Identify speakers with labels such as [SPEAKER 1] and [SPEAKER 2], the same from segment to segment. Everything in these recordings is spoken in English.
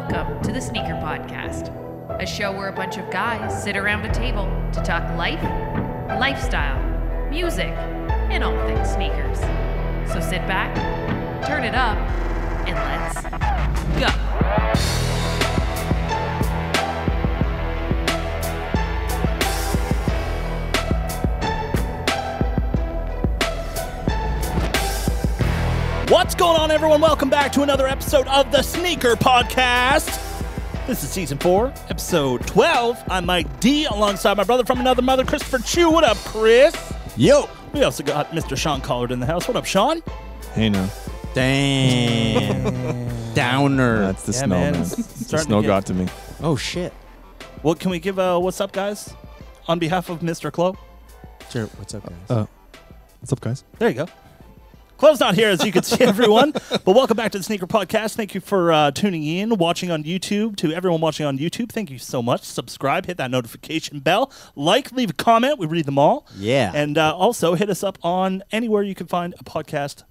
[SPEAKER 1] Welcome to the Sneaker Podcast, a show where a bunch of guys sit around a table to talk life, lifestyle, music, and all things sneakers. So sit back, turn it up, and let's go.
[SPEAKER 2] What's going on, everyone? Welcome back to another episode of the Sneaker Podcast. This is Season 4, Episode 12. I'm Mike D, alongside my brother from another mother, Christopher Chu. What up, Chris?
[SPEAKER 3] Yo.
[SPEAKER 2] We also got Mr. Sean Collard in the house. What up, Sean?
[SPEAKER 4] Hey, now.
[SPEAKER 3] Damn. Downer.
[SPEAKER 4] That's the snow, man. The snow got to me.
[SPEAKER 3] Oh, shit.
[SPEAKER 2] Well, can we give a what's up, guys, on behalf of Mr. Chloe?
[SPEAKER 3] Sure. What's up, guys?
[SPEAKER 4] What's up, guys?
[SPEAKER 2] There you go. Chloe's not here, as you can see, everyone. But welcome back to the Sneaker Podcast. Thank you for tuning in, watching on YouTube. To everyone watching on YouTube, thank you so much. Subscribe, hit that notification bell, like, leave a comment. We read them all.
[SPEAKER 3] Yeah.
[SPEAKER 2] And also hit us up on anywhere you can find a podcast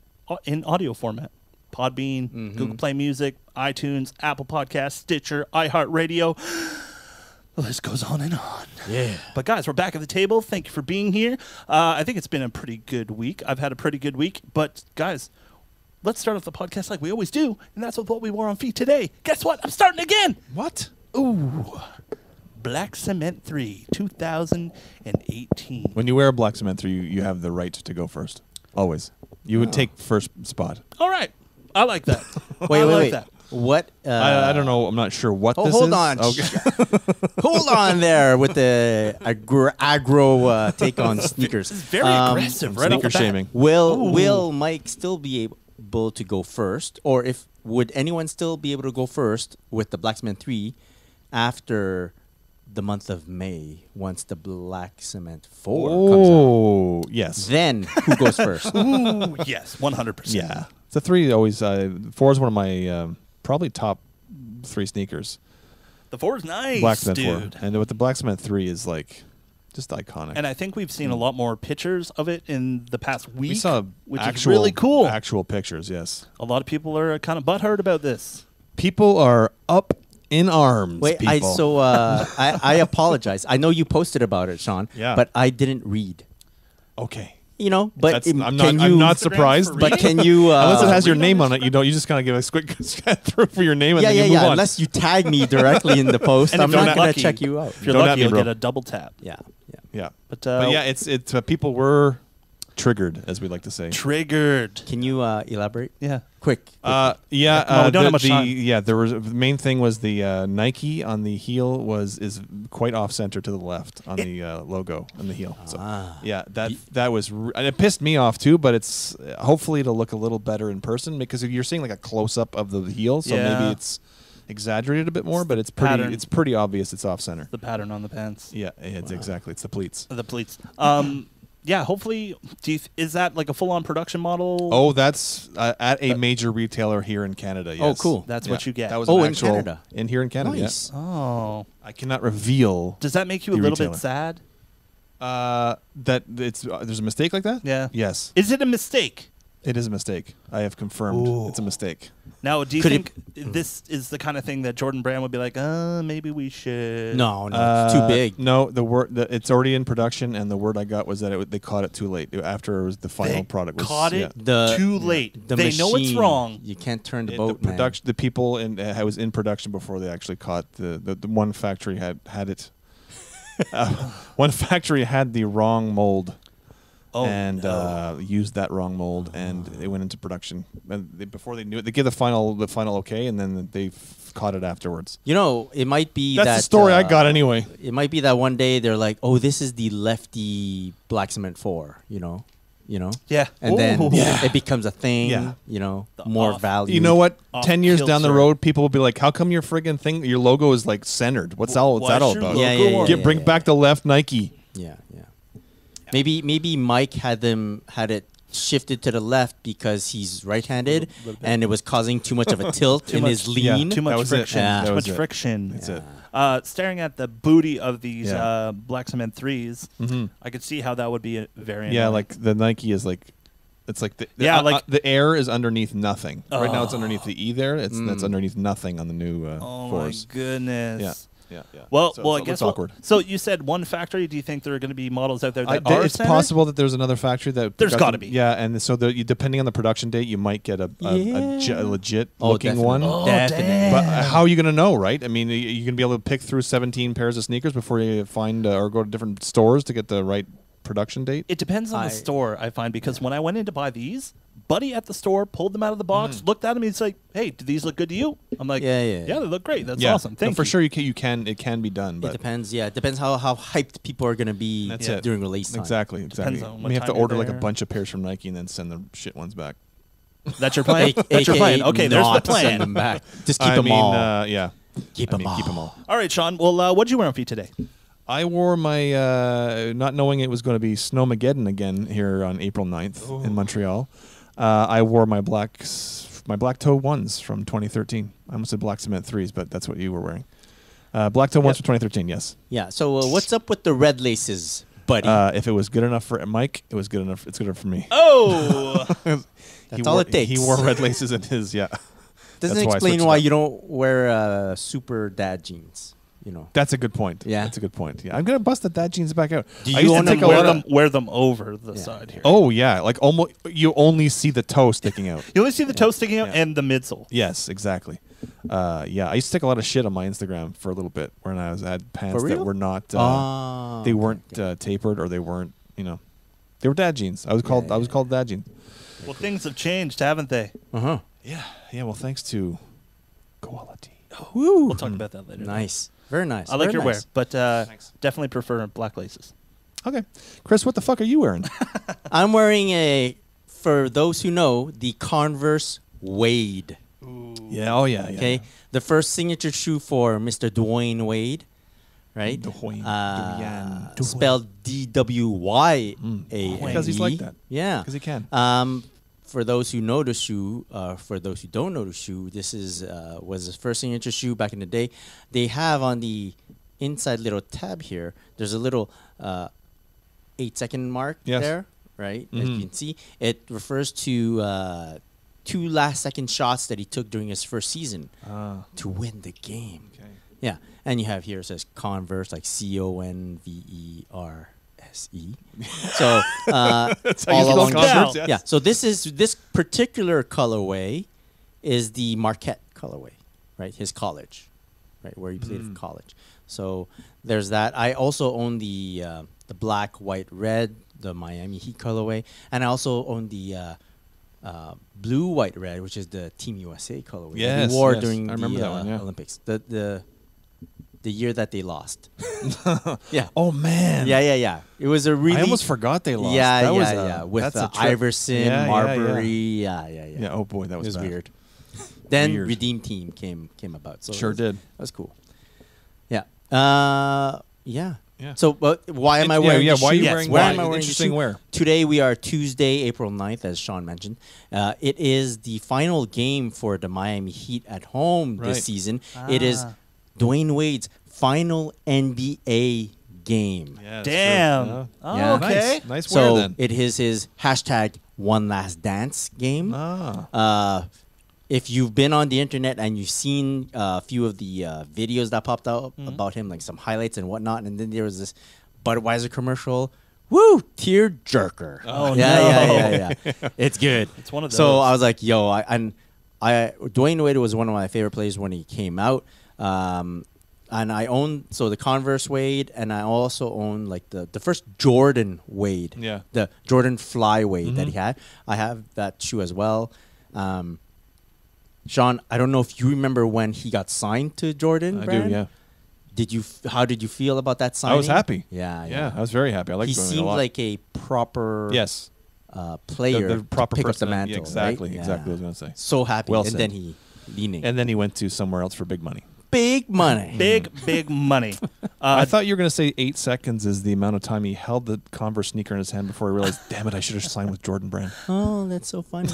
[SPEAKER 2] in audio format. Podbean, Google Play Music, iTunes, Apple Podcasts, Stitcher, iHeartRadio. The list goes on and on.
[SPEAKER 3] Yeah.
[SPEAKER 2] But guys, we're back at the table. Thank you for being here. I think it's been a pretty good week. I've had a pretty good week. But guys, let's start off the podcast like we always do. And that's what we wore on feet today. Guess what? I'm starting again.
[SPEAKER 4] What?
[SPEAKER 2] Ooh. Black Cement 3, 2018.
[SPEAKER 4] When you wear a black cement 3, you have the right to go first. Always. You would take first spot.
[SPEAKER 2] All right. I like that.
[SPEAKER 3] Wait.
[SPEAKER 2] That.
[SPEAKER 3] What?
[SPEAKER 4] I don't know. I'm not sure what this is.
[SPEAKER 3] Hold on.
[SPEAKER 4] Okay.
[SPEAKER 3] Hold on there with the aggro take on sneakers.
[SPEAKER 2] This is very aggressive, right?
[SPEAKER 4] Sneaker
[SPEAKER 2] off the bat.
[SPEAKER 4] shaming.
[SPEAKER 3] Will Mike still be able to go first, or would anyone still be able to go first with the Black Cement 3 after the month of May once the Black Cement 4 comes out?
[SPEAKER 4] Oh, yes.
[SPEAKER 3] Then who goes first?
[SPEAKER 2] Ooh, yes, 100%.
[SPEAKER 4] Yeah. The 3 always, 4 is one of my probably top 3 sneakers.
[SPEAKER 2] The 4 is nice,
[SPEAKER 4] Black Cement
[SPEAKER 2] dude.
[SPEAKER 4] 4. And with the Black Cement 3 is like just iconic.
[SPEAKER 2] And I think we've seen a lot more pictures of it in the past week,
[SPEAKER 4] we saw
[SPEAKER 2] which is really cool.
[SPEAKER 4] Actual pictures, yes.
[SPEAKER 2] A lot of people are kind of butthurt about this.
[SPEAKER 4] People are up in arms.
[SPEAKER 3] Wait,
[SPEAKER 4] people.
[SPEAKER 3] I apologize. I know you posted about it, Sean.
[SPEAKER 4] Yeah.
[SPEAKER 3] But I didn't read.
[SPEAKER 4] Okay.
[SPEAKER 3] You know, but
[SPEAKER 4] I'm not surprised.
[SPEAKER 3] But can you?
[SPEAKER 4] Unless it has your name on it, you just kind of give a quick scan through for your name and then you move on.
[SPEAKER 3] Unless you tag me directly in the post,
[SPEAKER 2] And
[SPEAKER 3] I'm
[SPEAKER 2] if you're
[SPEAKER 3] not going
[SPEAKER 2] lucky-
[SPEAKER 3] to check you out.
[SPEAKER 2] If you're
[SPEAKER 4] Don't at
[SPEAKER 2] lucky,
[SPEAKER 4] me,
[SPEAKER 2] you'll
[SPEAKER 4] bro.
[SPEAKER 2] get a double tap.
[SPEAKER 3] Yeah.
[SPEAKER 4] Yeah.
[SPEAKER 2] But
[SPEAKER 4] yeah, it's people were triggered, as we like to say.
[SPEAKER 2] triggered.
[SPEAKER 3] Can you elaborate?
[SPEAKER 2] Yeah.
[SPEAKER 3] Quick.
[SPEAKER 2] Well, we don't have much time.
[SPEAKER 4] there was the main thing was the Nike on the heel is quite off center to the left on the logo on the heel. So yeah, that was and it pissed me off too. But it's hopefully it'll look a little better in person because you're seeing like a close up of the heel, so maybe it's exaggerated a bit more. But it's pretty obvious it's off center.
[SPEAKER 2] The pattern on the pants.
[SPEAKER 4] Yeah, it's exactly it's the pleats.
[SPEAKER 2] The pleats. Yeah, hopefully, is that like a full-on production model?
[SPEAKER 4] Oh, that's at a major retailer here in Canada. Yes.
[SPEAKER 3] Oh, cool.
[SPEAKER 2] That's what you get.
[SPEAKER 4] That was
[SPEAKER 3] in
[SPEAKER 4] actual,
[SPEAKER 3] Canada.
[SPEAKER 4] Here in Canada.
[SPEAKER 3] Nice.
[SPEAKER 4] Yeah.
[SPEAKER 2] Oh.
[SPEAKER 4] I cannot reveal.
[SPEAKER 2] Does that make you a
[SPEAKER 4] the
[SPEAKER 2] little
[SPEAKER 4] retailer.
[SPEAKER 2] bit sad?
[SPEAKER 4] That there's a mistake like that?
[SPEAKER 2] Yeah.
[SPEAKER 4] Yes.
[SPEAKER 2] Is it a mistake?
[SPEAKER 4] It is a mistake. I have confirmed it's a mistake.
[SPEAKER 2] Now, do you think this is the kind of thing that Jordan Brand would be like, maybe we should?
[SPEAKER 3] No, it's too big.
[SPEAKER 4] No, it's already in production, and the word I got was that they caught it too late. After it was the final product was
[SPEAKER 2] caught it
[SPEAKER 4] yeah.
[SPEAKER 2] too late.
[SPEAKER 3] The
[SPEAKER 2] they
[SPEAKER 3] machine,
[SPEAKER 2] know it's wrong.
[SPEAKER 3] You can't turn the
[SPEAKER 4] The
[SPEAKER 3] boat, man.
[SPEAKER 4] production, the people it was in production before they actually caught the one factory had it. One factory had the wrong mold.
[SPEAKER 2] Oh,
[SPEAKER 4] and used that wrong mold, and it went into production. And before they knew it, they gave the final okay, and then they caught it afterwards.
[SPEAKER 3] You know, it might be
[SPEAKER 4] That's the story I got anyway.
[SPEAKER 3] It might be that one day they're like, "Oh, this is the lefty Black Cement 4," you know.
[SPEAKER 2] Yeah.
[SPEAKER 3] And then
[SPEAKER 2] Ooh.
[SPEAKER 3] it becomes a thing.
[SPEAKER 4] Yeah.
[SPEAKER 3] You know, more value.
[SPEAKER 4] You know what?
[SPEAKER 2] Off
[SPEAKER 4] 10 years down the
[SPEAKER 2] kilter.
[SPEAKER 4] road, people will be like, "How come your friggin' thing, your logo is like centered? What's that all about?"
[SPEAKER 3] Yeah.
[SPEAKER 4] Bring back the left Nike.
[SPEAKER 3] Yeah. Maybe Mike had it shifted to the left because he's right-handed, and it was causing too much of a tilt in his lean.
[SPEAKER 2] Too much friction.
[SPEAKER 3] Yeah.
[SPEAKER 2] Too much friction.
[SPEAKER 4] That's it.
[SPEAKER 2] Staring at the booty of these Black Cement 3s, I could see how that would be very
[SPEAKER 4] Yeah,
[SPEAKER 2] annoying.
[SPEAKER 4] like the Nike is like It's like
[SPEAKER 2] the
[SPEAKER 4] the air is underneath nothing. Right now it's
[SPEAKER 2] Oh.
[SPEAKER 4] underneath the E there. That's underneath nothing on the new
[SPEAKER 2] Oh
[SPEAKER 4] fours.
[SPEAKER 2] my goodness.
[SPEAKER 4] Yeah. Yeah.
[SPEAKER 2] Well,
[SPEAKER 4] So
[SPEAKER 2] well, I
[SPEAKER 4] it's
[SPEAKER 2] guess
[SPEAKER 4] awkward.
[SPEAKER 2] So you said one factory. Do you think there are going to be models out there that are
[SPEAKER 4] It's
[SPEAKER 2] centered?
[SPEAKER 4] possible that there's another factory that
[SPEAKER 2] There's
[SPEAKER 4] got
[SPEAKER 2] gotta
[SPEAKER 4] the-
[SPEAKER 2] be.
[SPEAKER 4] Yeah, and so depending on the production date, you might get a legit looking
[SPEAKER 3] definitely.
[SPEAKER 4] one.
[SPEAKER 2] Oh,
[SPEAKER 3] Definitely.
[SPEAKER 2] dang.
[SPEAKER 4] But how are you going to know, right? I mean, you're going to be able to pick through 17 pairs of sneakers before you find or go to different stores to get the right production date.
[SPEAKER 2] It depends on the store, I find, because when I went in to buy these, Buddy at the store pulled them out of the box, looked at them, he's like, "Hey, do these look good to you?" I'm like,
[SPEAKER 3] Yeah.
[SPEAKER 2] they look great. That's
[SPEAKER 4] Yeah,
[SPEAKER 2] awesome. Thank
[SPEAKER 4] no, for
[SPEAKER 2] you."
[SPEAKER 4] sure you can it can be done,
[SPEAKER 3] It
[SPEAKER 4] but
[SPEAKER 3] depends. Yeah, it depends how hyped people are gonna be
[SPEAKER 4] That's it.
[SPEAKER 3] during release time.
[SPEAKER 4] exactly.
[SPEAKER 2] Depends on what
[SPEAKER 4] We have to
[SPEAKER 2] time you're
[SPEAKER 4] order like a
[SPEAKER 2] there.
[SPEAKER 4] bunch of pairs from Nike and then send the shit ones back.
[SPEAKER 2] That's your plan.
[SPEAKER 3] A-
[SPEAKER 2] That's your plan.
[SPEAKER 3] AKA
[SPEAKER 2] Okay, there's the
[SPEAKER 3] not send
[SPEAKER 2] plan.
[SPEAKER 3] them back. Just keep
[SPEAKER 4] I
[SPEAKER 3] them
[SPEAKER 4] mean,
[SPEAKER 3] all.
[SPEAKER 4] yeah.
[SPEAKER 3] Keep
[SPEAKER 4] I
[SPEAKER 3] 'em
[SPEAKER 4] mean,
[SPEAKER 3] all.
[SPEAKER 4] keep them all.
[SPEAKER 2] All right, Sean. Well, what'd you wear on feet today?
[SPEAKER 4] I wore my, not knowing it was going to be Snowmageddon again here on April 9th in Montreal. I wore my black toe ones from 2013. I almost said black cement 3s, but that's what you were wearing. Black toe ones from 2013, yes.
[SPEAKER 3] Yeah. So what's up with the red laces, buddy?
[SPEAKER 4] If it was good enough for Mike, it was good enough. It's good enough for me.
[SPEAKER 2] Oh,
[SPEAKER 3] That's all it takes.
[SPEAKER 4] He wore red laces in his, yeah.
[SPEAKER 3] Doesn't
[SPEAKER 4] That's why I
[SPEAKER 3] explain
[SPEAKER 4] switched
[SPEAKER 3] why
[SPEAKER 4] it up.
[SPEAKER 3] you don't wear super dad jeans. You know.
[SPEAKER 4] That's a good point.
[SPEAKER 3] Yeah.
[SPEAKER 4] That's a good point. Yeah, I'm gonna bust the dad jeans back out.
[SPEAKER 3] Do
[SPEAKER 4] I
[SPEAKER 3] you
[SPEAKER 4] used to
[SPEAKER 3] own
[SPEAKER 4] take
[SPEAKER 3] them
[SPEAKER 4] a
[SPEAKER 2] wear
[SPEAKER 4] lot of-
[SPEAKER 2] wear them over the side here.
[SPEAKER 4] Oh yeah, like almost you only see the toe sticking out.
[SPEAKER 2] You only see the toe sticking out
[SPEAKER 4] Yeah.
[SPEAKER 2] and the midsole.
[SPEAKER 4] Yes, exactly. Yeah, I used to take a lot of shit on my Instagram for a little bit when I had pants
[SPEAKER 3] For
[SPEAKER 4] that
[SPEAKER 3] real?
[SPEAKER 4] were not
[SPEAKER 3] Okay,
[SPEAKER 4] weren't
[SPEAKER 3] okay.
[SPEAKER 4] tapered or they weren't they were dad jeans. I was called dad jeans.
[SPEAKER 2] Well, things have changed, haven't they?
[SPEAKER 3] Uh-huh.
[SPEAKER 4] Yeah, well, thanks to quality.
[SPEAKER 3] Woo.
[SPEAKER 2] We'll talk about that later.
[SPEAKER 3] Nice. Very nice.
[SPEAKER 2] I like
[SPEAKER 3] Very
[SPEAKER 2] your wear,
[SPEAKER 3] nice.
[SPEAKER 2] but
[SPEAKER 4] Thanks.
[SPEAKER 2] definitely prefer black laces.
[SPEAKER 4] Okay, Chris, what the fuck are you wearing?
[SPEAKER 3] I'm wearing for those who know, the Converse Wade.
[SPEAKER 4] Yeah. Oh yeah.
[SPEAKER 3] Okay. The first signature shoe for Mr. Dwayne Wade, right?
[SPEAKER 4] Dwayne.
[SPEAKER 3] Spelled DWYANE.
[SPEAKER 4] Because he's like that.
[SPEAKER 3] Yeah.
[SPEAKER 4] Because he can.
[SPEAKER 3] For those who know the shoe, for those who don't know the shoe, this was his first signature shoe back in the day. They have on the inside little tab here, there's a little 8-second mark there, right? As you can see, it refers to 2 last-second shots that he took during his first season to win the game.
[SPEAKER 4] Okay.
[SPEAKER 3] Yeah, and you have here it says Converse, like CONVERSE. So
[SPEAKER 4] That's how you
[SPEAKER 3] all
[SPEAKER 4] spell
[SPEAKER 3] along
[SPEAKER 4] Converse,
[SPEAKER 3] the-
[SPEAKER 4] yes.
[SPEAKER 3] yeah. So this particular colorway is the Marquette colorway, right? His college, right, where he played for college. So there's that. I also own the black, white, red, the Miami Heat colorway, and I also own the blue, white, red, which is the Team USA colorway that
[SPEAKER 4] Yes,
[SPEAKER 3] he wore
[SPEAKER 4] yes.
[SPEAKER 3] during
[SPEAKER 4] I remember
[SPEAKER 3] the
[SPEAKER 4] that one, yeah.
[SPEAKER 3] Olympics. The year that they lost. Yeah.
[SPEAKER 4] Oh man.
[SPEAKER 3] Yeah. It was a really.
[SPEAKER 4] I almost forgot they lost.
[SPEAKER 3] Yeah,
[SPEAKER 4] That was
[SPEAKER 3] yeah. With
[SPEAKER 4] that's a trip.
[SPEAKER 3] Iverson,
[SPEAKER 4] Yeah,
[SPEAKER 3] Marbury.
[SPEAKER 4] Yeah.
[SPEAKER 3] Yeah.
[SPEAKER 4] Yeah. Oh boy, that
[SPEAKER 3] It
[SPEAKER 4] was
[SPEAKER 3] was
[SPEAKER 4] bad.
[SPEAKER 3] weird. Then
[SPEAKER 4] Weird.
[SPEAKER 3] Redeem Team came about. So
[SPEAKER 4] Sure
[SPEAKER 3] it was,
[SPEAKER 4] did.
[SPEAKER 3] That was cool. Yeah. Yeah.
[SPEAKER 4] Yeah.
[SPEAKER 3] So, why am I wearing?
[SPEAKER 4] Yeah.
[SPEAKER 3] the
[SPEAKER 4] Why are you
[SPEAKER 3] shoe?
[SPEAKER 4] wearing?
[SPEAKER 3] Why
[SPEAKER 4] why?
[SPEAKER 3] am I wearing the
[SPEAKER 4] Interesting
[SPEAKER 3] shoe?
[SPEAKER 4] wear.
[SPEAKER 3] Today we are Tuesday, April 9th, as Sean mentioned. It is the final game for the Miami Heat at home
[SPEAKER 4] Right.
[SPEAKER 3] this season. It is Dwayne Wade's final NBA game.
[SPEAKER 4] Yeah, that's
[SPEAKER 2] Damn.
[SPEAKER 4] true.
[SPEAKER 2] Oh,
[SPEAKER 3] Yeah.
[SPEAKER 2] okay.
[SPEAKER 4] Nice wear
[SPEAKER 3] So
[SPEAKER 4] then.
[SPEAKER 3] it is his hashtag One Last Dance game. If you've been on the internet and you've seen a few of the videos that popped out about him, like some highlights and whatnot, and then there was this Budweiser commercial. Woo! Tear jerker.
[SPEAKER 2] Oh,
[SPEAKER 3] yeah. It's good.
[SPEAKER 2] It's one of
[SPEAKER 3] So
[SPEAKER 2] those.
[SPEAKER 3] I was like, yo, Dwayne Wade was one of my favorite players when he came out. And I own the Converse Wade, and I also own like the first Jordan Wade.
[SPEAKER 4] Yeah.
[SPEAKER 3] The Jordan Fly Wade that he had. I have that shoe as well. Sean, I don't know if you remember when he got signed to Jordan.
[SPEAKER 4] I
[SPEAKER 3] brand.
[SPEAKER 4] do. Yeah.
[SPEAKER 3] How did you feel about that signing?
[SPEAKER 4] I was happy.
[SPEAKER 3] Yeah.
[SPEAKER 4] I was very happy. I liked
[SPEAKER 3] He
[SPEAKER 4] doing it a
[SPEAKER 3] seemed
[SPEAKER 4] lot.
[SPEAKER 3] like a proper
[SPEAKER 4] yes.
[SPEAKER 3] player
[SPEAKER 4] The proper
[SPEAKER 3] to pick up the
[SPEAKER 4] person.
[SPEAKER 3] mantle.
[SPEAKER 4] Yeah, exactly.
[SPEAKER 3] right?
[SPEAKER 4] Exactly
[SPEAKER 3] Yeah.
[SPEAKER 4] what I was going to say.
[SPEAKER 3] So happy.
[SPEAKER 4] Well
[SPEAKER 3] and
[SPEAKER 4] said.
[SPEAKER 3] then he leaning.
[SPEAKER 4] And then he went to somewhere else for big money.
[SPEAKER 3] big money.
[SPEAKER 2] Big money.
[SPEAKER 4] I thought you were going to say 8 seconds is the amount of time he held the Converse sneaker in his hand before he realized, damn it, I should have signed with Jordan Brand.
[SPEAKER 3] Oh, that's so funny.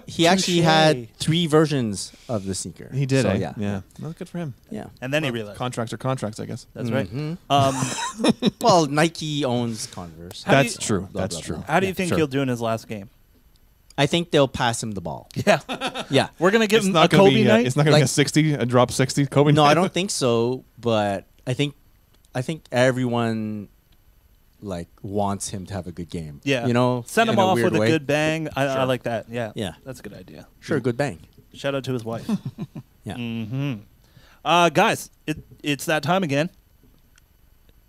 [SPEAKER 3] He actually had 3 versions of the sneaker.
[SPEAKER 4] He did,
[SPEAKER 3] so,
[SPEAKER 4] eh?
[SPEAKER 3] yeah.
[SPEAKER 4] Yeah. Well, good for him.
[SPEAKER 3] Yeah.
[SPEAKER 2] And then he realized.
[SPEAKER 4] Contracts are contracts, I guess.
[SPEAKER 2] That's right.
[SPEAKER 3] Well, Nike owns Converse.
[SPEAKER 4] That's true.
[SPEAKER 3] Blah,
[SPEAKER 4] That's
[SPEAKER 3] blah,
[SPEAKER 4] true.
[SPEAKER 3] blah.
[SPEAKER 2] How do you think
[SPEAKER 4] sure.
[SPEAKER 2] he'll do in his last game?
[SPEAKER 3] I think they'll pass him the ball.
[SPEAKER 2] Yeah.
[SPEAKER 3] Yeah.
[SPEAKER 2] We're going to give
[SPEAKER 4] It's
[SPEAKER 2] him
[SPEAKER 4] not
[SPEAKER 2] a
[SPEAKER 4] going to
[SPEAKER 2] Kobe
[SPEAKER 4] be.
[SPEAKER 2] night.
[SPEAKER 4] It's not going to be
[SPEAKER 3] Like-
[SPEAKER 4] a 60, a drop 60 Kobe.
[SPEAKER 3] No,
[SPEAKER 4] night.
[SPEAKER 3] I don't think so. But I think everyone like wants him to have a good game.
[SPEAKER 2] Yeah.
[SPEAKER 3] You know,
[SPEAKER 2] Send him
[SPEAKER 3] in a
[SPEAKER 2] off
[SPEAKER 3] weird
[SPEAKER 2] with
[SPEAKER 3] way.
[SPEAKER 2] a good bang. I
[SPEAKER 3] Sure.
[SPEAKER 2] like that. Yeah.
[SPEAKER 3] Yeah.
[SPEAKER 2] That's a good idea.
[SPEAKER 3] Sure, good bang.
[SPEAKER 2] Shout out to his wife.
[SPEAKER 3] Yeah.
[SPEAKER 2] Guys, it's that time again.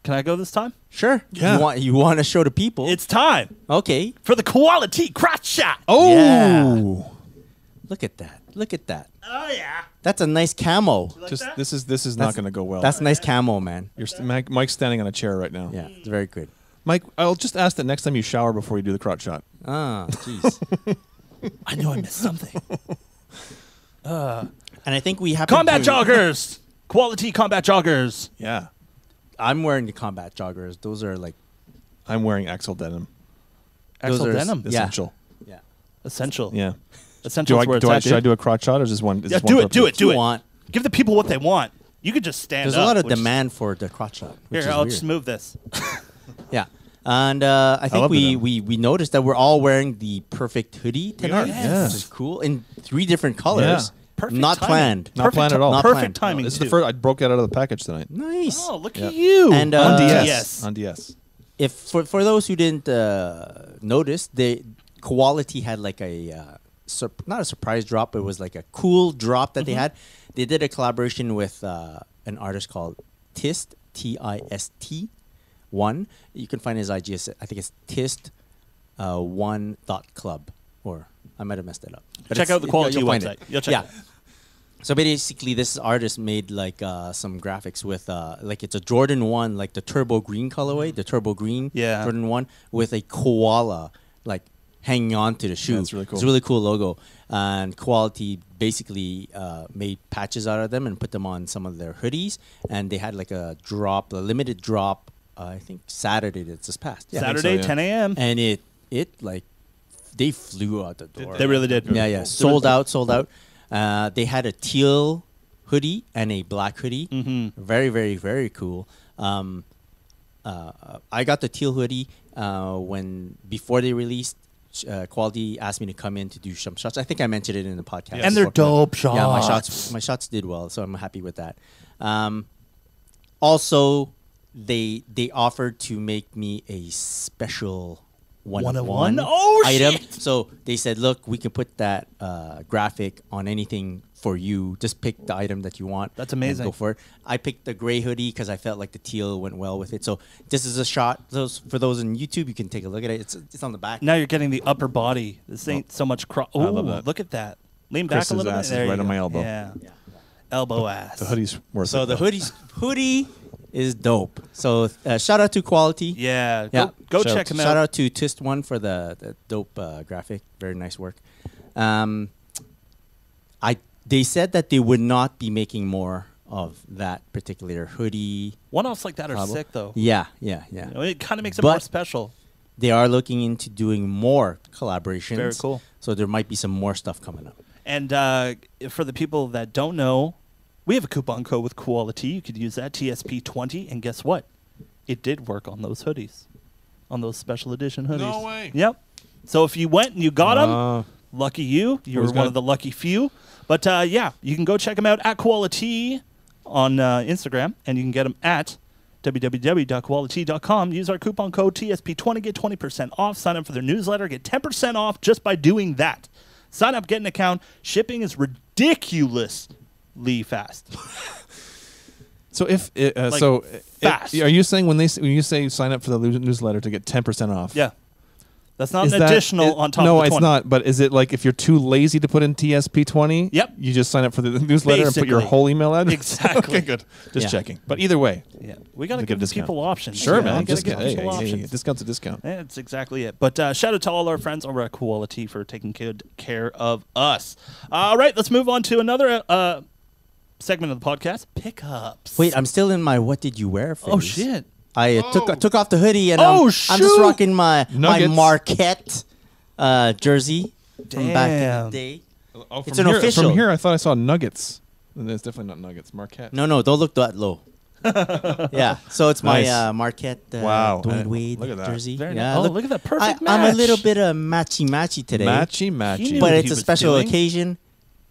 [SPEAKER 2] Can I go this time?
[SPEAKER 3] Sure.
[SPEAKER 4] Yeah.
[SPEAKER 3] You want to show the people?
[SPEAKER 2] It's time
[SPEAKER 3] okay.
[SPEAKER 2] for the quality crotch shot.
[SPEAKER 4] Oh.
[SPEAKER 3] Yeah. Look at that. Look at that.
[SPEAKER 2] Oh, yeah.
[SPEAKER 3] That's a nice camo.
[SPEAKER 2] Like
[SPEAKER 4] Just
[SPEAKER 2] that?
[SPEAKER 4] this is not going to go well.
[SPEAKER 3] That's nice camo, man.
[SPEAKER 4] Mike's standing on a chair right now.
[SPEAKER 3] Yeah, it's very good.
[SPEAKER 4] Mike, I'll just ask that next time you shower before you do the crotch shot.
[SPEAKER 3] Ah, jeez.
[SPEAKER 2] I knew I missed something.
[SPEAKER 3] And I think we have
[SPEAKER 2] Combat joggers. Quality combat joggers.
[SPEAKER 4] Yeah.
[SPEAKER 3] I'm wearing the combat joggers. Those are like
[SPEAKER 4] I'm wearing Axel denim.
[SPEAKER 3] Those
[SPEAKER 2] Axel
[SPEAKER 3] are-
[SPEAKER 2] denim.
[SPEAKER 3] Yeah.
[SPEAKER 4] Essential.
[SPEAKER 3] yeah.
[SPEAKER 2] Essential.
[SPEAKER 4] Yeah.
[SPEAKER 2] Essential is where it's at,
[SPEAKER 4] should I
[SPEAKER 2] dude.
[SPEAKER 4] do a crotch shot or just one? Is
[SPEAKER 2] Yeah,
[SPEAKER 4] this one
[SPEAKER 2] do it.
[SPEAKER 4] purpose?
[SPEAKER 2] Do it. Do
[SPEAKER 3] You
[SPEAKER 2] it.
[SPEAKER 3] want?
[SPEAKER 2] Give the people what they want. You could just stand
[SPEAKER 3] There's
[SPEAKER 2] up.
[SPEAKER 3] a lot of
[SPEAKER 2] which is-
[SPEAKER 3] demand for the crotch shot. Which
[SPEAKER 2] Here,
[SPEAKER 3] is
[SPEAKER 2] I'll
[SPEAKER 3] weird.
[SPEAKER 2] just move this.
[SPEAKER 3] Yeah. And I think
[SPEAKER 4] love the
[SPEAKER 3] we noticed that we're all wearing the perfect hoodie tonight.
[SPEAKER 4] yes.
[SPEAKER 3] Which is cool. In 3 different colors.
[SPEAKER 4] Yeah.
[SPEAKER 2] Perfect
[SPEAKER 3] Not
[SPEAKER 2] timing.
[SPEAKER 3] planned.
[SPEAKER 4] Not planned at all.
[SPEAKER 3] Not
[SPEAKER 2] Perfect
[SPEAKER 3] planned.
[SPEAKER 2] timing.
[SPEAKER 4] This is
[SPEAKER 2] too.
[SPEAKER 4] the first. I broke that out of the package tonight.
[SPEAKER 3] Nice.
[SPEAKER 2] Oh, look
[SPEAKER 4] Yeah.
[SPEAKER 2] at you.
[SPEAKER 3] And,
[SPEAKER 4] On DS.
[SPEAKER 2] Yes.
[SPEAKER 4] On DS.
[SPEAKER 3] If for those who didn't notice, the Quality had like a not a surprise drop, but it was like a cool drop that they had. They did a collaboration with an artist called Tist, Tist 1. You can find his IG. I think it's Tist 1.club, or I might have messed it up. But
[SPEAKER 2] Check
[SPEAKER 3] it's-
[SPEAKER 2] out the Quality
[SPEAKER 3] you'll find
[SPEAKER 2] website.
[SPEAKER 3] it.
[SPEAKER 2] You'll check
[SPEAKER 3] yeah.
[SPEAKER 2] it.
[SPEAKER 3] So basically, this artist made like some graphics with like it's a Jordan 1, like the turbo green colorway, the turbo green
[SPEAKER 2] Yeah.
[SPEAKER 3] Jordan 1 with a koala like hanging on to the shoe.
[SPEAKER 4] That's really cool.
[SPEAKER 3] It's a really cool logo. And Quality basically made patches out of them and put them on some of their hoodies. And they had like a limited drop. I think Saturday that's just passed. Yeah.
[SPEAKER 2] Saturday,
[SPEAKER 4] yeah.
[SPEAKER 2] 10 a.m.
[SPEAKER 3] And it like they flew out the door.
[SPEAKER 2] They really did.
[SPEAKER 3] Yeah, yeah. Sold out. They had a teal hoodie and a black hoodie.
[SPEAKER 2] Mm-hmm.
[SPEAKER 3] Very, very, very cool. I got the teal hoodie before they released. Quality asked me to come in to do some shots. I think I mentioned it in the podcast.
[SPEAKER 2] And they're dope shots.
[SPEAKER 3] Yeah, my shots did well, so I'm happy with that. Also, they offered to make me a special one-of-one
[SPEAKER 2] Oh,
[SPEAKER 3] item.
[SPEAKER 2] shit.
[SPEAKER 3] So they said, look, we can put that graphic on anything for you. Just pick the item that you want.
[SPEAKER 2] That's
[SPEAKER 3] and
[SPEAKER 2] amazing.
[SPEAKER 3] Go for it. I picked the gray hoodie because I felt like the teal went well with it. So this is a shot. For those on YouTube, you can take a look at it. It's on the back.
[SPEAKER 2] Now you're getting the upper body. This ain't so much cross. Oh,
[SPEAKER 4] love that.
[SPEAKER 2] look at that. Lean back
[SPEAKER 4] Chris's
[SPEAKER 2] a little bit.
[SPEAKER 4] ass is
[SPEAKER 2] There you
[SPEAKER 4] right on
[SPEAKER 2] go.
[SPEAKER 4] my elbow.
[SPEAKER 2] Yeah. Elbow ass.
[SPEAKER 4] The hoodie's worth
[SPEAKER 3] So
[SPEAKER 4] it.
[SPEAKER 3] the hoodie is dope. So shout out to Quality.
[SPEAKER 2] Yeah.
[SPEAKER 3] Yeah.
[SPEAKER 2] Go
[SPEAKER 4] Shout
[SPEAKER 2] check him
[SPEAKER 3] Shout
[SPEAKER 2] out.
[SPEAKER 3] out to Tist1 for the dope graphic. Very nice work. They said that they would not be making more of that particular hoodie.
[SPEAKER 2] One-offs like that are
[SPEAKER 3] Collabo.
[SPEAKER 2] sick, though.
[SPEAKER 3] Yeah.
[SPEAKER 2] You know, it kind of makes it
[SPEAKER 3] But-
[SPEAKER 2] more special.
[SPEAKER 3] They are looking into doing more collaborations.
[SPEAKER 2] Very cool.
[SPEAKER 3] So there might be some more stuff coming up.
[SPEAKER 2] And for the people that don't know, we have a coupon code with Quality. You could use that, TSP20. And guess what? It did work on those hoodies, on those special edition hoodies.
[SPEAKER 4] No way.
[SPEAKER 2] Yep. So if you went and you got them, lucky you. You were
[SPEAKER 4] Who's
[SPEAKER 2] one
[SPEAKER 4] got-
[SPEAKER 2] of the lucky few. But yeah, you can go check them out at Quality on Instagram, and you can get them at www.quality.com. Use our coupon code TSP20, get 20% off. Sign up for their newsletter, get 10% off just by doing that. Sign up, get an account. Shipping is ridiculously fast.
[SPEAKER 4] So if
[SPEAKER 2] fast.
[SPEAKER 4] are you saying when you say sign up for the newsletter to get 10% off?
[SPEAKER 2] Yeah. That's not
[SPEAKER 4] Is
[SPEAKER 2] an
[SPEAKER 4] that-
[SPEAKER 2] additional
[SPEAKER 4] it-
[SPEAKER 2] on top
[SPEAKER 4] no,
[SPEAKER 2] of the 20.
[SPEAKER 4] it's not. But is it like if you're too lazy to put in TSP20?
[SPEAKER 2] Yep.
[SPEAKER 4] You just sign up for the newsletter and put your
[SPEAKER 2] Basically.
[SPEAKER 4] whole email address?
[SPEAKER 2] Exactly.
[SPEAKER 4] Okay, good. Just
[SPEAKER 3] Yeah.
[SPEAKER 4] checking. But either way,
[SPEAKER 2] Yeah. We got to
[SPEAKER 4] to get
[SPEAKER 2] give
[SPEAKER 4] a discount.
[SPEAKER 2] people options.
[SPEAKER 4] sure,
[SPEAKER 2] Yeah,
[SPEAKER 4] man.
[SPEAKER 2] we gotta
[SPEAKER 4] Discount.
[SPEAKER 2] give people
[SPEAKER 4] Hey,
[SPEAKER 2] options.
[SPEAKER 4] discount's a discount.
[SPEAKER 2] That's exactly it. But shout out to all our friends over at Quality for taking good care of us. All right, let's move on to another segment of the podcast, pickups.
[SPEAKER 3] Wait, I'm still in my what did you wear phase.
[SPEAKER 2] Oh shit!
[SPEAKER 3] I took off the hoodie and
[SPEAKER 2] Oh,
[SPEAKER 3] I'm just
[SPEAKER 2] shoot.
[SPEAKER 3] rocking my
[SPEAKER 4] Nuggets.
[SPEAKER 3] Marquette jersey from back in
[SPEAKER 2] Damn.
[SPEAKER 3] the day.
[SPEAKER 4] Oh,
[SPEAKER 3] It's an official.
[SPEAKER 4] From here, I thought I saw Nuggets. And it's definitely not Nuggets. Marquette.
[SPEAKER 3] No, don't look that low. Yeah, so it's my
[SPEAKER 4] Nice.
[SPEAKER 3] Marquette
[SPEAKER 4] Wow.
[SPEAKER 3] Dwayne Wade
[SPEAKER 4] Look at that.
[SPEAKER 3] jersey.
[SPEAKER 2] Very
[SPEAKER 3] Yeah,
[SPEAKER 2] nice. Oh, look at that perfect
[SPEAKER 3] I'm a
[SPEAKER 2] match.
[SPEAKER 3] little bit matchy today,
[SPEAKER 4] Matchy.
[SPEAKER 2] He knew
[SPEAKER 3] but
[SPEAKER 2] what
[SPEAKER 3] it's
[SPEAKER 2] he
[SPEAKER 3] a
[SPEAKER 2] was
[SPEAKER 3] special
[SPEAKER 2] doing.
[SPEAKER 3] occasion.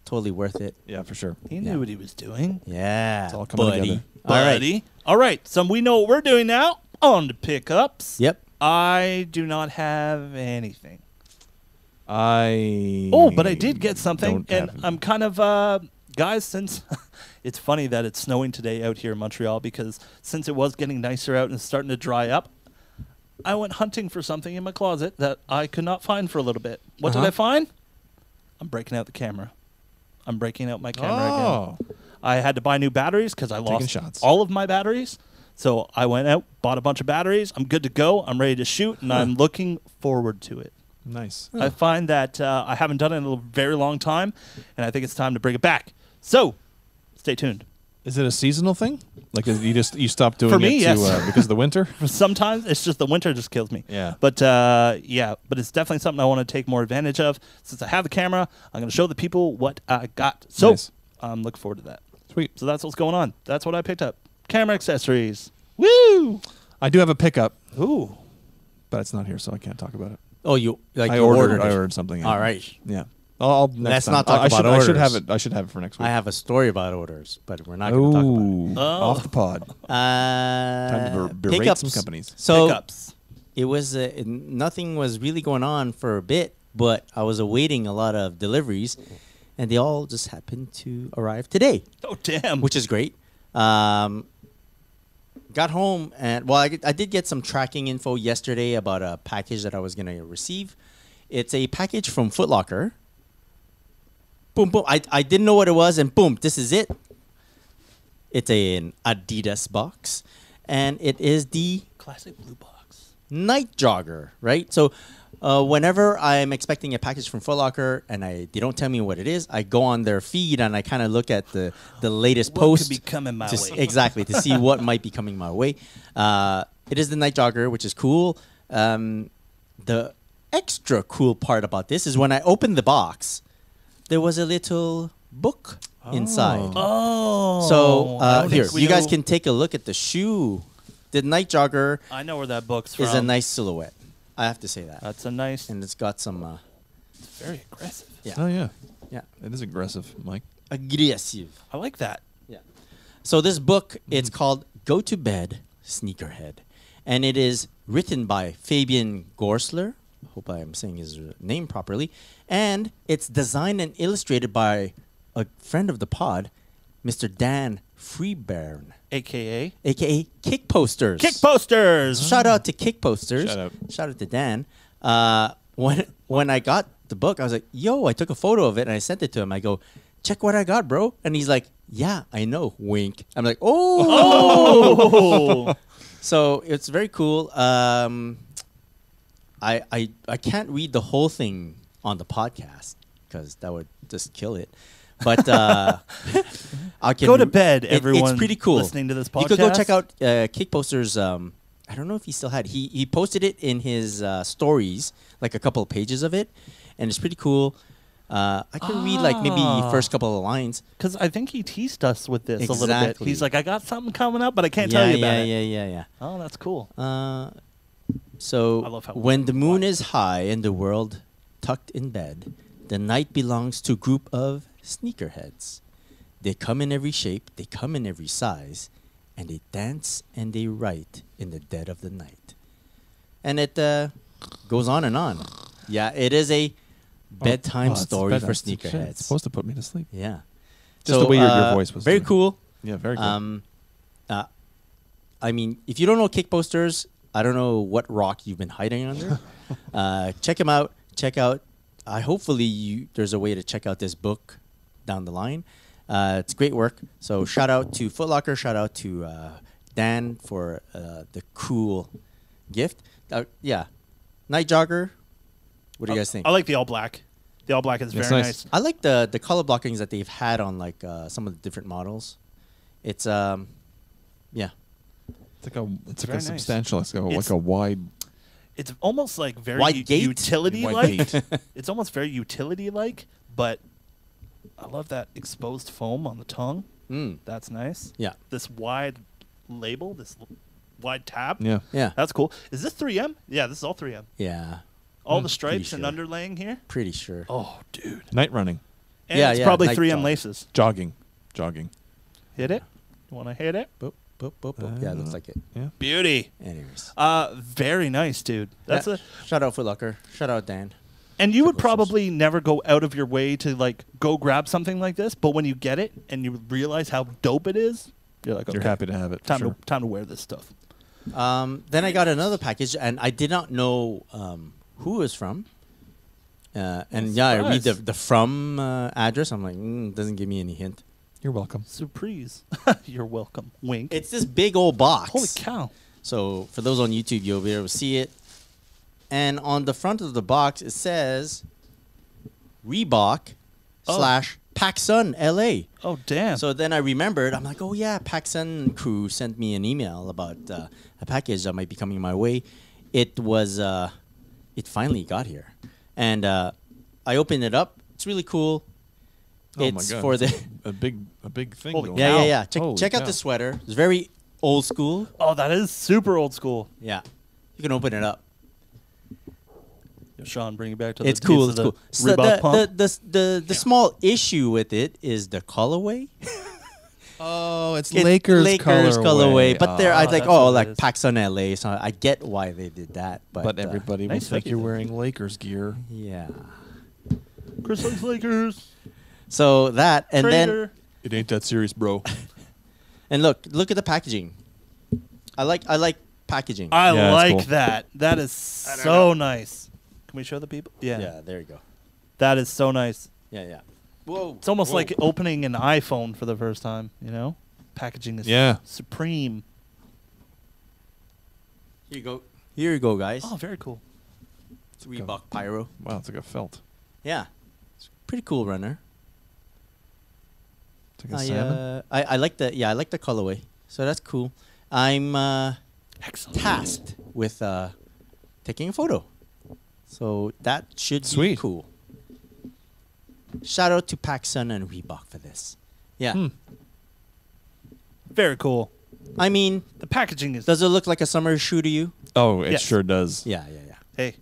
[SPEAKER 3] Totally worth it.
[SPEAKER 4] Yeah, for sure.
[SPEAKER 2] He knew
[SPEAKER 3] Yeah.
[SPEAKER 2] what he was doing.
[SPEAKER 3] Yeah,
[SPEAKER 4] It's all coming
[SPEAKER 3] buddy.
[SPEAKER 4] together.
[SPEAKER 3] All right.
[SPEAKER 2] Buddy. All right. So we know what we're doing now. On to pickups.
[SPEAKER 3] Yep.
[SPEAKER 2] I do not have anything.
[SPEAKER 4] I.
[SPEAKER 2] Oh, but I did get something,
[SPEAKER 4] don't
[SPEAKER 2] and
[SPEAKER 4] have-
[SPEAKER 2] I'm kind of guys. Since it's funny that it's snowing today out here in Montreal, because since it was getting nicer out and starting to dry up, I went hunting for something in my closet that I could not find for a little bit. What did
[SPEAKER 3] Uh-huh.
[SPEAKER 2] I find? I'm breaking out the camera. I'm breaking out my camera again.
[SPEAKER 4] Oh.
[SPEAKER 2] I had to buy new batteries because I lost
[SPEAKER 4] shots.
[SPEAKER 2] all of my batteries. So I went out, bought a bunch of batteries. I'm good to go. I'm ready to shoot, and I'm looking forward to it.
[SPEAKER 4] Nice.
[SPEAKER 2] I find that I haven't done it in a very long time, and I think it's time to bring it back. So, stay tuned.
[SPEAKER 4] Is it a seasonal thing? Like you stopped doing
[SPEAKER 2] For me,
[SPEAKER 4] it
[SPEAKER 2] yes.
[SPEAKER 4] because of the winter?
[SPEAKER 2] Sometimes it's just the winter just kills me.
[SPEAKER 4] Yeah.
[SPEAKER 2] But but it's definitely something I want to take more advantage of. Since I have the camera, I'm going to show the people what I got. So,
[SPEAKER 4] Nice.
[SPEAKER 2] I'm looking forward to that.
[SPEAKER 4] Sweet.
[SPEAKER 2] So that's what's going on. That's what I picked up. Camera accessories. Woo!
[SPEAKER 4] I do have a pickup,
[SPEAKER 2] Ooh.
[SPEAKER 4] but it's not here, so I can't talk about it.
[SPEAKER 3] Oh, you
[SPEAKER 4] I
[SPEAKER 3] you
[SPEAKER 4] ordered.
[SPEAKER 3] it.
[SPEAKER 4] I ordered something.
[SPEAKER 3] All right.
[SPEAKER 4] Yeah. I'll next
[SPEAKER 3] Let's
[SPEAKER 4] time.
[SPEAKER 3] not talk
[SPEAKER 4] I should,
[SPEAKER 3] about
[SPEAKER 4] I should have
[SPEAKER 3] orders.
[SPEAKER 4] it. I should have it for next week.
[SPEAKER 3] I have a story about orders, but we're not going to talk about it.
[SPEAKER 4] Ooh. Off the pod. Time to berate
[SPEAKER 3] Pickups.
[SPEAKER 4] some companies.
[SPEAKER 3] So
[SPEAKER 2] Pickups.
[SPEAKER 3] it was nothing was really going on for a bit, but I was awaiting a lot of deliveries, and they all just happened to arrive today,
[SPEAKER 2] Oh, damn.
[SPEAKER 3] which is great. Got home and I did get some tracking info yesterday about a package that I was going to receive. It's a package from Foot Locker. Boom, boom. I didn't know what it was, and boom, this is it. It's an Adidas box, and it is the
[SPEAKER 2] Classic blue box.
[SPEAKER 3] night jogger, right? So whenever I'm expecting a package from Foot Locker and they don't tell me what it is, I go on their feed and I kind of look at the latest
[SPEAKER 2] What
[SPEAKER 3] post.
[SPEAKER 2] could be coming my way?
[SPEAKER 3] Exactly, to see what might be coming my way. It is the night jogger, which is cool. The extra cool part about this is when I opened the box, there was a little book inside.
[SPEAKER 2] Oh.
[SPEAKER 3] So
[SPEAKER 2] I don't
[SPEAKER 3] here,
[SPEAKER 2] think we
[SPEAKER 3] you guys
[SPEAKER 2] know-
[SPEAKER 3] can take a look at the shoe. The night jogger
[SPEAKER 2] I know where that book's from.
[SPEAKER 3] is a nice silhouette. I have to say that.
[SPEAKER 2] That's a nice.
[SPEAKER 3] And it's got some
[SPEAKER 2] It's very aggressive.
[SPEAKER 3] yeah.
[SPEAKER 4] Oh yeah.
[SPEAKER 3] Yeah.
[SPEAKER 4] It is aggressive, Mike.
[SPEAKER 3] aggressive.
[SPEAKER 2] I like that.
[SPEAKER 3] Yeah. So this book, it's called Go to Bed, Sneakerhead. And it is written by Fabian Gorsler. Hope I am saying his name properly. And it's designed and illustrated by a friend of the pod, Mr. Dan Freebairn,
[SPEAKER 2] AKA
[SPEAKER 3] a.k.a. Kick Posters.
[SPEAKER 2] Kick Posters.
[SPEAKER 3] Shout out to Kick Posters.
[SPEAKER 4] Shout out.
[SPEAKER 3] To Dan. When I got the book, I was like, yo, I took a photo of it and I sent it to him. I go, check what I got, bro. And he's like, yeah, I know. Wink. I'm like, oh.
[SPEAKER 2] Oh.
[SPEAKER 3] So it's very cool. I can't read the whole thing on the podcast because that would just kill it. But I can
[SPEAKER 2] Go to bed, everyone.
[SPEAKER 3] It's pretty cool.
[SPEAKER 2] Listening to this podcast.
[SPEAKER 3] You could go check out Kick Posters. I don't know if he still had. He posted it in his stories, like a couple of pages of it, and it's pretty cool. I can read like maybe first couple of lines.
[SPEAKER 2] Because I think he teased us with this a little bit.
[SPEAKER 3] Exactly.
[SPEAKER 2] He's like, I got something coming up, but I can't tell you about it.
[SPEAKER 3] Yeah.
[SPEAKER 2] Oh, that's cool.
[SPEAKER 3] So
[SPEAKER 2] I love how
[SPEAKER 3] when the moon is high and the world tucked in bed, the night belongs to a group of sneakerheads. They come in every shape, they come in every size, and they dance and they write in the dead of the night. And it goes on and on. Yeah, it is a bedtime
[SPEAKER 4] it's
[SPEAKER 3] story
[SPEAKER 4] bedtime.
[SPEAKER 3] for
[SPEAKER 4] It's
[SPEAKER 3] sneakerheads.
[SPEAKER 4] supposed to put me to sleep.
[SPEAKER 3] Yeah.
[SPEAKER 4] Just the way your voice was
[SPEAKER 3] Very
[SPEAKER 4] doing.
[SPEAKER 3] cool.
[SPEAKER 4] Yeah, very cool.
[SPEAKER 3] I mean, if you don't know Kick Posters, I don't know what rock you've been hiding under. Check him out. Check out. Hopefully, there's a way to check out this book down the line. It's great work. So shout out to Foot Locker. Shout out to Dan for the cool gift. Yeah, night jogger. What do you guys think?
[SPEAKER 2] I like the all black. The all black is
[SPEAKER 4] It's
[SPEAKER 2] very
[SPEAKER 4] nice.
[SPEAKER 2] nice.
[SPEAKER 3] I like the color blockings that they've had on like some of the different models. It's yeah.
[SPEAKER 4] It's like
[SPEAKER 2] very
[SPEAKER 4] a
[SPEAKER 2] nice.
[SPEAKER 4] substantial. It's
[SPEAKER 2] It's-
[SPEAKER 4] like a wide.
[SPEAKER 2] It's almost like very
[SPEAKER 3] Wide gate?
[SPEAKER 2] utility
[SPEAKER 4] Wide
[SPEAKER 2] like.
[SPEAKER 4] gate.
[SPEAKER 2] It's almost very utility like, but I love that exposed foam on the tongue.
[SPEAKER 3] Mm.
[SPEAKER 2] That's nice.
[SPEAKER 3] Yeah.
[SPEAKER 2] This wide label, wide tab.
[SPEAKER 4] Yeah.
[SPEAKER 3] Yeah.
[SPEAKER 2] That's cool. Is this 3M? Yeah, this is all 3M.
[SPEAKER 3] Yeah.
[SPEAKER 2] All the
[SPEAKER 3] pretty
[SPEAKER 2] stripes and
[SPEAKER 3] sure.
[SPEAKER 2] underlaying here.
[SPEAKER 3] Pretty sure.
[SPEAKER 2] Oh, dude.
[SPEAKER 4] Night running,
[SPEAKER 2] And
[SPEAKER 3] Yeah,
[SPEAKER 2] it's
[SPEAKER 3] yeah,
[SPEAKER 2] probably
[SPEAKER 3] night
[SPEAKER 2] 3M
[SPEAKER 3] jogging.
[SPEAKER 2] laces.
[SPEAKER 4] jogging.
[SPEAKER 2] Hit it? You want to hit it?
[SPEAKER 3] Boop, boop, boop, boop. Yeah, it looks like it.
[SPEAKER 4] Yeah.
[SPEAKER 2] Beauty.
[SPEAKER 3] Anyways.
[SPEAKER 2] Very nice, dude. That's
[SPEAKER 3] Yeah.
[SPEAKER 2] a
[SPEAKER 3] Shout out Foot Locker. Shout out Dan.
[SPEAKER 2] And you would
[SPEAKER 3] Delicious.
[SPEAKER 2] probably never go out of your way to like go grab something like this, but when you get it and you realize how dope it is, you're like, okay,
[SPEAKER 4] You're happy to have it.
[SPEAKER 2] time
[SPEAKER 4] sure.
[SPEAKER 2] to wear this stuff.
[SPEAKER 3] Then I got another package, and I did not know who it was from. And yeah, I read
[SPEAKER 2] Surprise.
[SPEAKER 3] the from address. I'm like, doesn't give me any hint.
[SPEAKER 4] You're welcome.
[SPEAKER 2] Surprise. You're welcome. Wink.
[SPEAKER 3] It's this big old box.
[SPEAKER 2] Holy cow.
[SPEAKER 3] So for those on YouTube, you'll be able to see it. And on the front of the box, it says Reebok
[SPEAKER 2] Oh.
[SPEAKER 3] / PacSun LA.
[SPEAKER 2] Oh, damn.
[SPEAKER 3] So then I remembered, I'm like, oh yeah, PacSun crew sent me an email about a package that might be coming my way. It was, it finally got here. And I opened it up. It's really cool.
[SPEAKER 4] Oh
[SPEAKER 3] It's
[SPEAKER 4] my God.
[SPEAKER 3] for
[SPEAKER 4] It's
[SPEAKER 3] the...
[SPEAKER 4] a big thing.
[SPEAKER 2] Holy
[SPEAKER 4] going
[SPEAKER 3] Yeah,
[SPEAKER 4] on.
[SPEAKER 3] yeah, yeah.
[SPEAKER 4] Holy
[SPEAKER 3] Check out
[SPEAKER 4] cow.
[SPEAKER 3] the sweater. It's very old school.
[SPEAKER 2] Oh, that is super old school.
[SPEAKER 3] Yeah. You can open it up.
[SPEAKER 2] Yo, Sean, bring it back to the
[SPEAKER 3] It's cool.
[SPEAKER 2] days
[SPEAKER 3] It's
[SPEAKER 2] of
[SPEAKER 3] cool.
[SPEAKER 2] the
[SPEAKER 3] So
[SPEAKER 2] Reebok pump.
[SPEAKER 3] the small issue with it is the colorway.
[SPEAKER 4] Oh, it's
[SPEAKER 3] It's
[SPEAKER 4] Lakers
[SPEAKER 3] colorway. But they're I
[SPEAKER 2] Ah,
[SPEAKER 3] was like,
[SPEAKER 2] that's what
[SPEAKER 3] oh,
[SPEAKER 2] it
[SPEAKER 3] like
[SPEAKER 2] is.
[SPEAKER 3] PacSun LA. So I get why they did that.
[SPEAKER 4] But everybody will
[SPEAKER 2] nice
[SPEAKER 4] think
[SPEAKER 2] hoodie,
[SPEAKER 4] you're
[SPEAKER 2] though.
[SPEAKER 4] wearing Lakers gear.
[SPEAKER 3] Yeah.
[SPEAKER 2] Chris likes Lakers.
[SPEAKER 3] So that and then
[SPEAKER 2] Traitor.
[SPEAKER 4] It ain't that serious, bro.
[SPEAKER 3] and look at the packaging. I like packaging.
[SPEAKER 2] I
[SPEAKER 4] Yeah, that's
[SPEAKER 2] like
[SPEAKER 4] cool.
[SPEAKER 2] that. That is so nice. Can we show the people? Yeah.
[SPEAKER 3] Yeah, there you go.
[SPEAKER 2] That is so nice.
[SPEAKER 3] Yeah. Whoa.
[SPEAKER 2] It's almost like opening an iPhone for the first time, you know? Packaging is
[SPEAKER 4] Yeah.
[SPEAKER 2] supreme.
[SPEAKER 3] Here you go. Here you go, guys.
[SPEAKER 2] Oh, very cool.
[SPEAKER 3] It's Reebok Pyro.
[SPEAKER 4] Wow, it's like a felt.
[SPEAKER 3] Yeah. It's a pretty cool runner.
[SPEAKER 4] It's like a salmon.
[SPEAKER 3] I like the colorway. So that's cool. I'm
[SPEAKER 2] Excellent.
[SPEAKER 3] tasked with taking a photo. So that should be
[SPEAKER 4] Sweet.
[SPEAKER 3] cool. Shout out to PacSun and Reebok for this. Yeah.
[SPEAKER 2] Very cool.
[SPEAKER 3] I mean,
[SPEAKER 2] The packaging is
[SPEAKER 3] does it look like a summer shoe to you?
[SPEAKER 4] Oh, it
[SPEAKER 2] Yes.
[SPEAKER 4] sure does.
[SPEAKER 3] Yeah.
[SPEAKER 2] hey,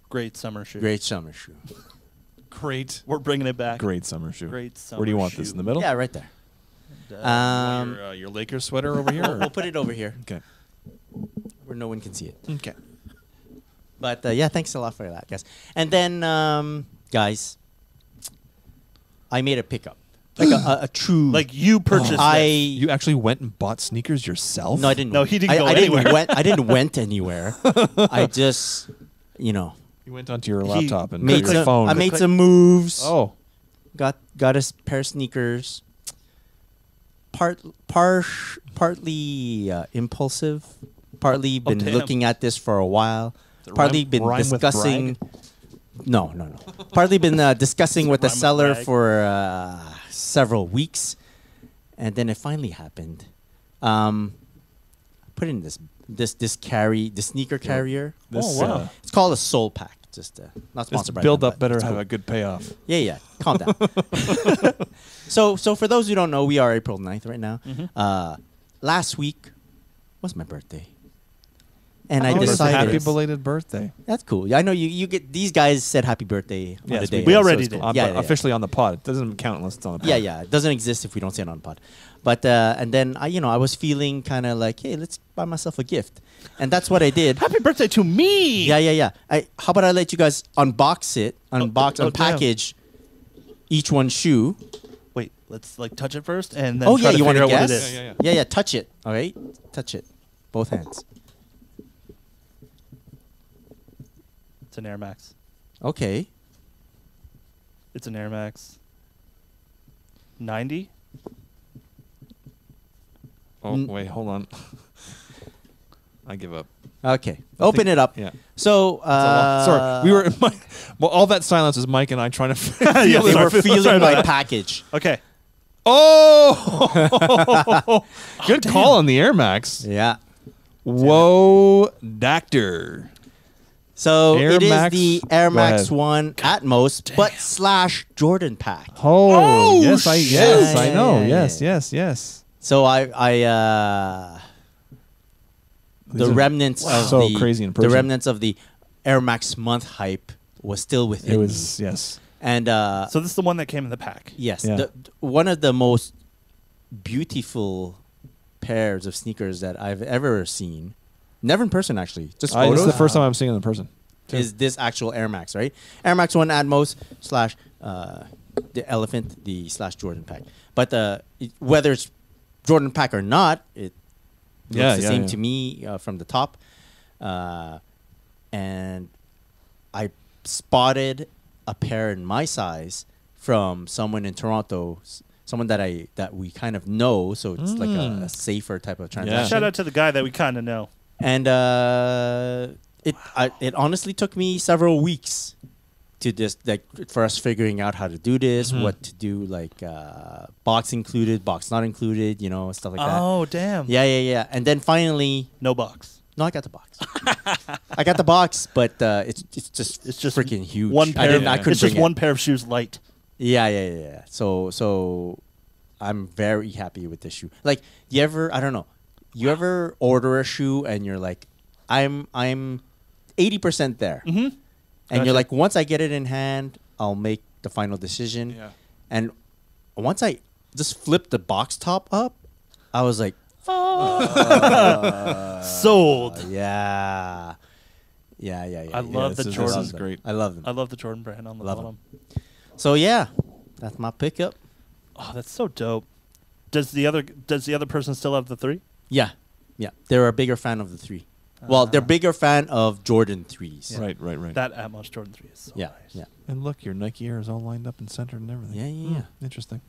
[SPEAKER 2] great summer shoe.
[SPEAKER 3] Great summer shoe.
[SPEAKER 4] Great.
[SPEAKER 2] We're bringing it back.
[SPEAKER 4] Great summer shoe.
[SPEAKER 2] Great summer
[SPEAKER 4] Where do you want
[SPEAKER 2] shoe.
[SPEAKER 4] this? In the middle?
[SPEAKER 3] Yeah, right there.
[SPEAKER 2] And,
[SPEAKER 4] Your Lakers sweater over here?
[SPEAKER 3] We'll put it over here
[SPEAKER 4] Okay.
[SPEAKER 3] where no one can see it.
[SPEAKER 4] Okay.
[SPEAKER 3] But yeah, thanks a lot for that, guys. And then, guys, I made a pickup, like a true.
[SPEAKER 2] like you purchased
[SPEAKER 3] I
[SPEAKER 2] this.
[SPEAKER 4] You actually went and bought sneakers yourself?
[SPEAKER 3] no, I didn't.
[SPEAKER 2] No, he didn't go
[SPEAKER 3] I
[SPEAKER 2] anywhere.
[SPEAKER 3] I didn't went anywhere. I just, you know,
[SPEAKER 4] You went onto your laptop and
[SPEAKER 3] made
[SPEAKER 4] your
[SPEAKER 3] some.
[SPEAKER 4] phone.
[SPEAKER 3] I made some moves.
[SPEAKER 4] Oh.
[SPEAKER 3] Got a pair of sneakers. Partly impulsive. Partly been
[SPEAKER 2] damn.
[SPEAKER 3] looking at this for a while.
[SPEAKER 4] it
[SPEAKER 3] Partly
[SPEAKER 4] rhyme-
[SPEAKER 3] been
[SPEAKER 4] rhyme with
[SPEAKER 3] discussing. No. Partly been discussing with the
[SPEAKER 2] Rhyme with
[SPEAKER 3] seller
[SPEAKER 2] brag.
[SPEAKER 3] for several weeks, and then it finally happened. Put in this sneaker carrier.
[SPEAKER 4] This,
[SPEAKER 2] Oh, wow.
[SPEAKER 3] It's called a Soul Pack. Just not
[SPEAKER 4] This
[SPEAKER 3] sponsored by
[SPEAKER 4] build
[SPEAKER 3] them,
[SPEAKER 4] up
[SPEAKER 3] but
[SPEAKER 4] better
[SPEAKER 3] it's
[SPEAKER 4] have
[SPEAKER 3] cool.
[SPEAKER 4] a good payoff.
[SPEAKER 3] Yeah. Calm down. So for those who don't know, we are April 9th right now. Last week was my birthday. And I
[SPEAKER 2] Happy birthday.
[SPEAKER 3] decided
[SPEAKER 4] Happy belated birthday.
[SPEAKER 3] that's cool. Yeah, I know you get these guys said happy birthday on
[SPEAKER 4] Yes,
[SPEAKER 3] the day.
[SPEAKER 2] we
[SPEAKER 3] so
[SPEAKER 2] already
[SPEAKER 3] it's
[SPEAKER 2] did.
[SPEAKER 3] cool.
[SPEAKER 4] On,
[SPEAKER 3] Yeah,
[SPEAKER 4] but
[SPEAKER 3] yeah.
[SPEAKER 4] officially on the pod. It doesn't count unless it's on the pod.
[SPEAKER 3] Yeah. It doesn't exist if we don't say it on the pod. But and then I was feeling kind of like, hey, let's buy myself a gift, and that's what I did.
[SPEAKER 2] Happy birthday to me.
[SPEAKER 3] Yeah. How about I let you guys unbox it,
[SPEAKER 2] damn.
[SPEAKER 3] unpackage each one shoe.
[SPEAKER 2] Wait, let's like touch it first and then
[SPEAKER 3] Oh
[SPEAKER 2] try
[SPEAKER 3] yeah,
[SPEAKER 2] to
[SPEAKER 3] you want
[SPEAKER 2] figure
[SPEAKER 3] to
[SPEAKER 2] out what
[SPEAKER 3] guess?
[SPEAKER 2] it is.
[SPEAKER 4] Yeah.
[SPEAKER 3] Touch it. All right, touch it, both hands.
[SPEAKER 2] It's an Air Max.
[SPEAKER 3] Okay.
[SPEAKER 2] It's an Air Max 90.
[SPEAKER 4] Oh, wait, hold on. I give up.
[SPEAKER 3] Okay, open it up.
[SPEAKER 4] Yeah.
[SPEAKER 3] So,
[SPEAKER 4] Sorry, we were. Well, all that silence was Mike and I trying to. Feel
[SPEAKER 3] they
[SPEAKER 4] it.
[SPEAKER 3] were feeling my package.
[SPEAKER 2] Okay.
[SPEAKER 4] Oh, good call on the Air Max.
[SPEAKER 3] Yeah.
[SPEAKER 4] Whoa, Doctor.
[SPEAKER 3] So
[SPEAKER 4] Air
[SPEAKER 3] it is
[SPEAKER 4] Max-
[SPEAKER 3] the Air
[SPEAKER 4] Go
[SPEAKER 3] Max
[SPEAKER 4] ahead.
[SPEAKER 3] 1 Atmos, but / Jordan pack.
[SPEAKER 4] Oh, yes, I
[SPEAKER 3] Yeah,
[SPEAKER 4] know.
[SPEAKER 3] yeah,
[SPEAKER 4] Yes.
[SPEAKER 3] So the
[SPEAKER 4] These are
[SPEAKER 3] remnants of
[SPEAKER 4] so
[SPEAKER 3] the
[SPEAKER 4] crazy in
[SPEAKER 3] the
[SPEAKER 4] person.
[SPEAKER 3] remnants of the Air Max month hype was still within
[SPEAKER 4] It was
[SPEAKER 3] me.
[SPEAKER 4] yes.
[SPEAKER 3] And
[SPEAKER 2] So this is the one that came in the pack.
[SPEAKER 3] yes,
[SPEAKER 4] Yeah.
[SPEAKER 3] one of the most beautiful pairs of sneakers that I've ever seen. Never in person, actually. Just
[SPEAKER 4] This
[SPEAKER 3] photos.
[SPEAKER 4] is the first time I'm seeing it in person.
[SPEAKER 3] Is this actual Air Max, right? Air Max 1 Atmos / the Elephant, the / Jordan pack. But whether it's Jordan pack or not, it looks the same to me from the top. And I spotted a pair in my size from someone in Toronto, someone that we kind of know, so it's like a safer type of transaction.
[SPEAKER 2] Shout out to the guy that we kind of know.
[SPEAKER 3] And it honestly took me several weeks to just for us figuring out how to do this, what to do, box included, box not included, stuff like that.
[SPEAKER 2] Oh, damn.
[SPEAKER 3] Yeah. And then finally,
[SPEAKER 2] No box.
[SPEAKER 3] no, I got the box. I got the box, but it's just freaking huge.
[SPEAKER 2] One pair.
[SPEAKER 3] I couldn't
[SPEAKER 2] it's just
[SPEAKER 3] bring
[SPEAKER 2] one
[SPEAKER 3] it.
[SPEAKER 2] pair of shoes light.
[SPEAKER 3] Yeah. So I'm very happy with this shoe. Like, you ever order a shoe and you're like, I'm 80% there.
[SPEAKER 2] Mm-hmm.
[SPEAKER 3] And
[SPEAKER 2] Gotcha.
[SPEAKER 3] you're like, once I get it in hand, I'll make the final decision.
[SPEAKER 4] Yeah.
[SPEAKER 3] And once I just flipped the box top up, I was like,
[SPEAKER 2] Sold.
[SPEAKER 3] yeah.
[SPEAKER 2] I love the
[SPEAKER 4] this
[SPEAKER 2] Jordan.
[SPEAKER 4] is great.
[SPEAKER 3] I love them.
[SPEAKER 2] I love the Jordan brand on the
[SPEAKER 3] Love
[SPEAKER 2] bottom.
[SPEAKER 3] So yeah, that's my pickup.
[SPEAKER 2] Oh, that's so dope. Does the other person still have the 3?
[SPEAKER 3] Yeah. They're a bigger fan of the 3. Well, they're bigger fan of Jordan 3s.
[SPEAKER 4] Right.
[SPEAKER 2] That Atmos Jordan 3 is so
[SPEAKER 3] Yeah,
[SPEAKER 2] nice.
[SPEAKER 3] yeah.
[SPEAKER 4] And look, your Nike Air is all lined up and centered and everything.
[SPEAKER 3] Yeah.
[SPEAKER 4] Interesting.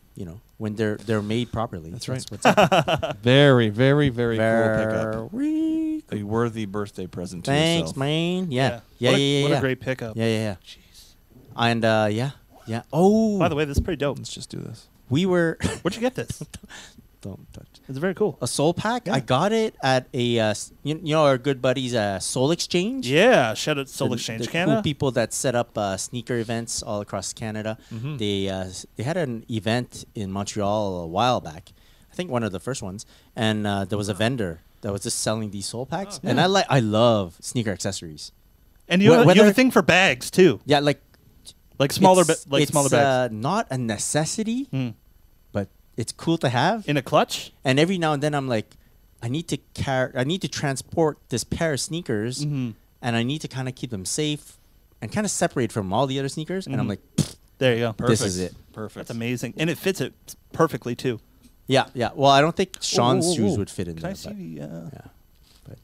[SPEAKER 3] When they're made properly.
[SPEAKER 4] That's right.
[SPEAKER 3] What's up.
[SPEAKER 4] Very, very, very cool pickup.
[SPEAKER 3] Very
[SPEAKER 4] A worthy birthday present to
[SPEAKER 3] Thanks,
[SPEAKER 4] yourself.
[SPEAKER 3] man. Yeah.
[SPEAKER 2] What a great pickup.
[SPEAKER 3] Yeah.
[SPEAKER 2] Jeez.
[SPEAKER 3] And yeah. Oh,
[SPEAKER 2] By the way, this is pretty dope.
[SPEAKER 4] Let's just do this.
[SPEAKER 3] we were
[SPEAKER 2] Where'd you get this?
[SPEAKER 3] don't touch
[SPEAKER 2] It's very cool.
[SPEAKER 3] a soul pack.
[SPEAKER 2] Yeah.
[SPEAKER 3] I got it at a our good buddies Soul Exchange.
[SPEAKER 2] Yeah, shout out to Soul
[SPEAKER 3] The-
[SPEAKER 2] Exchange
[SPEAKER 3] the
[SPEAKER 2] Canada.
[SPEAKER 3] cool people that set up sneaker events all across Canada.
[SPEAKER 4] Mhm.
[SPEAKER 3] They had an event in Montreal a while back. I think one of the first ones, and there was a vendor that was just selling these soul packs. And I love sneaker accessories.
[SPEAKER 2] And you have a
[SPEAKER 3] whether-
[SPEAKER 2] thing for bags too,
[SPEAKER 3] Yeah, like
[SPEAKER 2] smaller,
[SPEAKER 3] it's
[SPEAKER 2] smaller bags.
[SPEAKER 3] not a necessity,
[SPEAKER 2] Mm.
[SPEAKER 3] but it's cool to have.
[SPEAKER 2] In a clutch.
[SPEAKER 3] And every now and then I'm like, I need to transport this pair of sneakers,
[SPEAKER 2] Mhm.
[SPEAKER 3] and I need to kind of keep them safe and kind of separate from all the other sneakers. And I'm
[SPEAKER 2] Mhm.
[SPEAKER 3] like,
[SPEAKER 2] There you go.
[SPEAKER 3] This is it.
[SPEAKER 4] Perfect.
[SPEAKER 2] That's amazing, and it fits it perfectly too.
[SPEAKER 3] yeah. Well, I don't think Sean's
[SPEAKER 2] Ooh, ooh,
[SPEAKER 3] shoes
[SPEAKER 2] ooh.
[SPEAKER 3] would fit in
[SPEAKER 2] Can
[SPEAKER 3] there.
[SPEAKER 2] I see
[SPEAKER 3] but,
[SPEAKER 2] the?
[SPEAKER 3] yeah, but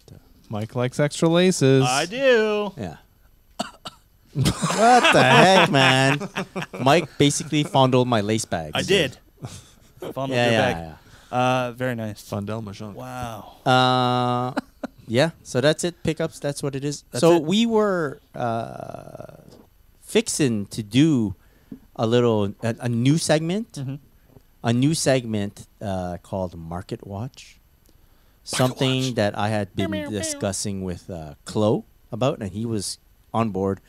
[SPEAKER 4] Mike likes extra laces.
[SPEAKER 2] I do.
[SPEAKER 3] yeah. What the heck, man? Mike basically fondled my lace bags.
[SPEAKER 2] I did. Fondled your bag. Very nice.
[SPEAKER 4] Fondel Mahjong.
[SPEAKER 2] Wow.
[SPEAKER 3] Yeah. So that's it. Pickups. That's what it is.
[SPEAKER 2] That's
[SPEAKER 3] so
[SPEAKER 2] it.
[SPEAKER 3] we were fixing to do a new segment.
[SPEAKER 2] Mhm.
[SPEAKER 3] A new segment called Market Watch. Something
[SPEAKER 2] Watch.
[SPEAKER 3] that I had been discussing with Chloe about, and he was on board.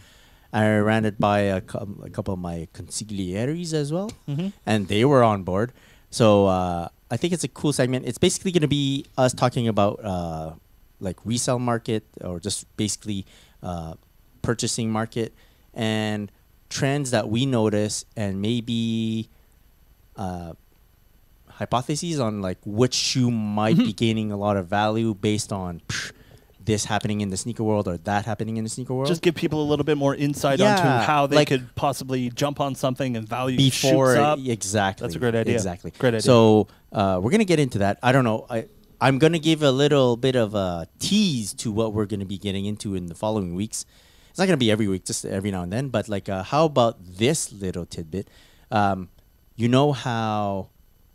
[SPEAKER 3] I ran it by a couple of my consiglieres as well,
[SPEAKER 2] Mhm.
[SPEAKER 3] and they were on board. So I think it's a cool segment. It's basically going to be us talking about like resale market or just basically purchasing market and trends that we notice, and maybe hypotheses on like which shoe might be gaining a lot of value based on this happening in the sneaker world or that happening in the sneaker world.
[SPEAKER 2] Just give people a little bit more insight onto
[SPEAKER 3] Yeah,
[SPEAKER 2] how they
[SPEAKER 3] like-
[SPEAKER 2] could possibly jump on something and value
[SPEAKER 3] before
[SPEAKER 2] shoots up.
[SPEAKER 3] exactly.
[SPEAKER 2] That's a great idea.
[SPEAKER 3] Exactly.
[SPEAKER 2] Great idea.
[SPEAKER 3] So we're gonna get into that. I don't know. I'm gonna give a little bit of a tease to what we're gonna be getting into in the following weeks. It's not gonna be every week, just every now and then. But like, how about this little tidbit? You know how?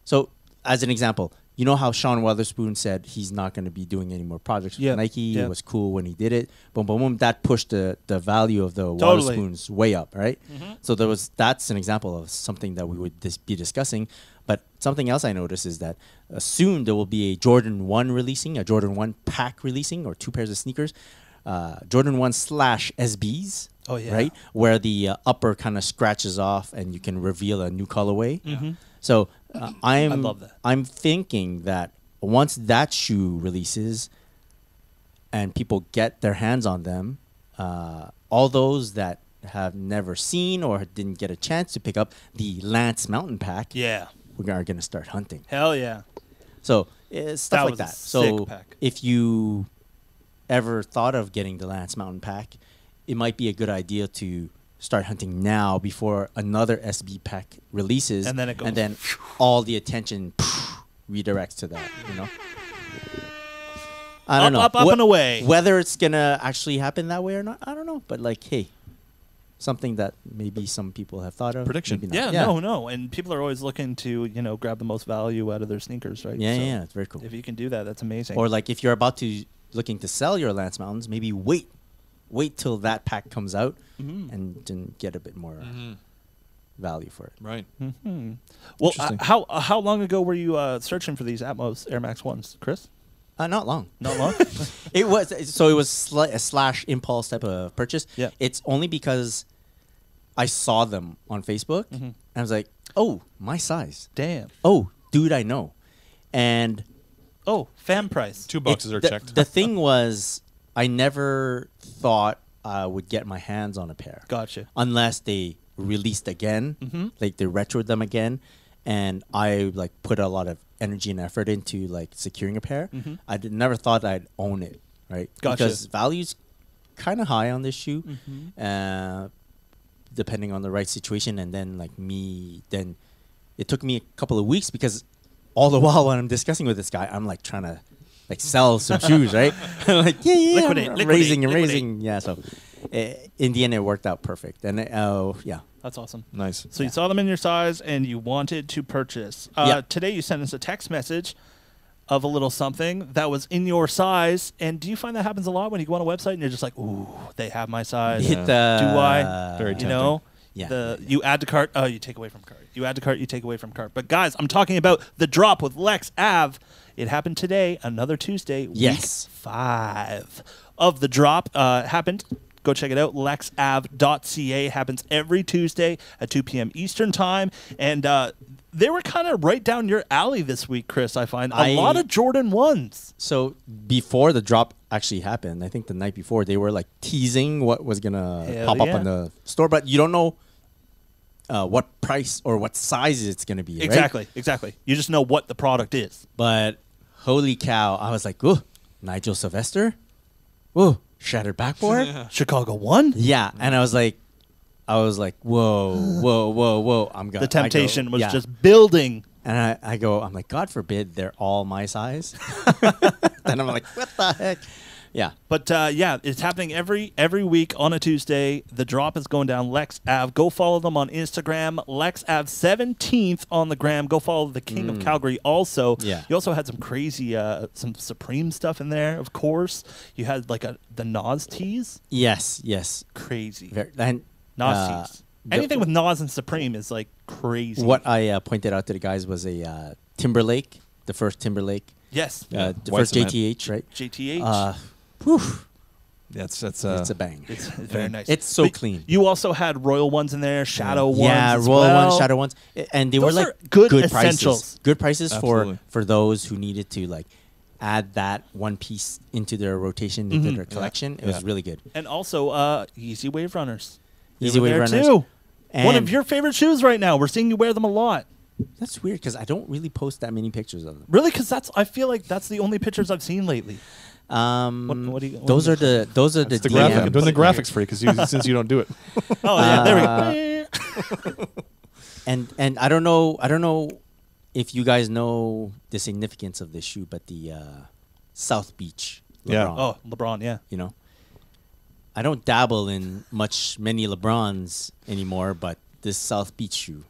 [SPEAKER 3] So as an example, you know how Sean Weatherspoon said he's not going to be doing any more projects with Nike. It was cool when he did it. Boom, boom, boom. That pushed the value of the Weatherspoons way up, right? So that's an example of something that we would be discussing. But something else I noticed is that soon there will be a Jordan 1 releasing, a Jordan 1 pack releasing, or 2 pairs of sneakers. Jordan 1 / SBs.
[SPEAKER 2] Oh, yeah.
[SPEAKER 3] Right? Where the upper kind of scratches off and you can reveal a new colorway. So
[SPEAKER 2] I love that.
[SPEAKER 3] I'm thinking that once that shoe releases and people get their hands on them, all those that have never seen or didn't get a chance to pick up the Lance Mountain Pack, we are going to start hunting.
[SPEAKER 2] Hell yeah.
[SPEAKER 3] So stuff like
[SPEAKER 2] was a
[SPEAKER 3] that.
[SPEAKER 2] sick
[SPEAKER 3] So
[SPEAKER 2] pack.
[SPEAKER 3] if you ever thought of getting the Lance Mountain Pack, it might be a good idea to start hunting now before another SB pack releases,
[SPEAKER 2] and then it goes,
[SPEAKER 3] and then all the attention redirects to that. You know, I don't know.
[SPEAKER 2] Up and away.
[SPEAKER 3] Whether it's gonna actually happen that way or not, I don't know. But like, hey, something that maybe some people have thought of.
[SPEAKER 4] Prediction.
[SPEAKER 3] maybe not.
[SPEAKER 2] No. And people are always looking to, grab the most value out of their sneakers, right?
[SPEAKER 3] Yeah,
[SPEAKER 2] So
[SPEAKER 3] yeah, it's very cool.
[SPEAKER 2] If you can do that, that's amazing.
[SPEAKER 3] Or like if you're about to looking to sell your Lance Mountains, maybe wait till that pack comes out and then get a bit more value for it.
[SPEAKER 4] Right.
[SPEAKER 2] Well,
[SPEAKER 4] Interesting.
[SPEAKER 2] how long ago were you searching for these Atmos Air Max 1s, Chris?
[SPEAKER 3] Not long.
[SPEAKER 2] Not long?
[SPEAKER 3] It was a slash impulse type of purchase.
[SPEAKER 2] Yeah.
[SPEAKER 3] It's only because I saw them on Facebook and I was like, oh, my size.
[SPEAKER 2] Damn.
[SPEAKER 3] Oh, dude, I know. And
[SPEAKER 2] Oh, fan price.
[SPEAKER 4] 2 boxes are checked.
[SPEAKER 3] The thing was, I never thought I would get my hands on a pair.
[SPEAKER 2] Gotcha.
[SPEAKER 3] Unless they released again, like they retroed them again, and I like put a lot of energy and effort into like securing a pair. I never thought I'd own it, right?
[SPEAKER 2] Gotcha.
[SPEAKER 3] Because value's kind of high on this shoe, depending on the right situation. And then then it took me a couple of weeks because all the while when I'm discussing with this guy, I'm like trying to like sell some shoes, right? Like
[SPEAKER 2] Liquidate.
[SPEAKER 3] raising. Yeah, so in the end, it worked out perfect. And yeah.
[SPEAKER 2] That's awesome.
[SPEAKER 4] Nice.
[SPEAKER 2] So you saw them in your size and you wanted to purchase. Today you sent us a text message of a little something that was in your size. And do you find that happens a lot when you go on a website and you're just like, ooh, they have my size?
[SPEAKER 3] Hit
[SPEAKER 2] Do I?
[SPEAKER 4] Very tempting.
[SPEAKER 3] Yeah.
[SPEAKER 2] You add to cart. Oh, you take away from cart. You add to cart. You take away from cart. But guys, I'm talking about the drop with Lex Ave. It happened today, another Tuesday.
[SPEAKER 3] Yes.
[SPEAKER 2] Week 5 of the drop happened. Go check it out. LexAv.ca happens every Tuesday at 2 p.m. Eastern time. And they were kind of right down your alley this week, Chris, I find. A lot of Jordan 1s.
[SPEAKER 3] So before the drop actually happened, I think the night before, they were like teasing what was going to pop up on the store. But you don't know what price or what size it's going to be, right?
[SPEAKER 2] Exactly. You just know what the product is.
[SPEAKER 3] But holy cow, I was like, ooh, Nigel Sylvester? Ooh, shattered backboard?
[SPEAKER 2] Chicago 1?
[SPEAKER 3] Yeah, and I was like, whoa.
[SPEAKER 2] The temptation was just building.
[SPEAKER 3] And I'm like, God forbid they're all my size. And I'm like, what the heck? Yeah.
[SPEAKER 2] But it's happening every week on a Tuesday. The drop is going down. Lex Ave. Go follow them on Instagram. Lex Ave 17th on the gram. Go follow the King of Calgary also.
[SPEAKER 3] Yeah.
[SPEAKER 2] You also had some crazy, some Supreme stuff in there, of course. You had like the Nas tees.
[SPEAKER 3] Yes.
[SPEAKER 2] Crazy.
[SPEAKER 3] And
[SPEAKER 2] Nas tees. Anything with Nas and Supreme is like crazy.
[SPEAKER 3] What I pointed out to the guys was a Timberlake, the first Timberlake.
[SPEAKER 2] Yes.
[SPEAKER 3] The
[SPEAKER 4] White
[SPEAKER 3] first
[SPEAKER 4] cement.
[SPEAKER 3] JTH, right?
[SPEAKER 2] JTH.
[SPEAKER 3] Whew.
[SPEAKER 4] It's
[SPEAKER 3] It's a bang.
[SPEAKER 2] It's very nice.
[SPEAKER 3] It's so
[SPEAKER 2] But
[SPEAKER 3] clean.
[SPEAKER 2] You also had Royal ones in there, Shadow ones.
[SPEAKER 3] Yeah,
[SPEAKER 2] as
[SPEAKER 3] Royal
[SPEAKER 2] well.
[SPEAKER 3] ones, Shadow ones, and they
[SPEAKER 2] Those
[SPEAKER 3] were
[SPEAKER 2] are
[SPEAKER 3] like
[SPEAKER 2] good
[SPEAKER 3] prices.
[SPEAKER 2] essentials.
[SPEAKER 3] Good prices
[SPEAKER 4] Absolutely.
[SPEAKER 3] for those who needed to like add that one piece into their rotation, into their collection. It was really good.
[SPEAKER 2] And also, Easy Wave Runners. They
[SPEAKER 3] Easy
[SPEAKER 2] were
[SPEAKER 3] Wave
[SPEAKER 2] there
[SPEAKER 3] Runners.
[SPEAKER 2] too. One
[SPEAKER 3] And
[SPEAKER 2] of your favorite shoes right now. We're seeing you wear them a lot.
[SPEAKER 3] that's weird because I don't really post that many pictures of them.
[SPEAKER 2] Really? Because I feel like that's the only pictures I've seen lately. What do you?
[SPEAKER 3] Those are the
[SPEAKER 4] the graphic. I'm
[SPEAKER 3] DMs.
[SPEAKER 4] doing the graphics for you since you don't do it.
[SPEAKER 2] Oh yeah, there we go.
[SPEAKER 3] And I don't know if you guys know the significance of this shoe, but the South Beach LeBron.
[SPEAKER 4] Yeah.
[SPEAKER 2] Oh, LeBron. Yeah.
[SPEAKER 3] You know, I don't dabble in many LeBrons anymore, but this South Beach shoe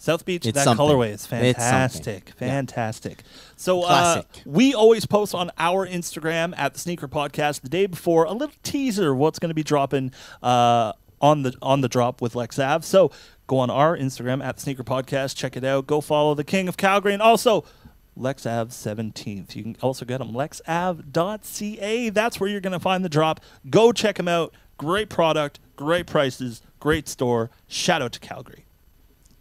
[SPEAKER 2] South Beach,
[SPEAKER 3] It's
[SPEAKER 2] that
[SPEAKER 3] something.
[SPEAKER 2] colorway is
[SPEAKER 3] It's something.
[SPEAKER 2] fantastic.
[SPEAKER 3] Yeah.
[SPEAKER 2] Fantastic. So
[SPEAKER 3] Classic.
[SPEAKER 2] we always post on our Instagram at the Sneaker Podcast the day before a little teaser of what's going to be dropping on the drop with Lex Ave. So go on our Instagram at the Sneaker Podcast, check it out. Go follow the King of Calgary, and also Lex Ave 17th. You can also get them lexave.ca. That's where you're going to find the drop. Go check them out. Great product, great prices, great store. Shout out to Calgary.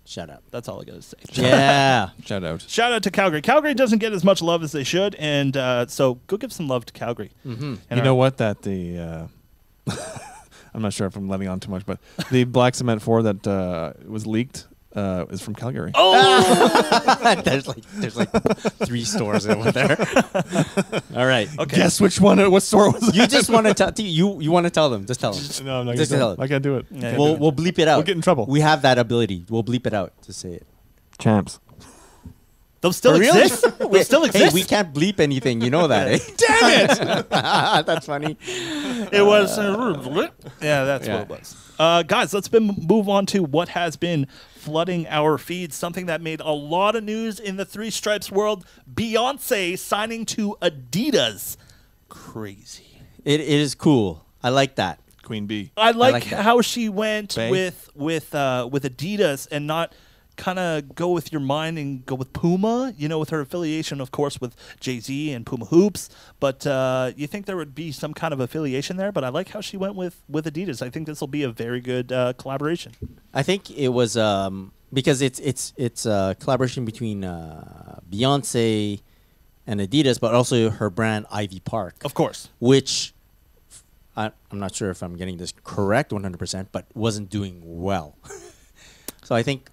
[SPEAKER 3] Shut up.
[SPEAKER 2] That's all I got to say.
[SPEAKER 3] Yeah.
[SPEAKER 4] Shout out.
[SPEAKER 2] Shout out to Calgary. Calgary doesn't get as much love as they should, and so go give some love to Calgary.
[SPEAKER 3] Mm-hmm.
[SPEAKER 2] And
[SPEAKER 4] You know what? That the I'm not sure if I'm letting on too much, but the Black Cement 4 that was leaked is from Calgary.
[SPEAKER 2] Oh,
[SPEAKER 3] there's like 3 stores over there. All right.
[SPEAKER 2] okay.
[SPEAKER 4] Guess which one? What store was it?
[SPEAKER 3] You just want to tell you want to tell them. Just tell them.
[SPEAKER 4] No, I'm not
[SPEAKER 3] Just
[SPEAKER 4] gonna
[SPEAKER 3] tell
[SPEAKER 4] do it.
[SPEAKER 3] them.
[SPEAKER 4] I can't do it.
[SPEAKER 2] Yeah,
[SPEAKER 3] We'll bleep it out.
[SPEAKER 4] We'll get in trouble.
[SPEAKER 3] We have that ability. We'll bleep it out to say it.
[SPEAKER 4] Champs.
[SPEAKER 2] Those still
[SPEAKER 3] For real?
[SPEAKER 2] exist? Those still
[SPEAKER 3] Hey,
[SPEAKER 2] exist?
[SPEAKER 3] we can't bleep anything. You know that, eh?
[SPEAKER 2] Damn it!
[SPEAKER 3] That's funny.
[SPEAKER 2] It was. Yeah, that's
[SPEAKER 3] Yeah.
[SPEAKER 2] what it was. Guys, let's move on to what has been flooding our feeds. Something that made a lot of news in the Three Stripes world. Beyonce signing to Adidas. Crazy.
[SPEAKER 3] It is cool. I like that.
[SPEAKER 4] Queen Bee.
[SPEAKER 2] I like
[SPEAKER 3] like that.
[SPEAKER 2] how she went
[SPEAKER 4] Bay.
[SPEAKER 2] with Adidas and not kind of go with your mind and go with Puma, with her affiliation, of course, with Jay-Z and Puma Hoops. But you think there would be some kind of affiliation there? But I like how she went with Adidas. I think this will be a very good collaboration.
[SPEAKER 3] I think it was because it's a collaboration between Beyonce and Adidas, but also her brand Ivy Park,
[SPEAKER 2] Of course.
[SPEAKER 3] which I'm not sure if I'm getting this correct 100%, but wasn't doing well. So I think,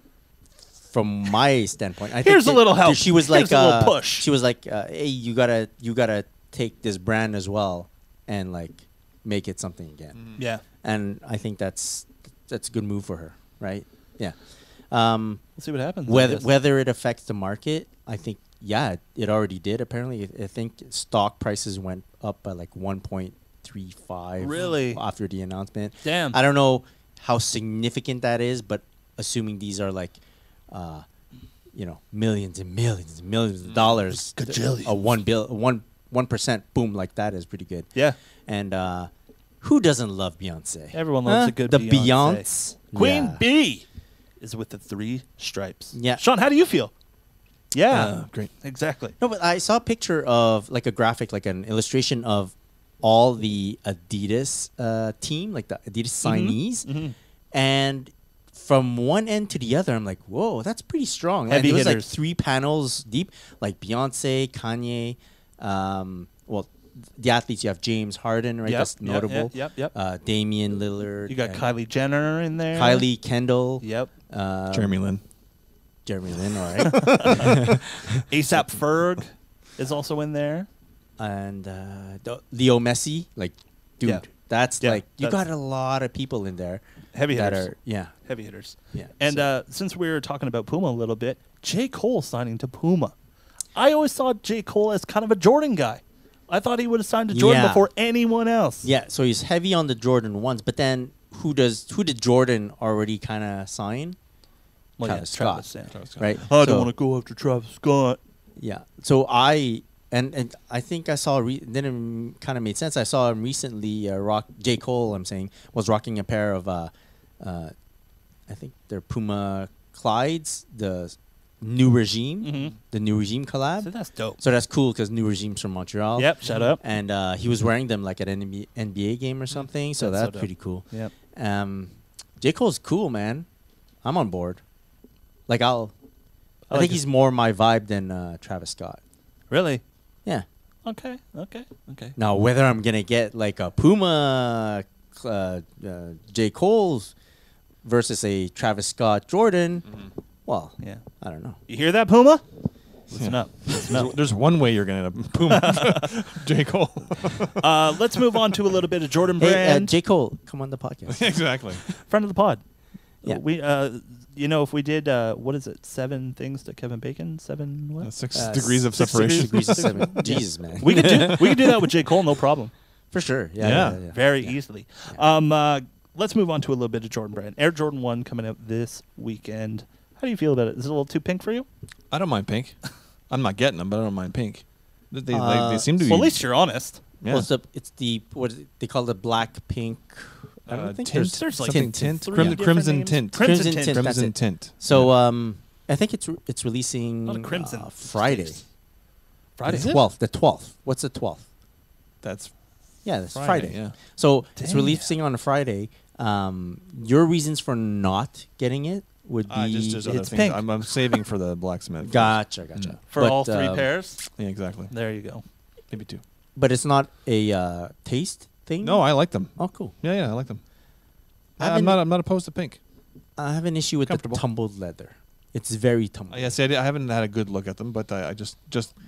[SPEAKER 3] from my standpoint, I
[SPEAKER 2] Here's
[SPEAKER 3] think
[SPEAKER 2] a little help.
[SPEAKER 3] She was
[SPEAKER 2] Here's
[SPEAKER 3] like
[SPEAKER 2] a little push.
[SPEAKER 3] She was like, "Hey, you gotta take this brand as well and like make it something again."
[SPEAKER 2] Yeah.
[SPEAKER 3] And I think that's a good move for her, right? Yeah.
[SPEAKER 2] We'll see what happens. I
[SPEAKER 3] Whether
[SPEAKER 2] guess.
[SPEAKER 3] whether it affects the market, I think it already did. Apparently, I think stock prices went up by like 1.35.
[SPEAKER 2] Really?
[SPEAKER 3] After the announcement.
[SPEAKER 2] Damn.
[SPEAKER 3] I don't know how significant that is, but assuming these are like, millions and millions and millions of dollars,
[SPEAKER 2] Gajillions.
[SPEAKER 3] a 1% boom like that is pretty good.
[SPEAKER 2] Yeah.
[SPEAKER 3] And who doesn't love Beyonce?
[SPEAKER 2] Everyone loves a good
[SPEAKER 3] the
[SPEAKER 2] Beyonce.
[SPEAKER 3] Beyonce.
[SPEAKER 2] Queen
[SPEAKER 3] Yeah.
[SPEAKER 2] Bee is with the Three Stripes.
[SPEAKER 3] Yeah.
[SPEAKER 2] Sean, how do you feel? Yeah.
[SPEAKER 4] Great.
[SPEAKER 2] Exactly.
[SPEAKER 3] No, but I saw a picture of like a graphic, like an illustration of all the Adidas team, like the Adidas signees,
[SPEAKER 2] Mhm.
[SPEAKER 3] and from one end to the other, I'm like, whoa, that's pretty strong.
[SPEAKER 2] Heavy
[SPEAKER 3] and it was like
[SPEAKER 2] hitters.
[SPEAKER 3] 3 panels deep, like Beyonce, Kanye. The athletes, you have James Harden, right?
[SPEAKER 2] Yep,
[SPEAKER 3] That's
[SPEAKER 2] yep,
[SPEAKER 3] notable.
[SPEAKER 2] yep.
[SPEAKER 3] Damian Lillard.
[SPEAKER 2] You got
[SPEAKER 3] and
[SPEAKER 2] Kylie Jenner in there.
[SPEAKER 3] Kylie Kendall.
[SPEAKER 2] Yep.
[SPEAKER 4] Jeremy Lin.
[SPEAKER 3] Jeremy Lin, all right.
[SPEAKER 2] ASAP Ferg is also in there.
[SPEAKER 3] And Leo Messi, like, dude,
[SPEAKER 2] Yeah.
[SPEAKER 3] that's
[SPEAKER 2] Yeah,
[SPEAKER 3] like, you
[SPEAKER 2] that's-
[SPEAKER 3] got a lot of people in there.
[SPEAKER 2] Heavy
[SPEAKER 3] that
[SPEAKER 2] hitters.
[SPEAKER 3] are, yeah.
[SPEAKER 2] Heavy hitters.
[SPEAKER 3] Yeah,
[SPEAKER 2] And since we were talking about Puma a little bit, J. Cole signing to Puma. I always saw J. Cole as kind of a Jordan guy. I thought he would have signed to Jordan
[SPEAKER 3] Yeah.
[SPEAKER 2] before anyone else.
[SPEAKER 3] Yeah, so he's heavy on the Jordan ones, but then who did Jordan already kind of sign?
[SPEAKER 2] Well,
[SPEAKER 3] Travis
[SPEAKER 2] yeah,
[SPEAKER 3] Scott.
[SPEAKER 2] Travis Scott.
[SPEAKER 3] Right?
[SPEAKER 2] I
[SPEAKER 3] So-
[SPEAKER 2] don't want to go after Travis Scott.
[SPEAKER 3] Yeah. So I think I saw then it kind of made sense. I saw him recently J. Cole, was rocking a pair of I think they're Puma Clydes, the New Regime, the New Regime collab.
[SPEAKER 2] So that's dope.
[SPEAKER 3] So that's cool because New Regime's from Montreal.
[SPEAKER 2] Yep, shut up.
[SPEAKER 3] And he was wearing them like at an NBA game or something. So
[SPEAKER 2] That's so
[SPEAKER 3] that's
[SPEAKER 2] dope.
[SPEAKER 3] pretty cool.
[SPEAKER 2] Yep.
[SPEAKER 3] J. Cole's cool, man. I'm on board. Like I
[SPEAKER 2] like
[SPEAKER 3] think
[SPEAKER 2] it.
[SPEAKER 3] he's more my vibe than Travis Scott.
[SPEAKER 2] Really?
[SPEAKER 3] Yeah.
[SPEAKER 2] Okay.
[SPEAKER 3] Now whether I'm gonna get like a Puma J. Cole's versus a Travis Scott Jordan, well,
[SPEAKER 2] Yeah.
[SPEAKER 3] I don't know.
[SPEAKER 2] You hear that, Puma? Listen up. Listen up.
[SPEAKER 4] There's one way you're going to Puma J. Cole.
[SPEAKER 2] Let's move on to a little bit of Jordan
[SPEAKER 3] Hey,
[SPEAKER 2] Brand.
[SPEAKER 3] J. Cole, come on the podcast.
[SPEAKER 4] Exactly.
[SPEAKER 2] Friend of the pod.
[SPEAKER 3] Yeah.
[SPEAKER 2] We, if we did, what is it? 7 things to Kevin Bacon? 7 what?
[SPEAKER 4] 6 degrees of
[SPEAKER 2] 6
[SPEAKER 4] separation.
[SPEAKER 3] Degrees of 7. Jesus, man.
[SPEAKER 2] We could do that with J. Cole, no problem.
[SPEAKER 3] For sure.
[SPEAKER 4] Yeah.
[SPEAKER 3] Yeah.
[SPEAKER 2] Very easily. Let's move on to a little bit of Jordan Brand. Air Jordan 1 coming out this weekend. How do you feel about it? Is it a little too pink for you?
[SPEAKER 4] I don't mind pink. I'm not getting them, but I don't mind pink. They seem to be.
[SPEAKER 2] Well, at least you're honest.
[SPEAKER 4] Yeah.
[SPEAKER 3] Well, it's the what is it, they call the black pink. I don't think
[SPEAKER 4] tint.
[SPEAKER 2] there's like
[SPEAKER 4] something
[SPEAKER 3] tint.
[SPEAKER 4] tint.
[SPEAKER 2] Three
[SPEAKER 4] Crimson
[SPEAKER 2] different
[SPEAKER 4] tint.
[SPEAKER 2] names. Crimson
[SPEAKER 3] Tint.
[SPEAKER 2] tint.
[SPEAKER 3] That's
[SPEAKER 4] Crimson
[SPEAKER 3] it.
[SPEAKER 4] tint.
[SPEAKER 3] So I think it's releasing
[SPEAKER 2] Not a crimson.
[SPEAKER 3] Friday.
[SPEAKER 2] Friday.
[SPEAKER 3] The 12th. The 12th. What's the 12th?
[SPEAKER 4] That's
[SPEAKER 3] Yeah, that's Friday.
[SPEAKER 4] Yeah.
[SPEAKER 3] So it's
[SPEAKER 2] Damn.
[SPEAKER 3] releasing on a Friday. Your reasons for not getting it would be
[SPEAKER 4] Just other
[SPEAKER 2] it's
[SPEAKER 4] things.
[SPEAKER 2] pink.
[SPEAKER 4] I'm saving for the blacksmith.
[SPEAKER 3] Gotcha.
[SPEAKER 2] For
[SPEAKER 3] But,
[SPEAKER 2] all three pairs?
[SPEAKER 4] Yeah, exactly.
[SPEAKER 2] There you go.
[SPEAKER 4] Maybe 2.
[SPEAKER 3] But it's not a taste thing.
[SPEAKER 4] No, I like them.
[SPEAKER 3] Oh, cool.
[SPEAKER 4] Yeah, I like them.
[SPEAKER 3] I
[SPEAKER 4] I'm
[SPEAKER 3] haven't-
[SPEAKER 4] not opposed to pink.
[SPEAKER 3] I have an issue with the
[SPEAKER 4] Comfortable.
[SPEAKER 3] tumbled leather. It's very tumbled.
[SPEAKER 4] Yeah, see, I haven't had a good look at them, but I just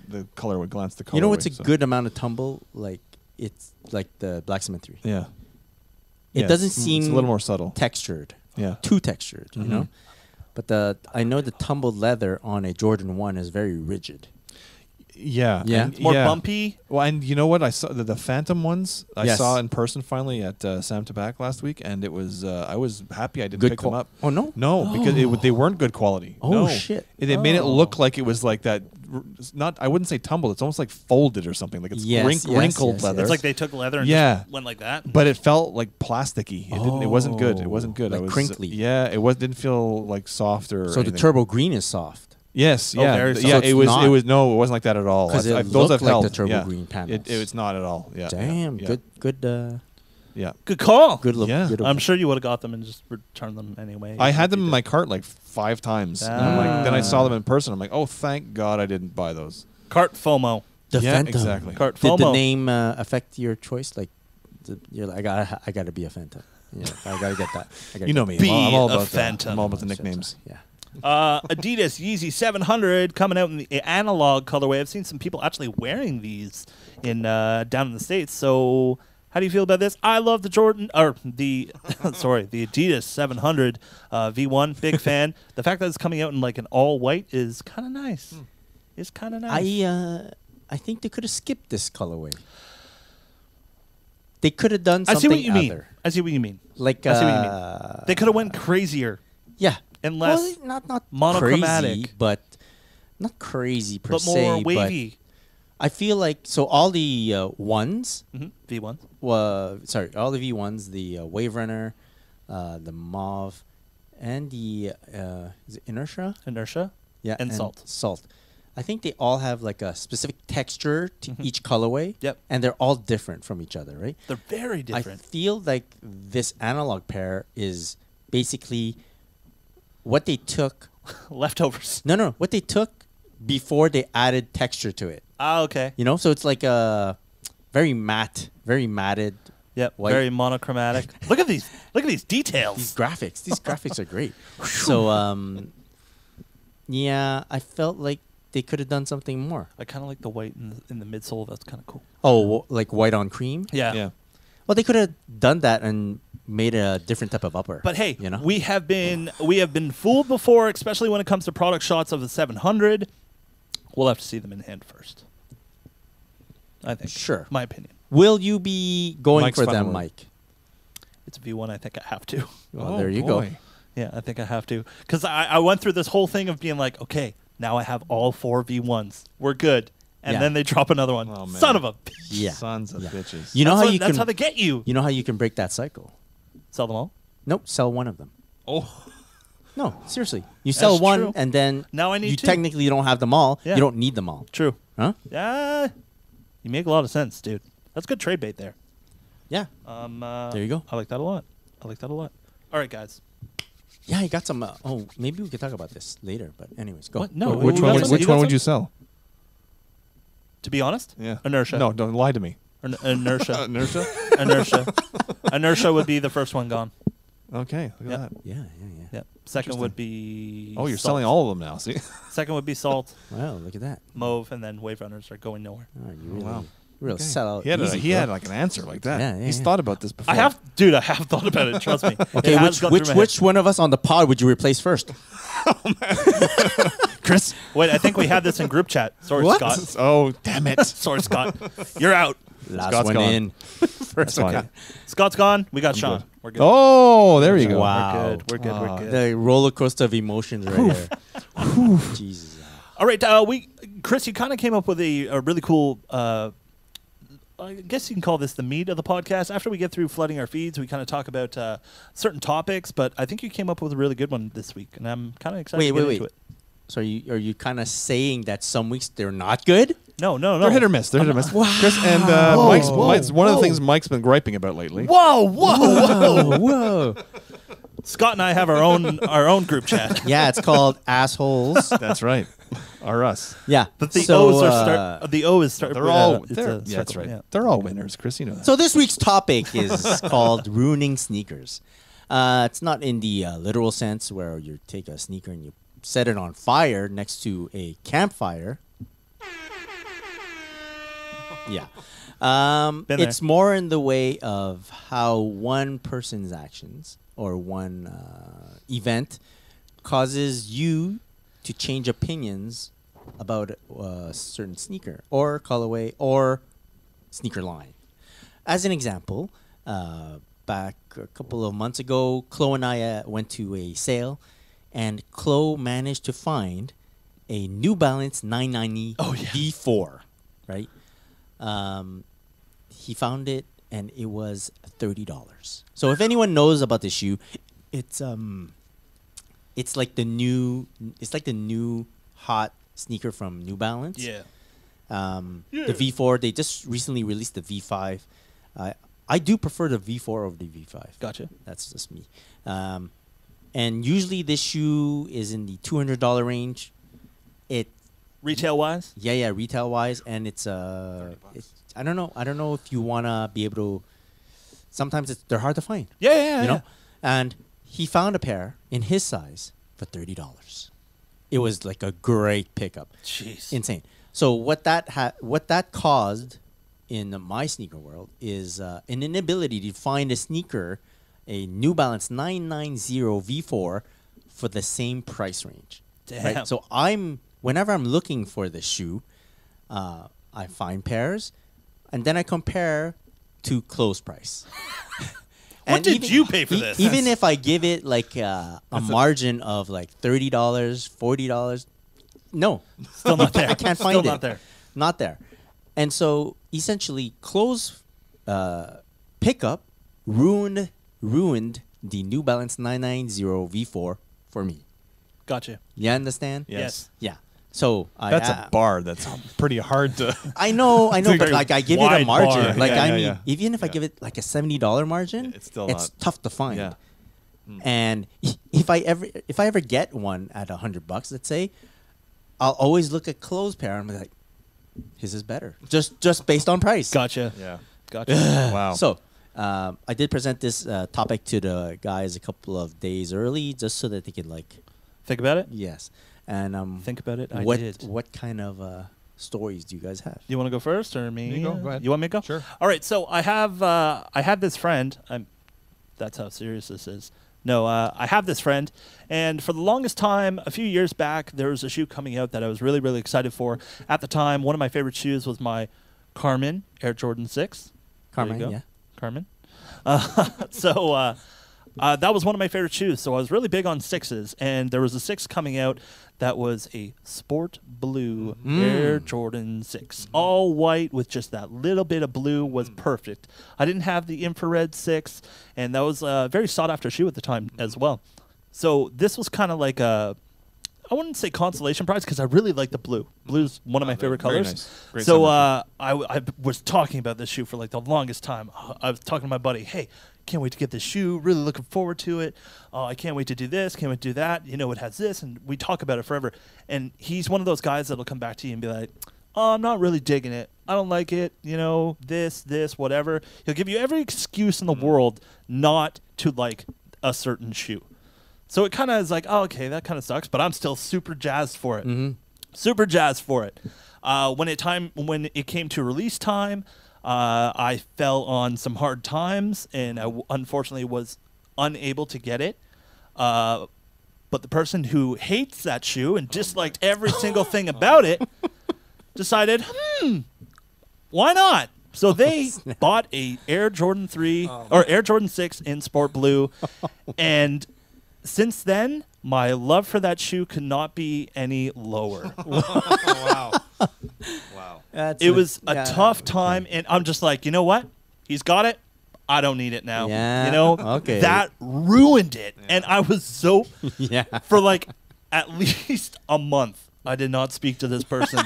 [SPEAKER 4] the color would glance the color.
[SPEAKER 3] You know what's a good amount of tumble? Like it's like the blacksmith 3.
[SPEAKER 4] Yeah.
[SPEAKER 3] It
[SPEAKER 4] Yeah,
[SPEAKER 3] doesn't
[SPEAKER 4] it's
[SPEAKER 3] seem
[SPEAKER 4] a little more subtle.
[SPEAKER 3] textured.
[SPEAKER 4] Yeah.
[SPEAKER 3] Too textured, you
[SPEAKER 4] Mhm.
[SPEAKER 3] know? But I know the tumbled leather on a Jordan 1 is very rigid.
[SPEAKER 4] Yeah.
[SPEAKER 3] Yeah.
[SPEAKER 4] and-
[SPEAKER 2] More
[SPEAKER 4] yeah.
[SPEAKER 2] bumpy.
[SPEAKER 4] Well, and you know what? I saw the Phantom ones. I
[SPEAKER 3] Yes.
[SPEAKER 4] saw in person finally at Sam Tabac last week, and it was. I was happy I didn't
[SPEAKER 3] Good
[SPEAKER 4] pick them up.
[SPEAKER 3] Oh, no?
[SPEAKER 4] No, because they weren't good quality.
[SPEAKER 3] Oh,
[SPEAKER 4] No.
[SPEAKER 3] shit.
[SPEAKER 4] They made it
[SPEAKER 2] Oh.
[SPEAKER 4] look like it was like that. Not. I wouldn't say tumbled. It's almost like folded or something. Like it's
[SPEAKER 3] Yes,
[SPEAKER 4] wrinkled
[SPEAKER 3] yes,
[SPEAKER 4] leather.
[SPEAKER 2] It's like they took leather and
[SPEAKER 4] Yeah.
[SPEAKER 2] just went like that.
[SPEAKER 4] But it felt like plasticky. It didn't. It wasn't good. It
[SPEAKER 3] Oh,
[SPEAKER 4] wasn't good.
[SPEAKER 3] like
[SPEAKER 4] I was
[SPEAKER 3] crinkly.
[SPEAKER 4] Yeah, it didn't feel like soft or.
[SPEAKER 3] So the
[SPEAKER 4] anything.
[SPEAKER 3] turbo green is soft.
[SPEAKER 4] Yes,
[SPEAKER 2] Oh,
[SPEAKER 4] yeah,
[SPEAKER 2] very
[SPEAKER 4] yeah.
[SPEAKER 2] soft.
[SPEAKER 3] So
[SPEAKER 4] It
[SPEAKER 3] it's
[SPEAKER 4] was.
[SPEAKER 3] not.
[SPEAKER 4] It was no. It wasn't like that at all.
[SPEAKER 3] 'Cause it
[SPEAKER 4] those
[SPEAKER 3] looked
[SPEAKER 4] have
[SPEAKER 3] like
[SPEAKER 4] held.
[SPEAKER 3] the turbo
[SPEAKER 4] yeah.
[SPEAKER 3] green panels.
[SPEAKER 4] It's not at all. Yeah.
[SPEAKER 3] Damn,
[SPEAKER 4] yeah,
[SPEAKER 3] good.
[SPEAKER 4] Yeah.
[SPEAKER 2] Good call.
[SPEAKER 3] Good look.
[SPEAKER 4] Yeah.
[SPEAKER 3] Good
[SPEAKER 2] I'm sure you would have got them and just returned them anyway.
[SPEAKER 4] I had
[SPEAKER 2] if
[SPEAKER 4] them
[SPEAKER 2] you
[SPEAKER 4] in
[SPEAKER 2] did.
[SPEAKER 4] my cart like 5 times. And I'm like, then I saw them in person. I'm like, oh, thank God I didn't buy those.
[SPEAKER 2] Cart FOMO.
[SPEAKER 3] The
[SPEAKER 4] Yeah,
[SPEAKER 3] Phantom.
[SPEAKER 4] exactly.
[SPEAKER 2] Cart
[SPEAKER 3] Did the
[SPEAKER 2] FOMO.
[SPEAKER 3] name affect your choice? Like, you're like, I gotta be a Phantom. Yeah, I gotta get that.
[SPEAKER 4] You know me.
[SPEAKER 2] Be
[SPEAKER 4] I'm all
[SPEAKER 2] a
[SPEAKER 4] about
[SPEAKER 2] Phantom.
[SPEAKER 4] I'm all about the nicknames.
[SPEAKER 3] Yeah.
[SPEAKER 2] Adidas Yeezy 700 coming out in the analog colorway. I've seen some people actually wearing these in down in the States. So how do you feel about this? I love the Jordan or the the Adidas 700 V1. Big fan. The fact that it's coming out in like an all white is kind of nice. It's kind of nice.
[SPEAKER 3] I think they could have skipped this colorway. They could have done
[SPEAKER 2] I
[SPEAKER 3] something
[SPEAKER 2] see what you mean.
[SPEAKER 3] other.
[SPEAKER 2] I see what you mean.
[SPEAKER 3] Like
[SPEAKER 2] I see what you mean. They could have went crazier
[SPEAKER 3] Yeah.
[SPEAKER 2] and less,
[SPEAKER 3] well, not
[SPEAKER 2] monochromatic.
[SPEAKER 3] crazy, but not crazy per
[SPEAKER 2] but
[SPEAKER 3] se.
[SPEAKER 2] more wavy.
[SPEAKER 3] But I feel like all the ones.
[SPEAKER 2] V1.
[SPEAKER 3] All the V1s, the Wave Runner, the Mauve, and the is it Inertia?
[SPEAKER 2] Inertia.
[SPEAKER 3] Yeah,
[SPEAKER 2] And Salt.
[SPEAKER 3] Salt. I think they all have like a specific texture to each colorway.
[SPEAKER 2] Yep.
[SPEAKER 3] And they're all different from each other, right?
[SPEAKER 2] They're very different.
[SPEAKER 3] I feel like this analog pair is basically what they took.
[SPEAKER 2] Leftovers.
[SPEAKER 3] No, what they took before they added texture to it.
[SPEAKER 2] Ah, okay.
[SPEAKER 3] You know, so it's like a very matted.
[SPEAKER 2] Yep,
[SPEAKER 3] White.
[SPEAKER 2] very monochromatic. Look at these details.
[SPEAKER 3] These graphics are great. So, yeah, I felt like they could have done something more.
[SPEAKER 2] I kind of like the white in the midsole. That's kind of cool.
[SPEAKER 3] Oh, like white on cream?
[SPEAKER 2] Yeah.
[SPEAKER 4] Yeah.
[SPEAKER 3] Well, they could have done that and made a different type of upper.
[SPEAKER 2] But hey,
[SPEAKER 3] you know,
[SPEAKER 2] we have been fooled before, especially when it comes to product shots of the 700. We'll have to see them in hand first. I think.
[SPEAKER 3] Sure.
[SPEAKER 2] My opinion.
[SPEAKER 3] Will you be going
[SPEAKER 4] Mike's
[SPEAKER 3] for
[SPEAKER 4] final
[SPEAKER 3] them,
[SPEAKER 4] word.
[SPEAKER 3] Mike?
[SPEAKER 2] It's a V1. I think I have to.
[SPEAKER 3] Well,
[SPEAKER 4] Oh,
[SPEAKER 3] there you go.
[SPEAKER 4] boy.
[SPEAKER 2] Yeah, I think I have to. Because I went through this whole thing of being like, okay, now I have all 4 V1s. We're good. And
[SPEAKER 3] Yeah.
[SPEAKER 2] then they drop another one.
[SPEAKER 4] Oh, man.
[SPEAKER 2] Son of a bitch.
[SPEAKER 3] Yeah.
[SPEAKER 4] Sons of
[SPEAKER 3] Yeah.
[SPEAKER 4] bitches.
[SPEAKER 3] You know
[SPEAKER 2] That's
[SPEAKER 3] how
[SPEAKER 2] what-
[SPEAKER 3] you
[SPEAKER 2] that's
[SPEAKER 3] can.
[SPEAKER 2] how they get you.
[SPEAKER 3] You know how you can break that cycle?
[SPEAKER 2] Sell them all.
[SPEAKER 3] Nope. Sell one of them.
[SPEAKER 4] Oh.
[SPEAKER 3] No, seriously. You sell
[SPEAKER 2] That's
[SPEAKER 3] one,
[SPEAKER 2] true.
[SPEAKER 3] and then
[SPEAKER 2] Now I need
[SPEAKER 3] you
[SPEAKER 2] two.
[SPEAKER 3] technically don't have them all.
[SPEAKER 2] Yeah.
[SPEAKER 3] You don't need them all.
[SPEAKER 2] True.
[SPEAKER 3] Huh?
[SPEAKER 2] Yeah. You make a lot of sense, dude. That's good trade bait there.
[SPEAKER 3] Yeah. There you go.
[SPEAKER 2] I like that a lot. All right, guys.
[SPEAKER 3] Yeah, I got some. Maybe we could talk about this later. But anyways, go.
[SPEAKER 2] What? No,
[SPEAKER 3] Go.
[SPEAKER 2] we
[SPEAKER 4] Which
[SPEAKER 2] got
[SPEAKER 4] one?
[SPEAKER 2] some-
[SPEAKER 4] Which
[SPEAKER 2] you got
[SPEAKER 4] one would
[SPEAKER 2] some?
[SPEAKER 4] you sell?
[SPEAKER 2] To be honest,
[SPEAKER 4] Yeah.
[SPEAKER 2] Inertia.
[SPEAKER 4] No, don't lie to me.
[SPEAKER 2] Inertia.
[SPEAKER 4] Inertia.
[SPEAKER 2] Inertia. Inertia would be the first one gone.
[SPEAKER 4] Okay. Look
[SPEAKER 2] Yep.
[SPEAKER 4] at that.
[SPEAKER 3] Yeah.
[SPEAKER 2] Yep. Second would be.
[SPEAKER 4] Oh, you're
[SPEAKER 2] Salt.
[SPEAKER 4] selling all of them now. See.
[SPEAKER 2] Second would be Salt,
[SPEAKER 3] Wow, look at that.
[SPEAKER 2] Mauve, and then Wave Runners are going nowhere.
[SPEAKER 3] Oh, you really,
[SPEAKER 4] wow.
[SPEAKER 3] real
[SPEAKER 4] Okay.
[SPEAKER 3] sell out.
[SPEAKER 4] He had
[SPEAKER 3] easy,
[SPEAKER 4] he
[SPEAKER 3] bro.
[SPEAKER 4] had like an answer like that.
[SPEAKER 3] Yeah,
[SPEAKER 4] He's
[SPEAKER 3] yeah.
[SPEAKER 4] thought about this before.
[SPEAKER 2] I have thought about it. Trust me.
[SPEAKER 3] Okay,
[SPEAKER 2] It has gone through my head.
[SPEAKER 3] which one of us on the pod would you replace first?
[SPEAKER 2] Chris? Wait, I think we had this in group chat. Sorry,
[SPEAKER 3] What?
[SPEAKER 2] Scott.
[SPEAKER 4] Oh, damn it.
[SPEAKER 2] Sorry, Scott. You're out.
[SPEAKER 3] Last
[SPEAKER 4] Scott's
[SPEAKER 3] one
[SPEAKER 4] gone.
[SPEAKER 3] in. First
[SPEAKER 4] That's
[SPEAKER 3] one
[SPEAKER 4] fine.
[SPEAKER 3] out.
[SPEAKER 2] Scott's gone. We got
[SPEAKER 4] I'm
[SPEAKER 2] Sean.
[SPEAKER 4] good.
[SPEAKER 2] We're good.
[SPEAKER 4] Oh, there you go.
[SPEAKER 3] Wow.
[SPEAKER 2] We're good. We're good.
[SPEAKER 3] The roller coaster of emotions right there. Jesus.
[SPEAKER 2] All right, Chris, you kind of came up with a really cool. I guess you can call this the meat of the podcast. After we get through flooding our feeds, we kind of talk about certain topics. But I think you came up with a really good one this week, and I'm kind of excited to get into it.
[SPEAKER 3] So are you kind of saying that some weeks they're not good?
[SPEAKER 2] No.
[SPEAKER 4] They're hit or miss. They're hit or miss.
[SPEAKER 3] Wow.
[SPEAKER 4] Chris and Mike's one of the things Mike's been griping about lately.
[SPEAKER 3] Whoa.
[SPEAKER 2] Scott and I have our own group chat.
[SPEAKER 3] Yeah, it's called assholes.
[SPEAKER 4] That's right. Or us.
[SPEAKER 3] Yeah,
[SPEAKER 2] But the O's are the O is start.
[SPEAKER 4] They're all.
[SPEAKER 2] it's
[SPEAKER 4] They're,
[SPEAKER 2] a
[SPEAKER 4] yeah, that's
[SPEAKER 2] circle,
[SPEAKER 4] right.
[SPEAKER 2] yeah.
[SPEAKER 4] They're all winners, Chris. You know that.
[SPEAKER 3] So this week's topic is called ruining sneakers. It's not in the literal sense where you take a sneaker and you set it on fire next to a campfire. Yeah. It's more in the way of how one person's actions or one event causes you to change opinions about a certain sneaker or colorway or sneaker line. As an example, back a couple of months ago, Chloe and I went to a sale, and Chloe managed to find a New Balance 990 V4, right? He found it, and it was $30. So if anyone knows about the shoe, it's like the new hot sneaker from New Balance.
[SPEAKER 2] Yeah.
[SPEAKER 3] The V4, they just recently released the V5. I do prefer the V4 over the V5.
[SPEAKER 2] Gotcha.
[SPEAKER 3] That's just me. And usually this shoe is in the $200 range.
[SPEAKER 2] Retail wise?
[SPEAKER 3] Yeah, retail wise, and it's I don't know if you wanna be able to. Sometimes they're hard to find.
[SPEAKER 2] Yeah.
[SPEAKER 3] You know, and he found a pair in his size for $30. It was like a great pickup.
[SPEAKER 2] Jeez.
[SPEAKER 3] Insane. So what that caused in my sneaker world is an inability to find a sneaker, a New Balance 990 V4 for the same price range.
[SPEAKER 2] Damn.
[SPEAKER 3] Right? So whenever I'm looking for the shoe, I find pairs, and then I compare to close price.
[SPEAKER 2] What did you pay for this?
[SPEAKER 3] Even if I give it like a margin of like $30, $40, no,
[SPEAKER 2] Still not there.
[SPEAKER 3] I can't find it.
[SPEAKER 2] Still not there.
[SPEAKER 3] Not there. And so essentially, close pickup ruined the New Balance 990 V4 for me.
[SPEAKER 2] Gotcha.
[SPEAKER 3] You understand?
[SPEAKER 2] Yes.
[SPEAKER 3] Yeah. So
[SPEAKER 4] That's a bar. That's pretty hard to.
[SPEAKER 3] I know,
[SPEAKER 4] It's a
[SPEAKER 3] but
[SPEAKER 4] very
[SPEAKER 3] like I give it a
[SPEAKER 2] wide
[SPEAKER 3] margin.
[SPEAKER 2] bar.
[SPEAKER 3] Like
[SPEAKER 4] Yeah,
[SPEAKER 3] I
[SPEAKER 4] yeah,
[SPEAKER 3] mean, even if I give it like a $70 margin,
[SPEAKER 4] It's still
[SPEAKER 3] it's
[SPEAKER 4] not-
[SPEAKER 3] tough to find.
[SPEAKER 4] Yeah.
[SPEAKER 3] And if I ever get one at $100, let's say, I'll always look at closed pair and be like, his is better, just based on price.
[SPEAKER 2] Gotcha.
[SPEAKER 4] Yeah.
[SPEAKER 2] Gotcha.
[SPEAKER 4] Wow.
[SPEAKER 3] So I did present this topic to the guys a couple of days early, just so that they could like,
[SPEAKER 2] Think about it.
[SPEAKER 3] yes. And
[SPEAKER 2] Think about it. I
[SPEAKER 3] what
[SPEAKER 2] did.
[SPEAKER 3] what kind of stories do you guys have?
[SPEAKER 2] You want to go first or me?
[SPEAKER 4] You go. Go ahead.
[SPEAKER 2] You want me to go?
[SPEAKER 4] Sure.
[SPEAKER 2] All right. So I had this friend. That's how serious this is. No, I have this friend, and for the longest time, a few years back, there was a shoe coming out that I was really, really excited for. At the time, one of my favorite shoes was my Carmen Air Jordan 6.
[SPEAKER 3] Carmen,
[SPEAKER 2] There you go.
[SPEAKER 3] yeah.
[SPEAKER 2] Carmen. So that was one of my favorite shoes. So I was really big on sixes, and there was a 6 coming out that was a sport blue Air Jordan 6. All white with just that little bit of blue was perfect. I didn't have the infrared 6, and that was a very sought-after shoe at the time as well. So this was kind of like a, I wouldn't say consolation prize because I really like the blue. Blue's one of my favorite
[SPEAKER 4] very
[SPEAKER 2] colors.
[SPEAKER 4] nice. Great
[SPEAKER 2] So
[SPEAKER 4] summer
[SPEAKER 2] I was talking about this shoe for like the longest time. I was talking to my buddy, hey, can't wait to get this shoe. Really looking forward to it. I can't wait to do this. Can't wait to do that. You know, it has this. And we talk about it forever. And he's one of those guys that'll come back to you and be like, oh, I'm not really digging it. I don't like it. You know, this, whatever. He'll give you every excuse in the world not to like a certain shoe. So it kind of is like, oh, okay, that kind of sucks. But I'm still super jazzed for it. Super jazzed for it. When it came to release time, I fell on some hard times, and I unfortunately was unable to get it. But the person who hates that shoe and disliked every single thing about it decided, why not? So they bought a Air Jordan 3 or Air Jordan 6 in sport blue, and since then, my love for that shoe could not be any lower.
[SPEAKER 4] Wow.
[SPEAKER 2] It was a tough time, and I'm just like, you know what? He's got it. I don't need it now.
[SPEAKER 3] Yeah,
[SPEAKER 2] You know,
[SPEAKER 3] okay.
[SPEAKER 2] that ruined it, and I was so
[SPEAKER 3] Yeah.
[SPEAKER 2] for like at least a month. I did not speak to this person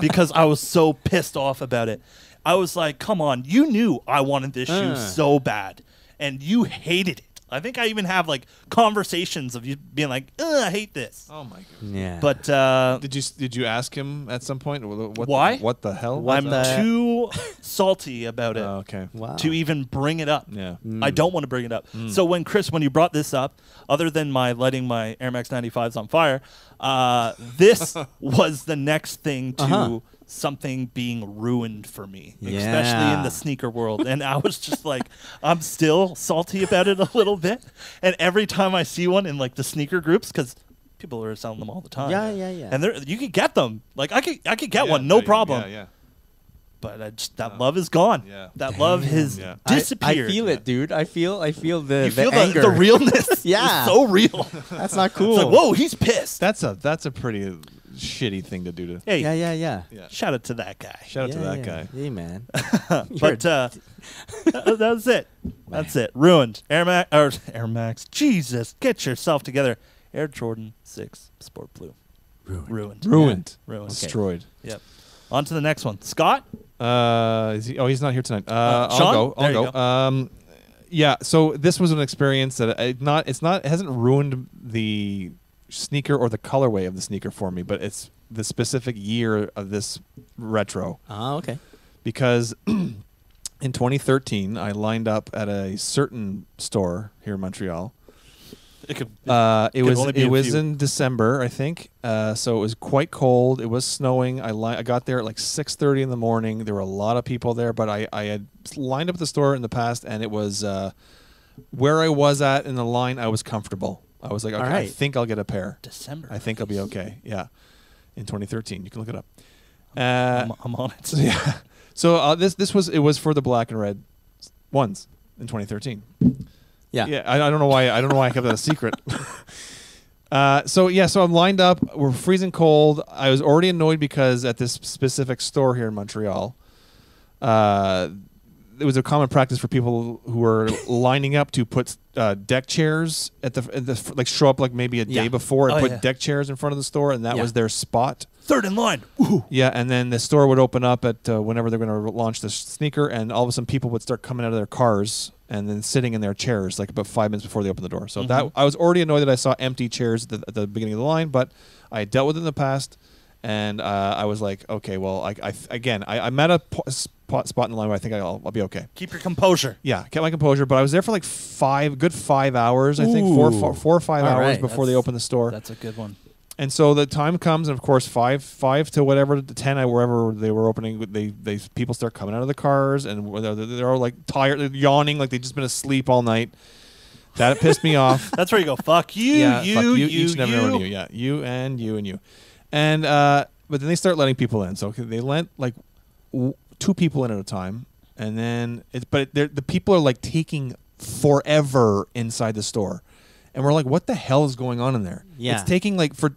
[SPEAKER 2] because I was so pissed off about it. I was like, come on, you knew I wanted this shoe so bad, and you hated it. I think I even have like conversations of you being like, ugh, I hate this.
[SPEAKER 4] Oh my god.
[SPEAKER 3] Yeah.
[SPEAKER 2] But
[SPEAKER 4] Did you ask him at some point?
[SPEAKER 2] Why?
[SPEAKER 4] What the hell?
[SPEAKER 3] What
[SPEAKER 2] I'm
[SPEAKER 3] the-
[SPEAKER 2] too salty about it
[SPEAKER 4] Oh, okay.
[SPEAKER 3] Wow.
[SPEAKER 2] to even bring it up.
[SPEAKER 4] Yeah.
[SPEAKER 2] I don't want to bring it up. So when you brought this up, other than my lighting my Air Max 95s on fire, this was the next thing to something being ruined for me, especially in the sneaker world. And I was just like, I'm still salty about it a little bit. And every time I see one in like the sneaker groups, because people are selling them all the time.
[SPEAKER 3] Yeah.
[SPEAKER 2] And you could get them. Like I could get
[SPEAKER 4] Yeah,
[SPEAKER 2] one, no
[SPEAKER 4] yeah,
[SPEAKER 2] problem.
[SPEAKER 4] Yeah.
[SPEAKER 2] But that love is gone.
[SPEAKER 4] Yeah.
[SPEAKER 2] That love has
[SPEAKER 4] Yeah.
[SPEAKER 2] disappeared.
[SPEAKER 3] I feel it, dude. I feel the
[SPEAKER 2] You feel
[SPEAKER 3] anger.
[SPEAKER 2] the realness.
[SPEAKER 3] Yeah.
[SPEAKER 2] It's so real.
[SPEAKER 3] That's not cool.
[SPEAKER 2] It's like, whoa, he's pissed.
[SPEAKER 4] That's a pretty shitty thing to do to.
[SPEAKER 2] Hey,
[SPEAKER 3] Yeah.
[SPEAKER 4] Yeah.
[SPEAKER 2] shout out to that guy.
[SPEAKER 4] Shout out to
[SPEAKER 3] Yeah,
[SPEAKER 4] that
[SPEAKER 3] yeah.
[SPEAKER 4] guy.
[SPEAKER 3] Hey, man.
[SPEAKER 2] But that's it. That's it. Ruined. Air Max. Jesus, get yourself together. Air Jordan 6 Sport Blue. Ruined.
[SPEAKER 4] Ruined.
[SPEAKER 2] Ruined.
[SPEAKER 4] Destroyed.
[SPEAKER 2] Yep. On to the next one. Scott?
[SPEAKER 4] He's not here tonight.
[SPEAKER 2] Sean? There
[SPEAKER 4] I'll
[SPEAKER 2] you
[SPEAKER 4] go. Yeah. So this was an experience that it hasn't ruined the sneaker or the colorway of the sneaker for me, but it's the specific year of this retro.
[SPEAKER 3] Oh, okay.
[SPEAKER 4] Because in 2013, I lined up at a certain store here in Montreal.
[SPEAKER 2] It could,
[SPEAKER 4] It
[SPEAKER 2] only be a
[SPEAKER 4] was
[SPEAKER 2] few.
[SPEAKER 4] in December, I think. So it was quite cold. It was snowing. I got there at like 6:30 in the morning. There were a lot of people there, but I had lined up at the store in the past, and it was where I was at in the line. I was comfortable. I was like, okay, I
[SPEAKER 3] right.
[SPEAKER 4] think I'll get a pair.
[SPEAKER 2] December.
[SPEAKER 4] I think I'll be okay. Yeah, in 2013, you can look it up.
[SPEAKER 2] I'm on it.
[SPEAKER 4] Yeah. So this was for the black and red ones in 2013.
[SPEAKER 3] Yeah.
[SPEAKER 4] Yeah, I don't know why I kept that a secret. So I'm lined up. We're freezing cold. I was already annoyed because at this specific store here in Montreal, it was a common practice for people who were lining up to put deck chairs at the like show up like maybe a day before and put deck chairs in front of the store, and that was their spot.
[SPEAKER 2] Third in line. Ooh.
[SPEAKER 4] Yeah, and then the store would open up at whenever they're going to launch the sneaker, and all of a sudden people would start coming out of their cars and then sitting in their chairs like about 5 minutes before they open the door. So that I was already annoyed that I saw empty chairs at the beginning of the line, but I had dealt with it in the past, and I was like, okay, well, I'm at a spot in the line where I think I'll be okay.
[SPEAKER 2] Keep your composure.
[SPEAKER 4] Yeah, kept my composure, but I was there for like 5 hours, I think, four or 5
[SPEAKER 3] All
[SPEAKER 4] hours
[SPEAKER 3] right,
[SPEAKER 4] before they opened the store.
[SPEAKER 2] That's a good one.
[SPEAKER 4] And so the time comes, and of course, five to whatever, to 10, wherever they were opening, they people start coming out of the cars, and they're all like tired, they're yawning, like they've just been asleep all night. That pissed me off.
[SPEAKER 2] That's where you go, fuck you,
[SPEAKER 4] Yeah,
[SPEAKER 2] you,
[SPEAKER 4] fuck you,
[SPEAKER 2] you,
[SPEAKER 4] each and every
[SPEAKER 2] you.
[SPEAKER 4] one of you. Yeah, you and you and you. And but then they start letting people in. So they let like 2 people in at a time, and then the people are like taking forever inside the store. And we're like, what the hell is going on in there?
[SPEAKER 3] Yeah.
[SPEAKER 4] It's taking like for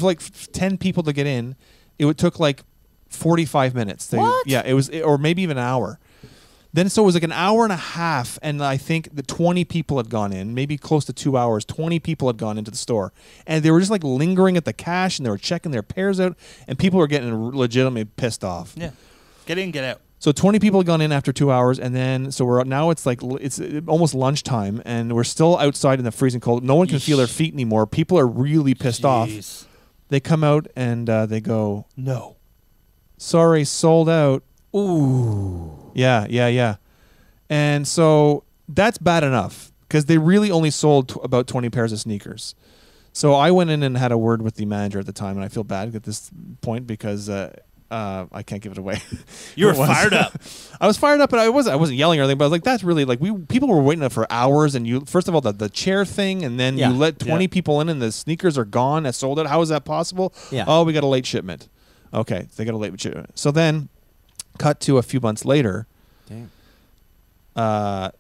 [SPEAKER 4] like 10 people to get in, it took like 45 minutes.
[SPEAKER 3] What?
[SPEAKER 4] Yeah, or maybe even an hour. Then so it was like an hour and a half, and I think the 20 people had gone in, maybe close to 2 hours. 20 people had gone into the store, and they were just like lingering at the cash, and they were checking their pairs out, and people were getting legitimately pissed off.
[SPEAKER 2] Yeah. Get in, get out.
[SPEAKER 4] So 20 people had gone in after 2 hours, and then it's almost lunchtime, and we're still outside in the freezing cold. No one can feel their feet anymore. People are really pissed off. They come out and they go,
[SPEAKER 2] No.
[SPEAKER 4] "Sorry, sold out." Ooh. Yeah. And so that's bad enough because they really only sold about 20 pairs of sneakers. So I went in and had a word with the manager at the time, and I feel bad at this point because I can't give it away.
[SPEAKER 2] You were fired up.
[SPEAKER 4] I was fired up, but I wasn't yelling or anything. But I was like, "That's really like people were waiting for hours." And you first of all the chair thing, and then you let 20 people in, and the sneakers are gone. That's sold out. How is that possible?
[SPEAKER 3] Yeah.
[SPEAKER 4] Oh, we got a late shipment. Okay, they got a late shipment. So then Cut to a few months later.
[SPEAKER 3] Damn.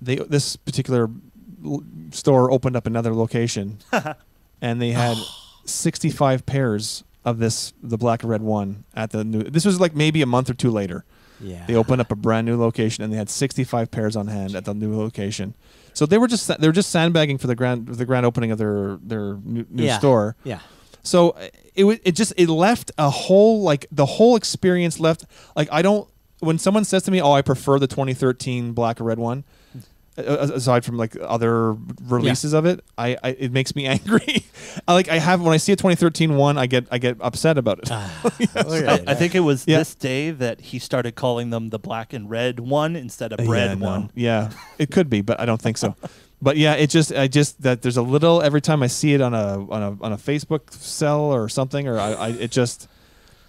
[SPEAKER 4] This particular store opened up another location, and they had 65 pairs of the black and red one at the new. This was like maybe a month or two later.
[SPEAKER 3] Yeah.
[SPEAKER 4] They opened up a brand new location, and they had 65 pairs on hand at the new location. So they were just sandbagging for the grand opening of their new store.
[SPEAKER 3] Yeah.
[SPEAKER 4] So it left a whole, like, the whole experience left, like, when someone says to me, "Oh, I prefer the 2013 black or red one," aside from like other releases of it, it makes me angry. When I see a 2013 one, I get upset about it.
[SPEAKER 2] I think it was this day that he started calling them the black and red one instead of red one.
[SPEAKER 4] Yeah, it could be, but I don't think so. But yeah, that there's a little every time I see it on a Facebook sell or something, or it just.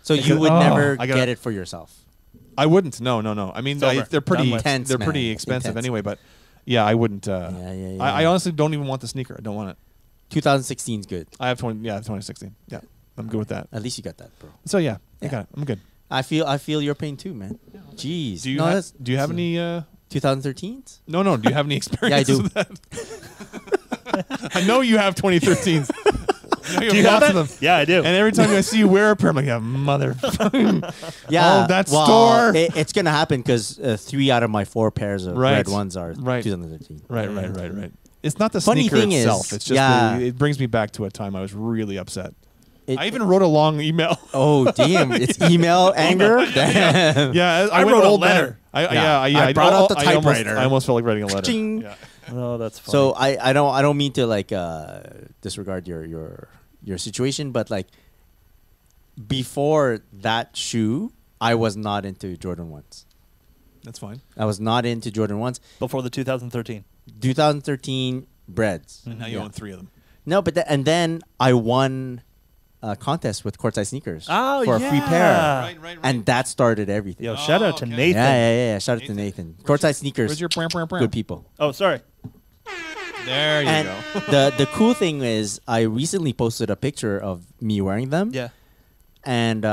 [SPEAKER 3] So you would never get it for yourself.
[SPEAKER 4] I wouldn't. No. I mean, they're pretty
[SPEAKER 3] intense,
[SPEAKER 4] they're pretty expensive anyway. But yeah, I wouldn't. I honestly don't even want the sneaker. I don't want it.
[SPEAKER 3] 2016 is good.
[SPEAKER 4] I have 2016. Yeah, I'm good with that.
[SPEAKER 3] At least you got that, bro.
[SPEAKER 4] So yeah, I got it. I'm good.
[SPEAKER 3] I feel your pain too, man. Jeez.
[SPEAKER 4] Do you have any?
[SPEAKER 3] 2013s?
[SPEAKER 4] No. Do you have any experience?
[SPEAKER 3] Yeah, I do.
[SPEAKER 4] With that? I know you have 2013s.
[SPEAKER 2] Do you have them? Yeah, I do.
[SPEAKER 4] And every time I see you wear a pair, I'm like, mother.
[SPEAKER 3] Yeah.
[SPEAKER 4] Oh, that store.
[SPEAKER 3] It's going to happen because 3 out of my 4 pairs of red ones are 2013.
[SPEAKER 4] Right. It's not the
[SPEAKER 3] Funny
[SPEAKER 4] sneaker
[SPEAKER 3] thing
[SPEAKER 4] itself.
[SPEAKER 3] is,
[SPEAKER 4] It's just it brings me back to a time I was really upset. I even wrote a long email.
[SPEAKER 3] Oh, damn. It's email anger? Damn.
[SPEAKER 4] Yeah,
[SPEAKER 2] I wrote a letter.
[SPEAKER 4] I
[SPEAKER 3] brought out the typewriter.
[SPEAKER 4] I almost felt like writing a letter.
[SPEAKER 3] Yeah.
[SPEAKER 2] Oh, that's funny.
[SPEAKER 3] So I don't mean to like disregard your situation, but like before that shoe, I was not into Jordan 1s.
[SPEAKER 4] That's fine.
[SPEAKER 3] I was not into Jordan 1s.
[SPEAKER 2] Before the 2013.
[SPEAKER 3] 2013 breads.
[SPEAKER 4] And now you own 3 of them.
[SPEAKER 3] No, but and then I won a contest with Courtside Sneakers for a free pair.
[SPEAKER 4] Right.
[SPEAKER 3] And that started everything.
[SPEAKER 2] Yo, shout out to
[SPEAKER 4] okay.
[SPEAKER 2] Nathan.
[SPEAKER 3] Yeah. Shout out to Nathan. Courtside Sneakers.
[SPEAKER 4] Where's your
[SPEAKER 3] good people.
[SPEAKER 2] Oh, sorry.
[SPEAKER 4] There you
[SPEAKER 3] And
[SPEAKER 4] go.
[SPEAKER 3] the cool thing is I recently posted a picture of me wearing them.
[SPEAKER 2] Yeah.
[SPEAKER 3] And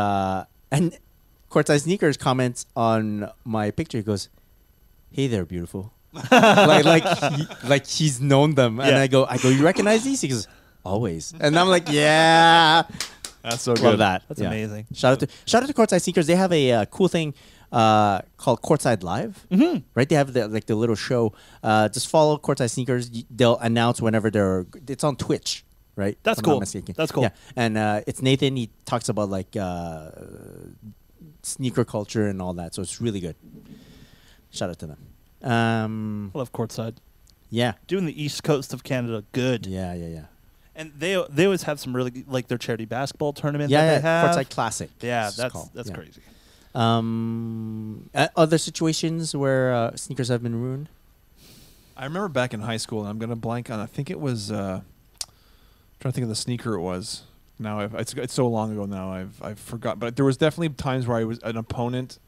[SPEAKER 3] Courtside Sneakers comments on my picture. He goes, "Hey there, beautiful." like he's known them. And I go, you recognize these? He goes, "Always." And I'm like, yeah.
[SPEAKER 4] That's so good.
[SPEAKER 3] Love that.
[SPEAKER 2] That's amazing.
[SPEAKER 3] Shout out to Courtside Sneakers. They have a cool thing called Courtside Live. Mm-hmm. Right? They have the little show. Just follow Courtside Sneakers. They'll announce whenever it's on Twitch. Right?
[SPEAKER 2] That's
[SPEAKER 3] if I'm
[SPEAKER 2] cool.
[SPEAKER 3] not mistaken.
[SPEAKER 2] That's cool.
[SPEAKER 3] Yeah. And it's Nathan. He talks about like sneaker culture and all that. So it's really good. Shout out to them.
[SPEAKER 2] I love Courtside.
[SPEAKER 3] Yeah.
[SPEAKER 2] Doing the East Coast of Canada good.
[SPEAKER 3] Yeah.
[SPEAKER 2] And they always have some really, like their charity basketball tournament
[SPEAKER 3] Yeah,
[SPEAKER 2] that they have.
[SPEAKER 3] Courtside Classic.
[SPEAKER 2] Yeah,
[SPEAKER 3] it's called.
[SPEAKER 2] that's
[SPEAKER 3] Yeah.
[SPEAKER 2] crazy.
[SPEAKER 3] Other situations where sneakers have been ruined?
[SPEAKER 4] I remember back in high school, and I'm going to blank on, I think it was, I'm trying to think of the sneaker it was. Now, it's so long ago now, I've forgot. But there was definitely times where I was an opponent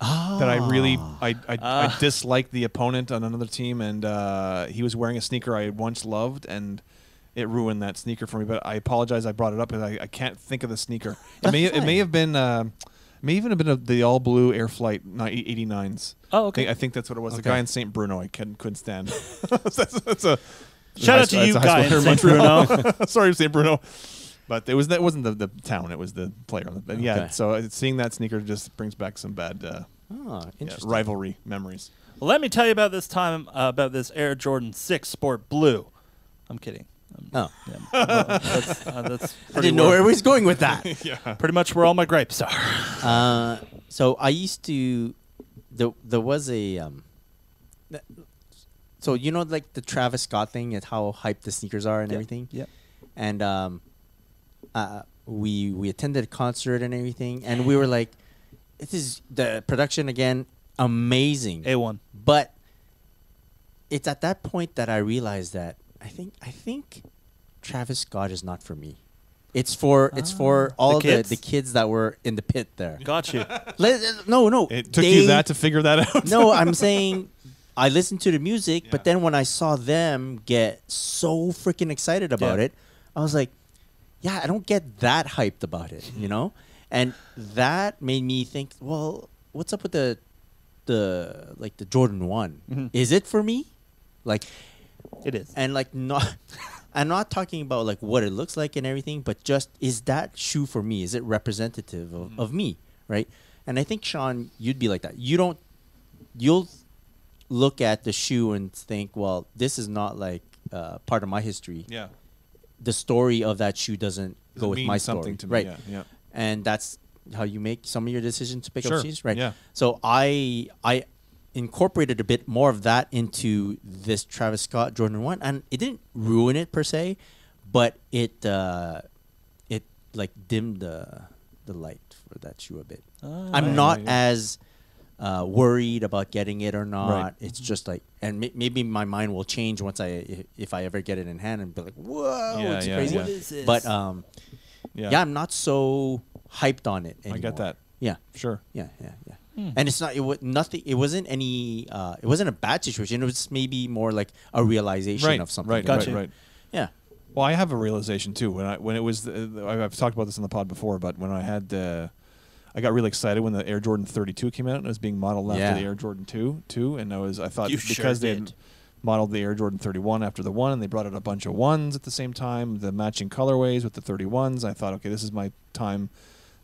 [SPEAKER 4] that I really, I disliked the opponent on another team, and he was wearing a sneaker I once loved, and it ruined that sneaker for me. But I apologize I brought it up, because I can't think of the sneaker. It may have been... may even have been the all blue Air Flight 89s.
[SPEAKER 2] Oh, okay.
[SPEAKER 4] I think that's what it was.
[SPEAKER 3] Okay.
[SPEAKER 4] The guy in St. Bruno I couldn't stand. that's a
[SPEAKER 2] Shout out to you, guy in St. Bruno.
[SPEAKER 4] Sorry, St. Bruno. But that wasn't the town. It was the player. But yeah,
[SPEAKER 3] Okay.
[SPEAKER 4] so seeing that sneaker just brings back some bad
[SPEAKER 3] Interesting.
[SPEAKER 4] rivalry memories.
[SPEAKER 2] Well, let me tell you about this time, about this Air Jordan 6 Sport Blue. I'm kidding.
[SPEAKER 3] Oh.
[SPEAKER 2] Yeah, that's
[SPEAKER 3] I didn't know where he was going with that.
[SPEAKER 4] Yeah.
[SPEAKER 2] pretty much where all my gripes are.
[SPEAKER 3] So I used to, there was a, so you know like the Travis Scott thing and how hyped the sneakers are and everything?
[SPEAKER 2] Yep.
[SPEAKER 3] And we attended a concert and everything, and we were like, this is the production again, amazing.
[SPEAKER 2] A1.
[SPEAKER 3] But it's at that point that I realized that I think Travis Scott is not for me. It's for all the kids that were in the pit there.
[SPEAKER 2] Got you.
[SPEAKER 3] No.
[SPEAKER 4] It took you that to figure that out.
[SPEAKER 3] No, I'm saying I listened to the music, but then when I saw them get so freaking excited about it, I was like, yeah, I don't get that hyped about it, you know? And that made me think, well, what's up with the Jordan 1?
[SPEAKER 2] Mhm.
[SPEAKER 3] Is it for me? Like,
[SPEAKER 2] It is.
[SPEAKER 3] and like not. I'm not talking about like what it looks like and everything, but just is that shoe for me? Is it representative of me, right? And I think Sean, you'd be like that. You'll look at the shoe and think, well, this is not like part of my history.
[SPEAKER 4] Yeah.
[SPEAKER 3] The story of that shoe doesn't go with
[SPEAKER 4] mean
[SPEAKER 3] my
[SPEAKER 4] something
[SPEAKER 3] story,
[SPEAKER 4] to me,
[SPEAKER 3] right?
[SPEAKER 4] yeah, yeah.
[SPEAKER 3] And that's how you make some of your decisions to pick
[SPEAKER 4] Sure,
[SPEAKER 3] up shoes, right?
[SPEAKER 4] yeah.
[SPEAKER 3] So I incorporated a bit more of that into this Travis Scott Jordan 1, and it didn't ruin it per se, but it like dimmed the light for that shoe a bit. I'm not as worried about getting it or not.
[SPEAKER 4] Right.
[SPEAKER 3] It's just like, and maybe my mind will change once if I ever get it in hand and be like, whoa,
[SPEAKER 4] Yeah,
[SPEAKER 3] it's
[SPEAKER 4] yeah,
[SPEAKER 3] crazy.
[SPEAKER 4] yeah.
[SPEAKER 2] What is this?
[SPEAKER 3] But
[SPEAKER 4] Yeah.
[SPEAKER 3] I'm not so hyped on it anymore.
[SPEAKER 4] I get that.
[SPEAKER 3] Yeah.
[SPEAKER 4] Sure.
[SPEAKER 3] Yeah. And it's not. It was nothing. It wasn't any. It wasn't a bad situation. It was maybe more like a realization
[SPEAKER 4] Right.
[SPEAKER 3] of something.
[SPEAKER 4] Right.
[SPEAKER 2] Gotcha.
[SPEAKER 4] Right.
[SPEAKER 3] Yeah.
[SPEAKER 4] Well, I have a realization too. When it was, I've talked about this on the pod before, but when I had, I got really excited when the Air Jordan 32 came out and it was being modeled after
[SPEAKER 3] Yeah.
[SPEAKER 4] the Air Jordan 2 too, and I thought
[SPEAKER 2] You
[SPEAKER 4] because
[SPEAKER 2] sure
[SPEAKER 4] they
[SPEAKER 2] did.
[SPEAKER 4] had modeled the Air Jordan 31 after the 1 and they brought out a bunch of 1s at the same time, the matching colorways with the 31s, I thought, okay, this is my time.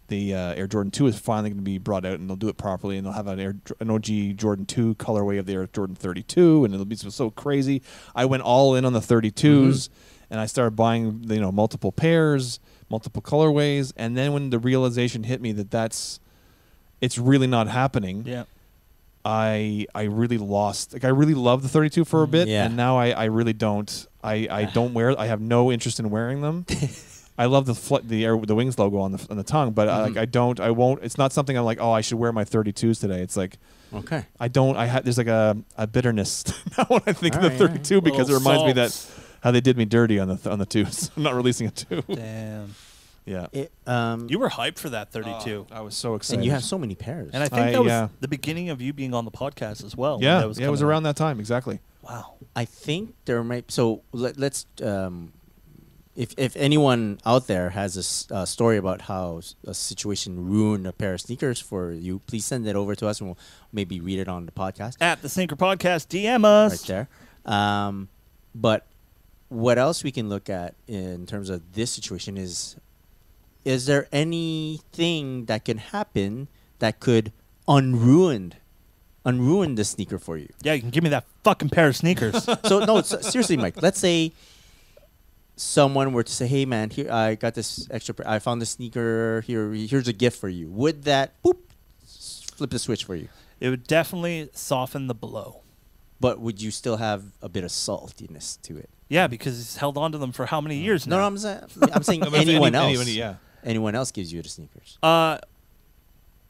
[SPEAKER 4] The Air Jordan 2 is finally going to be brought out and they'll do it properly and they'll have an OG Jordan 2 colorway of the Air Jordan 32 and it'll be so crazy. I went all in on the 32s and I started buying multiple pairs, multiple colorways, and then when the realization hit me that it's really not happening.
[SPEAKER 2] Yeah.
[SPEAKER 4] I really lost. Like I really loved the 32 for a bit,
[SPEAKER 3] Yeah.
[SPEAKER 4] and now I really don't. I don't wear. I have no interest in wearing them. I love the Wings logo on the tongue, but I don't. I won't. It's not something I'm like. Oh, I should wear my 32s today. It's like
[SPEAKER 3] Okay.
[SPEAKER 4] I don't. There's like a bitterness now when I think of the
[SPEAKER 3] All right, all right.
[SPEAKER 4] 32 because it
[SPEAKER 2] Little
[SPEAKER 4] reminds me that
[SPEAKER 2] salts.
[SPEAKER 4] how they did me dirty on the twos. I'm not releasing a 2.
[SPEAKER 2] Damn.
[SPEAKER 4] Yeah.
[SPEAKER 2] You were hyped for that 32.
[SPEAKER 4] I was so excited.
[SPEAKER 3] and you have so many pairs.
[SPEAKER 2] And I think that was
[SPEAKER 4] yeah.
[SPEAKER 2] the beginning of you being on the podcast as well. when
[SPEAKER 4] yeah,
[SPEAKER 2] that was
[SPEAKER 4] it was
[SPEAKER 2] coming
[SPEAKER 4] around
[SPEAKER 2] out.
[SPEAKER 4] that time exactly.
[SPEAKER 2] Wow.
[SPEAKER 3] I think there might. So let's. If anyone out there has a story about how a situation ruined a pair of sneakers for you, please send it over to us and we'll maybe read it on the podcast
[SPEAKER 2] At the Sneaker Podcast, DM us.
[SPEAKER 3] right there. But what else we can look at in terms of this situation is there anything that can happen that could unruin the sneaker for you?
[SPEAKER 2] Yeah, you can give me that fucking pair of sneakers.
[SPEAKER 3] So no, seriously, Mike. Let's say someone were to say, "Hey, man, here I got this extra. I found this sneaker. Here's a gift for you." Would that flip the switch for you?
[SPEAKER 2] It would definitely soften the blow.
[SPEAKER 3] But would you still have a bit of saltiness to it?
[SPEAKER 2] Yeah, because he's held on to them for how many years now?
[SPEAKER 3] No, I'm saying
[SPEAKER 4] No, but if
[SPEAKER 3] anyone else.
[SPEAKER 4] anybody, yeah.
[SPEAKER 3] Anyone else gives you the sneakers.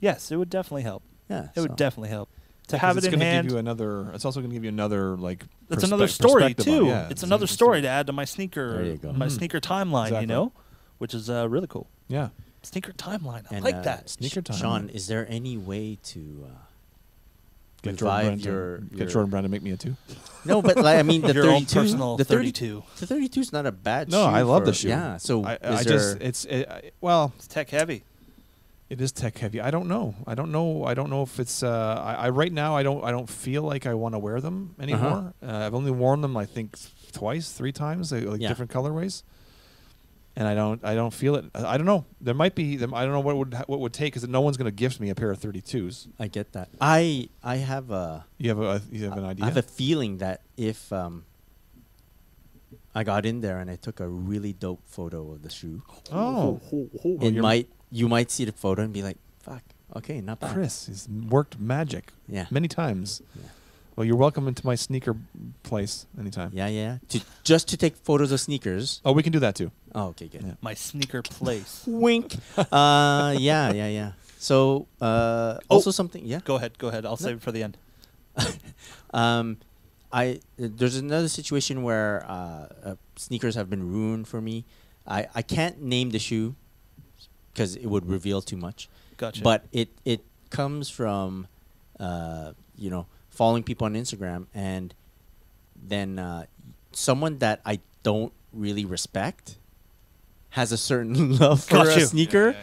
[SPEAKER 2] Yes, it would definitely help.
[SPEAKER 3] Yeah,
[SPEAKER 2] It would
[SPEAKER 3] so-
[SPEAKER 2] definitely help to
[SPEAKER 4] 'Cause
[SPEAKER 2] have
[SPEAKER 4] it's
[SPEAKER 2] it in
[SPEAKER 4] gonna
[SPEAKER 2] hand.
[SPEAKER 4] Give you another. It's also going to give you another like.
[SPEAKER 2] It's another story
[SPEAKER 4] perspective on-
[SPEAKER 2] too.
[SPEAKER 4] yeah,
[SPEAKER 2] It's another story to add to my sneaker,
[SPEAKER 3] There you go.
[SPEAKER 2] my sneaker timeline.
[SPEAKER 4] Exactly.
[SPEAKER 2] You know, which is really cool.
[SPEAKER 4] Yeah.
[SPEAKER 2] Sneaker timeline. I
[SPEAKER 3] And,
[SPEAKER 2] like that.
[SPEAKER 4] Sneaker time.
[SPEAKER 3] Sean, is there any way to
[SPEAKER 4] Get Jordan
[SPEAKER 3] revive
[SPEAKER 4] Brand
[SPEAKER 3] your,
[SPEAKER 4] to, get Jordan Brand to make me a 2.
[SPEAKER 3] No, but like, I mean the
[SPEAKER 2] Your own
[SPEAKER 3] 32,
[SPEAKER 2] personal
[SPEAKER 3] the
[SPEAKER 2] 32.
[SPEAKER 3] The 32 is not a bad shoe.
[SPEAKER 4] No, I love
[SPEAKER 3] for-
[SPEAKER 4] the shoe.
[SPEAKER 3] Yeah, so
[SPEAKER 4] I
[SPEAKER 3] is
[SPEAKER 4] just
[SPEAKER 3] there,
[SPEAKER 4] well,
[SPEAKER 2] It's tech heavy.
[SPEAKER 4] it is tech heavy. I don't know if it's. I right now I don't feel like I want to wear them anymore. I've only worn them I think twice, 3 times, like
[SPEAKER 3] Yeah.
[SPEAKER 4] different colorways. And I don't feel it. I don't know. There might be. I don't know what would take because no one's going to gift me a pair of 32s.
[SPEAKER 3] I get that. I have a
[SPEAKER 4] You have an idea.
[SPEAKER 3] I have a feeling that if I got in there and I took a really dope photo of the shoe, you might see the photo and be like, "Fuck, okay, not bad."
[SPEAKER 4] Chris has worked magic
[SPEAKER 3] Yeah.
[SPEAKER 4] many times.
[SPEAKER 3] Yeah.
[SPEAKER 4] Well, you're welcome into my sneaker place anytime.
[SPEAKER 3] Yeah. Just to take photos of sneakers.
[SPEAKER 4] Oh, we can do that too.
[SPEAKER 3] Oh, okay, good.
[SPEAKER 4] Yeah.
[SPEAKER 2] My sneaker place.
[SPEAKER 3] Wink. Yeah. So, also something. Yeah.
[SPEAKER 2] Go ahead. I'll save it for the end.
[SPEAKER 3] There's another situation where sneakers have been ruined for me. I can't name the shoe because it would reveal too much.
[SPEAKER 2] Gotcha.
[SPEAKER 3] But it comes from following people on Instagram, and then someone that I don't really respect has a certain love for
[SPEAKER 2] Got
[SPEAKER 3] a
[SPEAKER 2] you.
[SPEAKER 3] sneaker,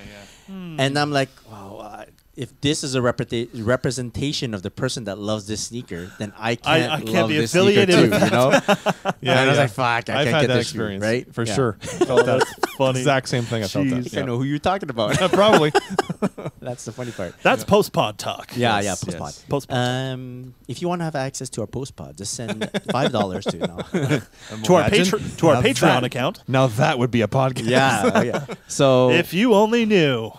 [SPEAKER 2] Hmm.
[SPEAKER 3] and I'm like, wow, if this is a representation of the person that loves this sneaker, then I can't
[SPEAKER 2] can't
[SPEAKER 3] love
[SPEAKER 2] be
[SPEAKER 3] this
[SPEAKER 2] affiliated
[SPEAKER 3] sneaker
[SPEAKER 2] with
[SPEAKER 3] too, you know?
[SPEAKER 4] Yeah,
[SPEAKER 3] And I was
[SPEAKER 4] yeah.
[SPEAKER 3] like, fuck, I
[SPEAKER 4] I've
[SPEAKER 3] can't
[SPEAKER 4] had
[SPEAKER 3] get
[SPEAKER 4] that
[SPEAKER 3] this shoe,
[SPEAKER 4] experience,
[SPEAKER 3] right?
[SPEAKER 4] For
[SPEAKER 3] Yeah.
[SPEAKER 4] sure. I felt that
[SPEAKER 2] funny.
[SPEAKER 4] exact same thing. I felt
[SPEAKER 2] Jeez.
[SPEAKER 4] that.
[SPEAKER 3] I know who you're talking about.
[SPEAKER 4] Probably.
[SPEAKER 3] That's the funny part.
[SPEAKER 2] That's post-pod talk.
[SPEAKER 3] Yeah,
[SPEAKER 4] Yes,
[SPEAKER 3] post pod.
[SPEAKER 4] yes.
[SPEAKER 2] Post-pod.
[SPEAKER 3] If you want to have access to our post pod, just send $5 to no.
[SPEAKER 2] To our
[SPEAKER 4] Imagine. Now
[SPEAKER 2] Patreon
[SPEAKER 4] that-
[SPEAKER 2] account.
[SPEAKER 4] Now that would be a podcast.
[SPEAKER 3] Yeah, oh, yeah. So
[SPEAKER 2] If you only knew.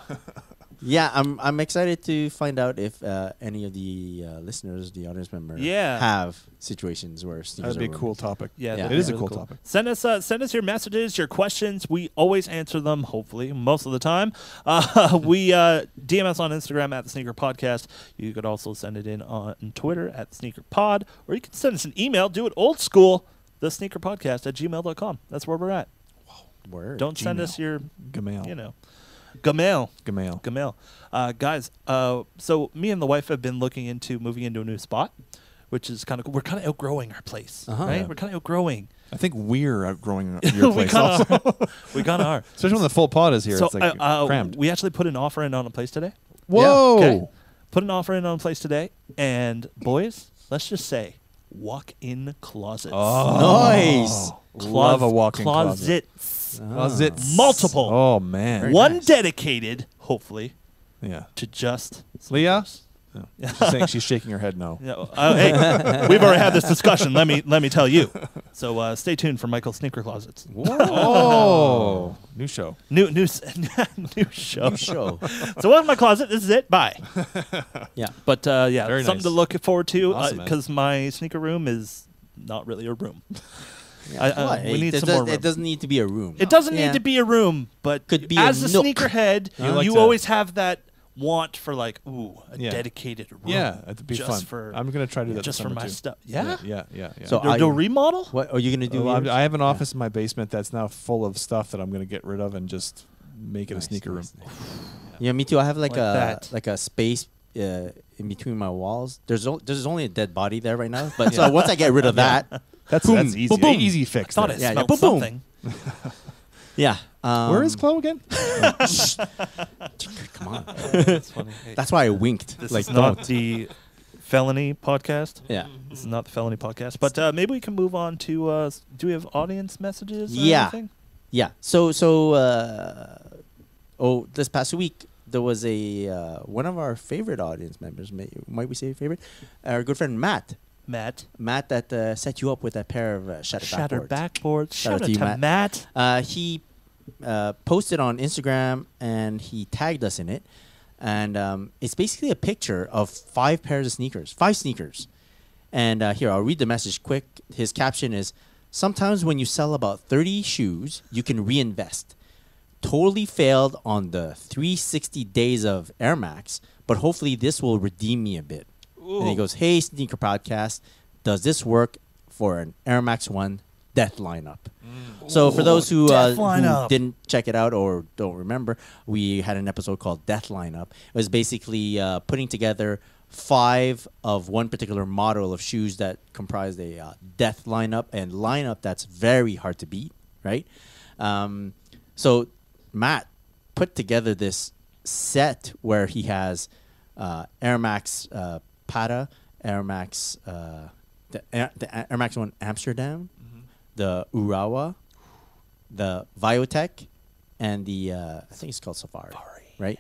[SPEAKER 3] yeah, I'm excited to find out if any of the listeners, the audience members, have situations where sneakers
[SPEAKER 4] That'd be a
[SPEAKER 3] are
[SPEAKER 4] cool
[SPEAKER 3] ruined.
[SPEAKER 4] topic.
[SPEAKER 2] Yeah,
[SPEAKER 3] Yeah.
[SPEAKER 4] It is a
[SPEAKER 2] really
[SPEAKER 4] cool topic.
[SPEAKER 2] Send us your messages, your questions. We always answer them, hopefully, most of the time. We DM us on Instagram at The Sneaker Podcast. You could also send it in on Twitter at Sneaker Pod, or you can send us an email. Do it old school, thesneakerpodcast@gmail.com. That's where we're at.
[SPEAKER 3] Word.
[SPEAKER 2] Don't send
[SPEAKER 4] Gmail.
[SPEAKER 2] us your,
[SPEAKER 4] Gmail.
[SPEAKER 2] Gmail. Guys, so me and the wife have been looking into moving into a new spot, which is kind of cool. We're kind of outgrowing our place, right?
[SPEAKER 4] Yeah.
[SPEAKER 2] We're kind of outgrowing.
[SPEAKER 4] I think we're outgrowing your
[SPEAKER 2] we
[SPEAKER 4] place
[SPEAKER 2] kind
[SPEAKER 4] also.
[SPEAKER 2] of are. We kind of are.
[SPEAKER 4] Especially when the full pod is here.
[SPEAKER 2] So
[SPEAKER 4] it's like crammed.
[SPEAKER 2] we actually put an offer in on a place today.
[SPEAKER 4] Whoa!
[SPEAKER 2] Okay. Put an offer in on a place today, and boys, let's just say, walk-in closets.
[SPEAKER 3] Nice.
[SPEAKER 4] Love a walk-in closet.
[SPEAKER 2] Closets.
[SPEAKER 4] Closets.
[SPEAKER 2] Multiple.
[SPEAKER 4] Oh, man.
[SPEAKER 3] Very
[SPEAKER 2] One
[SPEAKER 3] nice.
[SPEAKER 2] dedicated, hopefully,
[SPEAKER 4] Yeah.
[SPEAKER 2] to just
[SPEAKER 4] Leah? No. She's saying she's shaking her head no.
[SPEAKER 2] Hey, we've already had this discussion. Let me tell you. So stay tuned for Michael's Sneaker Closets.
[SPEAKER 4] Oh. New show.
[SPEAKER 2] New new show.
[SPEAKER 3] New show.
[SPEAKER 2] So what's my closet? This is it. Bye.
[SPEAKER 3] Yeah.
[SPEAKER 2] But yeah,
[SPEAKER 4] Very
[SPEAKER 2] something
[SPEAKER 4] nice.
[SPEAKER 2] to look forward to
[SPEAKER 4] Awesome, man.
[SPEAKER 2] because my sneaker room is not really a room.
[SPEAKER 3] What?
[SPEAKER 2] We need
[SPEAKER 3] it
[SPEAKER 2] some more room.
[SPEAKER 3] It doesn't need to be a room.
[SPEAKER 2] It doesn't
[SPEAKER 3] Yeah.
[SPEAKER 2] need to be a room, but
[SPEAKER 3] Could be
[SPEAKER 2] as
[SPEAKER 3] a
[SPEAKER 2] a
[SPEAKER 3] nook.
[SPEAKER 2] sneakerhead,
[SPEAKER 4] You like
[SPEAKER 2] you
[SPEAKER 4] to-
[SPEAKER 2] always have that want for like, ooh, a
[SPEAKER 4] Yeah.
[SPEAKER 2] dedicated room.
[SPEAKER 4] Yeah, it'd be
[SPEAKER 2] just
[SPEAKER 4] fun.
[SPEAKER 2] For,
[SPEAKER 4] I'm going to try to do that
[SPEAKER 2] just
[SPEAKER 4] this
[SPEAKER 2] for
[SPEAKER 4] summer
[SPEAKER 2] my
[SPEAKER 4] too.
[SPEAKER 2] stuff. Yeah.
[SPEAKER 4] Yeah.
[SPEAKER 3] So
[SPEAKER 2] do a remodel?
[SPEAKER 3] What are you gonna do?
[SPEAKER 4] Well,
[SPEAKER 3] yours?
[SPEAKER 4] I have an office in my basement that's now full of stuff that I'm going to get rid of and just make it
[SPEAKER 3] Nice,
[SPEAKER 4] a sneaker
[SPEAKER 3] nice,
[SPEAKER 4] room.
[SPEAKER 3] nice. Yeah, me too. I have like
[SPEAKER 2] Like that.
[SPEAKER 3] a space in between my walls. There's only a dead body there right now. But so once I get rid of that,
[SPEAKER 4] That's
[SPEAKER 3] Boom,
[SPEAKER 4] easy.
[SPEAKER 3] boom, boom.
[SPEAKER 4] Easy
[SPEAKER 2] I
[SPEAKER 4] fix.
[SPEAKER 2] thought
[SPEAKER 4] there.
[SPEAKER 2] it
[SPEAKER 3] Yeah,
[SPEAKER 2] smelled
[SPEAKER 3] boom, boom.
[SPEAKER 2] something.
[SPEAKER 3] yeah.
[SPEAKER 4] Where is Chloe again?
[SPEAKER 3] Come on.
[SPEAKER 2] That's funny. Hey,
[SPEAKER 3] That's why I winked.
[SPEAKER 2] this
[SPEAKER 3] like
[SPEAKER 2] is not
[SPEAKER 3] don't.
[SPEAKER 2] the felony podcast.
[SPEAKER 3] Yeah.
[SPEAKER 2] This is not the felony podcast. But maybe we can move on to. Do we have audience messages? Or
[SPEAKER 3] Yeah.
[SPEAKER 2] anything?
[SPEAKER 3] Yeah. So this past week there was a one of our favorite audience members. Might we say favorite? Our good friend Matt.
[SPEAKER 2] Matt.
[SPEAKER 3] Matt that set you up with a pair of
[SPEAKER 2] Shattered
[SPEAKER 3] backboards.
[SPEAKER 2] backboards.
[SPEAKER 3] Shout out
[SPEAKER 2] Shout out
[SPEAKER 3] to you,
[SPEAKER 2] to Matt.
[SPEAKER 3] He posted on Instagram and he tagged us in it, and it's basically a picture of 5 sneakers. And here, I'll read the message quick. His caption is, "Sometimes when you sell about 30 shoes, you can reinvest. Totally failed on the 360 days of Air Max, but hopefully this will redeem me a bit." And he goes, "Hey, Sneaker Podcast, does this work for an Air Max 1 death lineup?" So for those who
[SPEAKER 2] Death lineup.
[SPEAKER 3] didn't check it out or don't remember, we had an episode called Death Lineup. It was basically putting together 5 of one particular model of shoes that comprised a death lineup and lineup that's very hard to beat, right? So Matt put together this set where he has Air Max Pata, Air Max, the Air Max 1 Amsterdam, the Urawa, the Viotech, and the I think it's called Safari, right?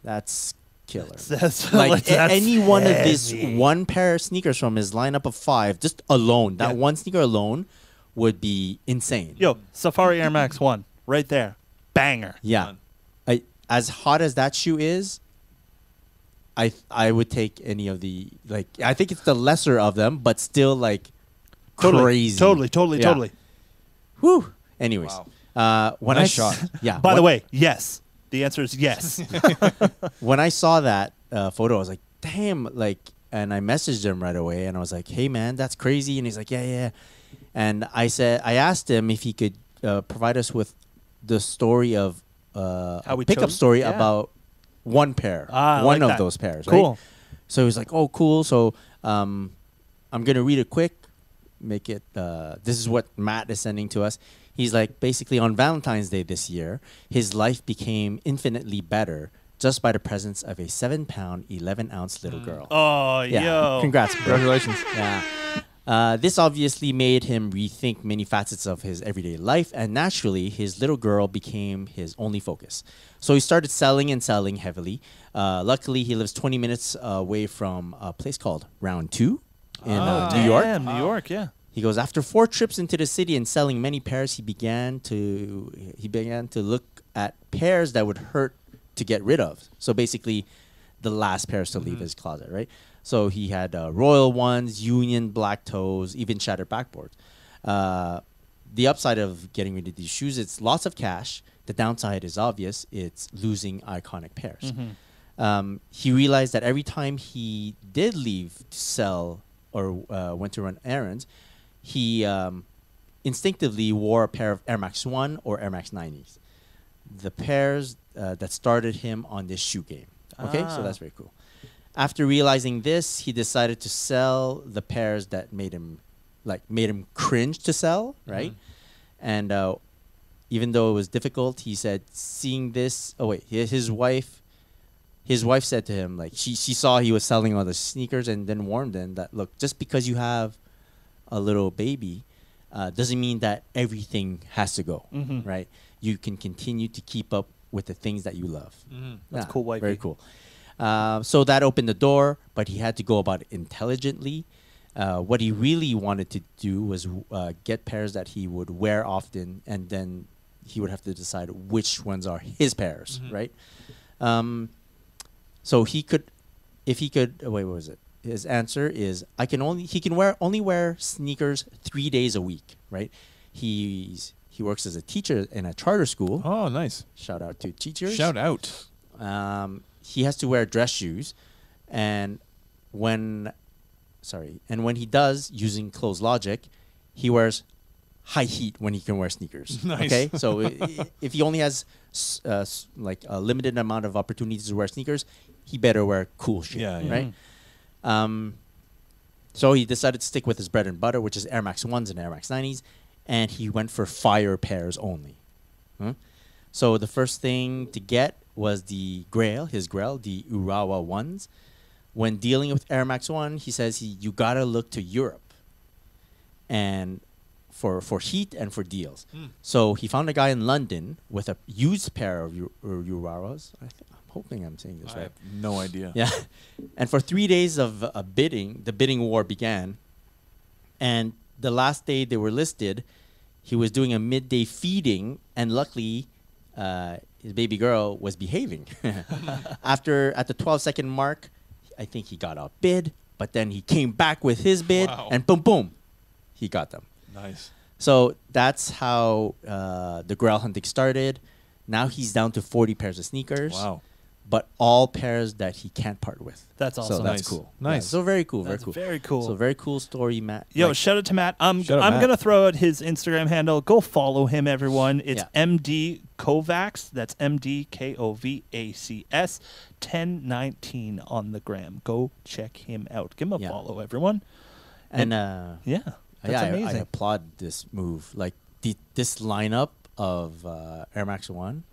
[SPEAKER 3] That's killer.
[SPEAKER 2] That's
[SPEAKER 3] Like
[SPEAKER 2] that's
[SPEAKER 3] any one of this
[SPEAKER 2] heavy.
[SPEAKER 3] one pair of sneakers from his lineup of 5, just alone, that
[SPEAKER 2] Yeah.
[SPEAKER 3] one sneaker alone would be insane.
[SPEAKER 2] Yo, Safari Air Max 1, right there. Banger.
[SPEAKER 3] Yeah. As hot as that shoe is, I would take any of the, like, I think it's the lesser of them, but still like crazy.
[SPEAKER 2] Totally.
[SPEAKER 3] Yeah. Whew. Anyways, when
[SPEAKER 4] Nice
[SPEAKER 3] I
[SPEAKER 4] shot.
[SPEAKER 3] Yeah.
[SPEAKER 2] By the way, yes. The answer is yes.
[SPEAKER 3] When I saw that photo, I was like, damn, like, and I messaged him right away, and I was like, hey man, that's crazy. And he's like, yeah. And I asked him if he could provide us with the story of
[SPEAKER 2] How we
[SPEAKER 3] pickup
[SPEAKER 2] chose?
[SPEAKER 3] story
[SPEAKER 2] Yeah.
[SPEAKER 3] about one pair,
[SPEAKER 2] I
[SPEAKER 3] one
[SPEAKER 2] like
[SPEAKER 3] of
[SPEAKER 2] that.
[SPEAKER 3] those pairs.
[SPEAKER 2] Cool.
[SPEAKER 3] Right? So he was like, oh, cool. So I'm gonna read it quick. Make it. This is what Matt is sending to us. He's like, basically on Valentine's Day this year, his life became infinitely better just by the presence of a 7-pound, 11-ounce little girl.
[SPEAKER 2] Oh,
[SPEAKER 3] Yeah.
[SPEAKER 2] yo.
[SPEAKER 3] Congrats, bro.
[SPEAKER 4] Congratulations.
[SPEAKER 3] Yeah. This obviously made him rethink many facets of his everyday life, and naturally, his little girl became his only focus. So he started selling and selling heavily. Luckily, he lives 20 minutes away from a place called Round 2 in New York.
[SPEAKER 2] Damn, New York, yeah.
[SPEAKER 3] He goes, after 4 trips into the city and selling many pairs, he began to look at pairs that would hurt to get rid of. So basically, the last pairs to leave his closet, right? So he had royal ones, union black toes, even shattered backboards. The upside of getting rid of these shoes, it's lots of cash. The downside is obvious. It's losing iconic pairs. He realized that every time he did leave to sell or went to run errands, he instinctively wore a pair of Air Max 1 or Air Max 90s. The pairs that started him on this shoe game. Okay, so that's very cool. After realizing this, he decided to sell the pairs that made him cringe to sell, right? And even though it was difficult, he said, seeing this, his wife said to him, like, she saw he was selling all the sneakers and then warned him that, look, just because you have a little baby doesn't mean that everything has to go, right? You can continue to keep up with the things that you love.
[SPEAKER 2] That's cool, wifey.
[SPEAKER 3] Very cool. So that opened the door, but he had to go about it intelligently. What he really wanted to do was get pairs that he would wear often, and then he would have to decide which ones are his pairs, right? So he could, if he could, wait, what was it? His answer is, he can only wear sneakers 3 days a week, right? He works as a teacher in a charter school.
[SPEAKER 4] Oh, nice.
[SPEAKER 3] Shout out to teachers.
[SPEAKER 4] Shout out.
[SPEAKER 3] He has to wear dress shoes, and when he does, using clothes logic, he wears high heat when he can wear sneakers.
[SPEAKER 4] Nice.
[SPEAKER 3] Okay, so if he only has like a limited amount of opportunities to wear sneakers, he better wear cool shit.
[SPEAKER 4] Yeah, yeah.
[SPEAKER 3] Right. So he decided to stick with his bread and butter, which is Air Max 1s and Air Max 90s, and he went for fire pairs only. So the first thing to get was his grail, the Urawa 1s. When dealing with Air Max 1, he says you gotta look to Europe, and for heat and for deals. So he found a guy in London with a used pair of Urawas. I'm hoping I'm saying this
[SPEAKER 4] I
[SPEAKER 3] right.
[SPEAKER 4] have no idea.
[SPEAKER 3] Yeah. And for 3 days of bidding, the bidding war began. And the last day they were listed, he was doing a midday feeding, and luckily his baby girl was behaving. At the 12-second mark, I think he got outbid, but then he came back with his bid, and boom, boom, he got them.
[SPEAKER 4] Nice.
[SPEAKER 3] So that's how the grail hunting started. Now he's down to 40 pairs of sneakers.
[SPEAKER 4] Wow.
[SPEAKER 3] But all pairs that he can't part with.
[SPEAKER 2] That's awesome.
[SPEAKER 3] So that's
[SPEAKER 4] Nice.
[SPEAKER 3] cool.
[SPEAKER 4] Nice.
[SPEAKER 3] Yeah, so very cool.
[SPEAKER 2] That's
[SPEAKER 3] very cool.
[SPEAKER 2] very cool.
[SPEAKER 3] So very cool story, Matt.
[SPEAKER 2] Yo,
[SPEAKER 3] Like,
[SPEAKER 2] shout out to Matt. I'm
[SPEAKER 4] Shout out Matt.
[SPEAKER 2] gonna throw out his Instagram handle. Go follow him, everyone. It's
[SPEAKER 3] Yeah.
[SPEAKER 2] MD Kovacs. That's MDKOVACS 1019 on the gram. Go check him out. Give him a
[SPEAKER 3] Yeah.
[SPEAKER 2] follow, everyone.
[SPEAKER 3] and
[SPEAKER 2] Yeah, that's
[SPEAKER 3] I
[SPEAKER 2] amazing.
[SPEAKER 3] applaud this move. Like this lineup of Air Max 1,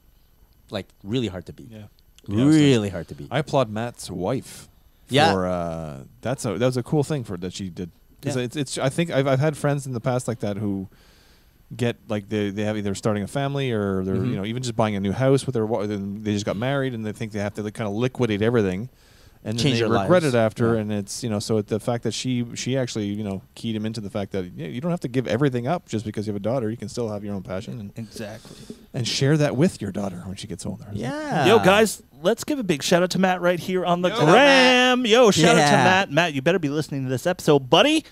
[SPEAKER 3] like really hard to beat.
[SPEAKER 4] Yeah.
[SPEAKER 3] Really hard to beat.
[SPEAKER 4] I applaud Matt's wife.
[SPEAKER 3] Yeah.
[SPEAKER 4] For, that was a cool thing that she did. 'Cause
[SPEAKER 2] Yeah.
[SPEAKER 4] it's I think I've had friends in the past like that who get like they have either starting a family or they're even just buying a new house with they just got married and they think they have to kind of liquidate everything. And then
[SPEAKER 3] Change
[SPEAKER 4] they
[SPEAKER 3] their
[SPEAKER 4] regret
[SPEAKER 3] lives.
[SPEAKER 4] it after,
[SPEAKER 3] Yeah.
[SPEAKER 4] and it's so the fact that she actually keyed him into the fact that you don't have to give everything up just because you have a daughter. You can still have your own passion
[SPEAKER 2] Exactly.
[SPEAKER 4] and share that with your daughter when she gets older.
[SPEAKER 3] Yeah.
[SPEAKER 2] Yo, guys, let's give a big shout out to Matt right here on the
[SPEAKER 4] Yo,
[SPEAKER 2] gram. Yo, shout out to
[SPEAKER 3] Yeah.
[SPEAKER 2] Matt. Matt, you better be listening to this episode, buddy.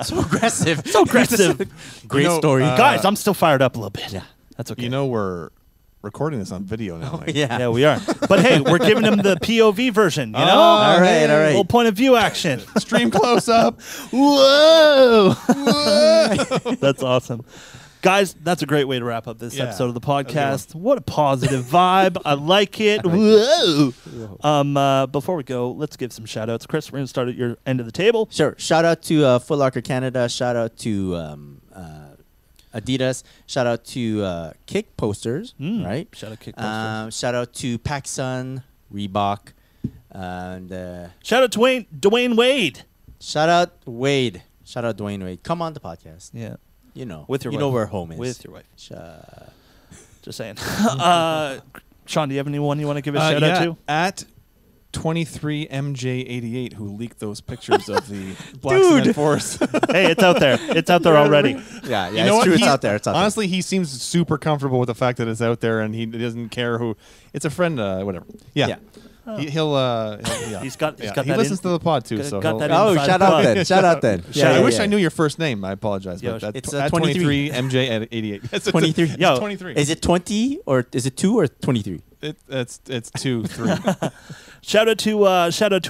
[SPEAKER 3] So aggressive.
[SPEAKER 2] So aggressive.
[SPEAKER 3] Great story.
[SPEAKER 2] Guys, I'm still fired up a little bit.
[SPEAKER 3] Yeah.
[SPEAKER 2] That's okay.
[SPEAKER 4] We're recording this on video now. Mike.
[SPEAKER 3] Yeah.
[SPEAKER 2] Yeah, we are. But hey, we're giving him the POV version, you know?
[SPEAKER 3] All right, all right.
[SPEAKER 2] Little point of view action.
[SPEAKER 4] Stream close up.
[SPEAKER 2] Whoa! That's awesome. Guys, that's a great way to wrap up this
[SPEAKER 4] Yeah,
[SPEAKER 2] episode of the
[SPEAKER 4] that's a good
[SPEAKER 2] podcast. What a positive vibe. I like it. Whoa! Before we go, let's give some shout outs. Chris, we're going to start at your end of the table.
[SPEAKER 3] Sure. Shout out to Foot Locker Canada. Shout out to Adidas. Shout out to Kick Posters, right?
[SPEAKER 2] Shout out Kick Posters.
[SPEAKER 3] Shout out to PacSun, Reebok, and
[SPEAKER 2] Shout out to Dwayne Wade.
[SPEAKER 3] shout out Wade. Shout out Dwayne Wade. Come on the podcast.
[SPEAKER 2] Yeah,
[SPEAKER 3] You know,
[SPEAKER 2] with your
[SPEAKER 3] you
[SPEAKER 2] wife.
[SPEAKER 3] know where home is.
[SPEAKER 2] With your wife.
[SPEAKER 3] Sha-
[SPEAKER 2] Just saying. Sean, do you have anyone you want to give a shout out to?
[SPEAKER 4] At 23MJ88, who leaked those pictures of the Blacksmith Force.
[SPEAKER 2] Hey, it's out there. It's out there already.
[SPEAKER 3] Yeah,
[SPEAKER 4] You know
[SPEAKER 3] it's
[SPEAKER 4] what?
[SPEAKER 3] true. It's
[SPEAKER 4] He-
[SPEAKER 3] out there. It's out
[SPEAKER 4] Honestly, he seems super comfortable with the fact that it's out there, and he doesn't care who. It's a friend, whatever. Yeah.
[SPEAKER 3] Yeah.
[SPEAKER 4] He'll yeah.
[SPEAKER 2] He's got
[SPEAKER 4] Yeah.
[SPEAKER 2] that
[SPEAKER 4] He listens
[SPEAKER 2] in-
[SPEAKER 4] to the pod too,
[SPEAKER 2] got-
[SPEAKER 4] so
[SPEAKER 2] got
[SPEAKER 4] he'll-
[SPEAKER 2] that
[SPEAKER 3] there. Oh,
[SPEAKER 2] inside
[SPEAKER 3] shout out
[SPEAKER 2] plug.
[SPEAKER 3] then. Shout out then.
[SPEAKER 4] I wish I knew your first name. I apologize,
[SPEAKER 2] Yo,
[SPEAKER 4] but that's
[SPEAKER 3] it's,
[SPEAKER 4] at
[SPEAKER 3] 23.
[SPEAKER 4] 23MJ88. It's
[SPEAKER 3] 23.
[SPEAKER 4] It's
[SPEAKER 2] Yo,
[SPEAKER 4] 23.
[SPEAKER 3] Is it 20 or is it 2 or 23?
[SPEAKER 4] It's 2, 3.
[SPEAKER 2] Shout out to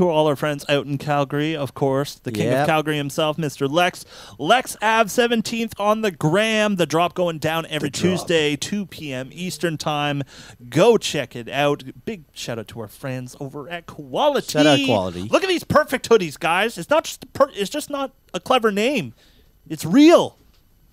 [SPEAKER 2] all our friends out in Calgary, of course. The king of
[SPEAKER 3] Yep.
[SPEAKER 2] Calgary himself, Mr. Lex. Lex Ave 17th on the gram. The drop going down every
[SPEAKER 3] The drop.
[SPEAKER 2] Tuesday, 2 p.m. Eastern time. Go check it out. Big shout out to our friends over at Quality.
[SPEAKER 3] Shout out Quality.
[SPEAKER 2] Look at these perfect hoodies, guys. It's not just it's just not a clever name. It's real.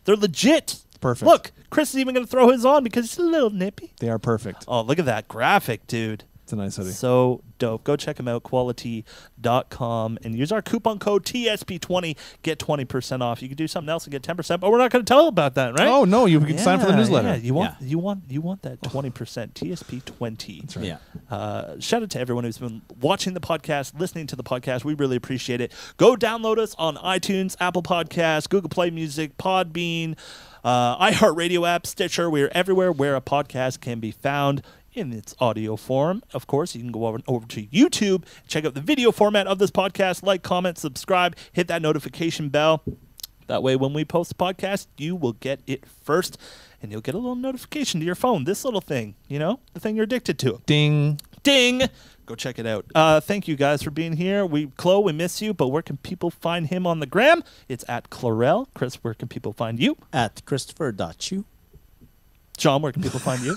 [SPEAKER 2] They're legit.
[SPEAKER 4] Perfect.
[SPEAKER 2] Look, Chris is even going to throw his on because it's a little nippy.
[SPEAKER 4] They are perfect.
[SPEAKER 2] Oh, look at that graphic, dude.
[SPEAKER 4] It's a nice hoodie.
[SPEAKER 2] So dope. Go check them out, quality.com, and use our coupon code TSP20. Get 20% off. You can do something else and get 10%, but we're not going to tell about that, right?
[SPEAKER 4] Oh no, you can sign for the newsletter.
[SPEAKER 2] Yeah. You want that 20%, TSP20.
[SPEAKER 4] That's right.
[SPEAKER 3] Yeah.
[SPEAKER 2] Shout out to everyone who's been watching the podcast, listening to the podcast. We really appreciate it. Go download us on iTunes, Apple Podcasts, Google Play Music, Podbean, iHeartRadio app, Stitcher. We're everywhere where a podcast can be found in its audio form. Of course, you can go over to YouTube, check out the video format of this podcast, like, comment, subscribe, hit that notification bell. That way, when we post a podcast, you will get it first, and you'll get a little notification to your phone. This little thing, the thing you're addicted to.
[SPEAKER 4] Ding.
[SPEAKER 2] Ding! Go check it out. Thank you guys for being here. Chloe, we miss you, but where can people find him on the gram? It's at Clarell. Chris, where can people find you?
[SPEAKER 3] At Christopher.chu.
[SPEAKER 2] John, where can people find you?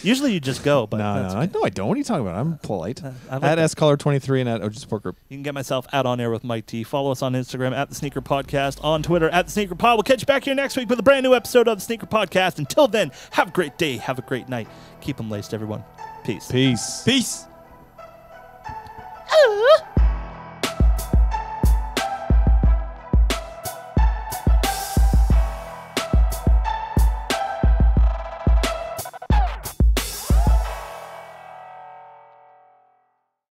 [SPEAKER 2] Usually you just go, but
[SPEAKER 4] No,
[SPEAKER 2] that's
[SPEAKER 4] I
[SPEAKER 2] okay.
[SPEAKER 4] don't. What are you talking about? I'm polite.
[SPEAKER 2] I like
[SPEAKER 4] At
[SPEAKER 2] that.
[SPEAKER 4] SColor23 and at OG Support Group.
[SPEAKER 2] You can get myself out on air with Mike T. Follow us on Instagram at The Sneaker Podcast, on Twitter at The Sneaker Pod. We'll catch you back here next week with a brand new episode of The Sneaker Podcast. Until then, have a great day. Have a great night. Keep them laced, everyone. Peace.
[SPEAKER 4] Peace.
[SPEAKER 3] Peace.
[SPEAKER 2] Ah!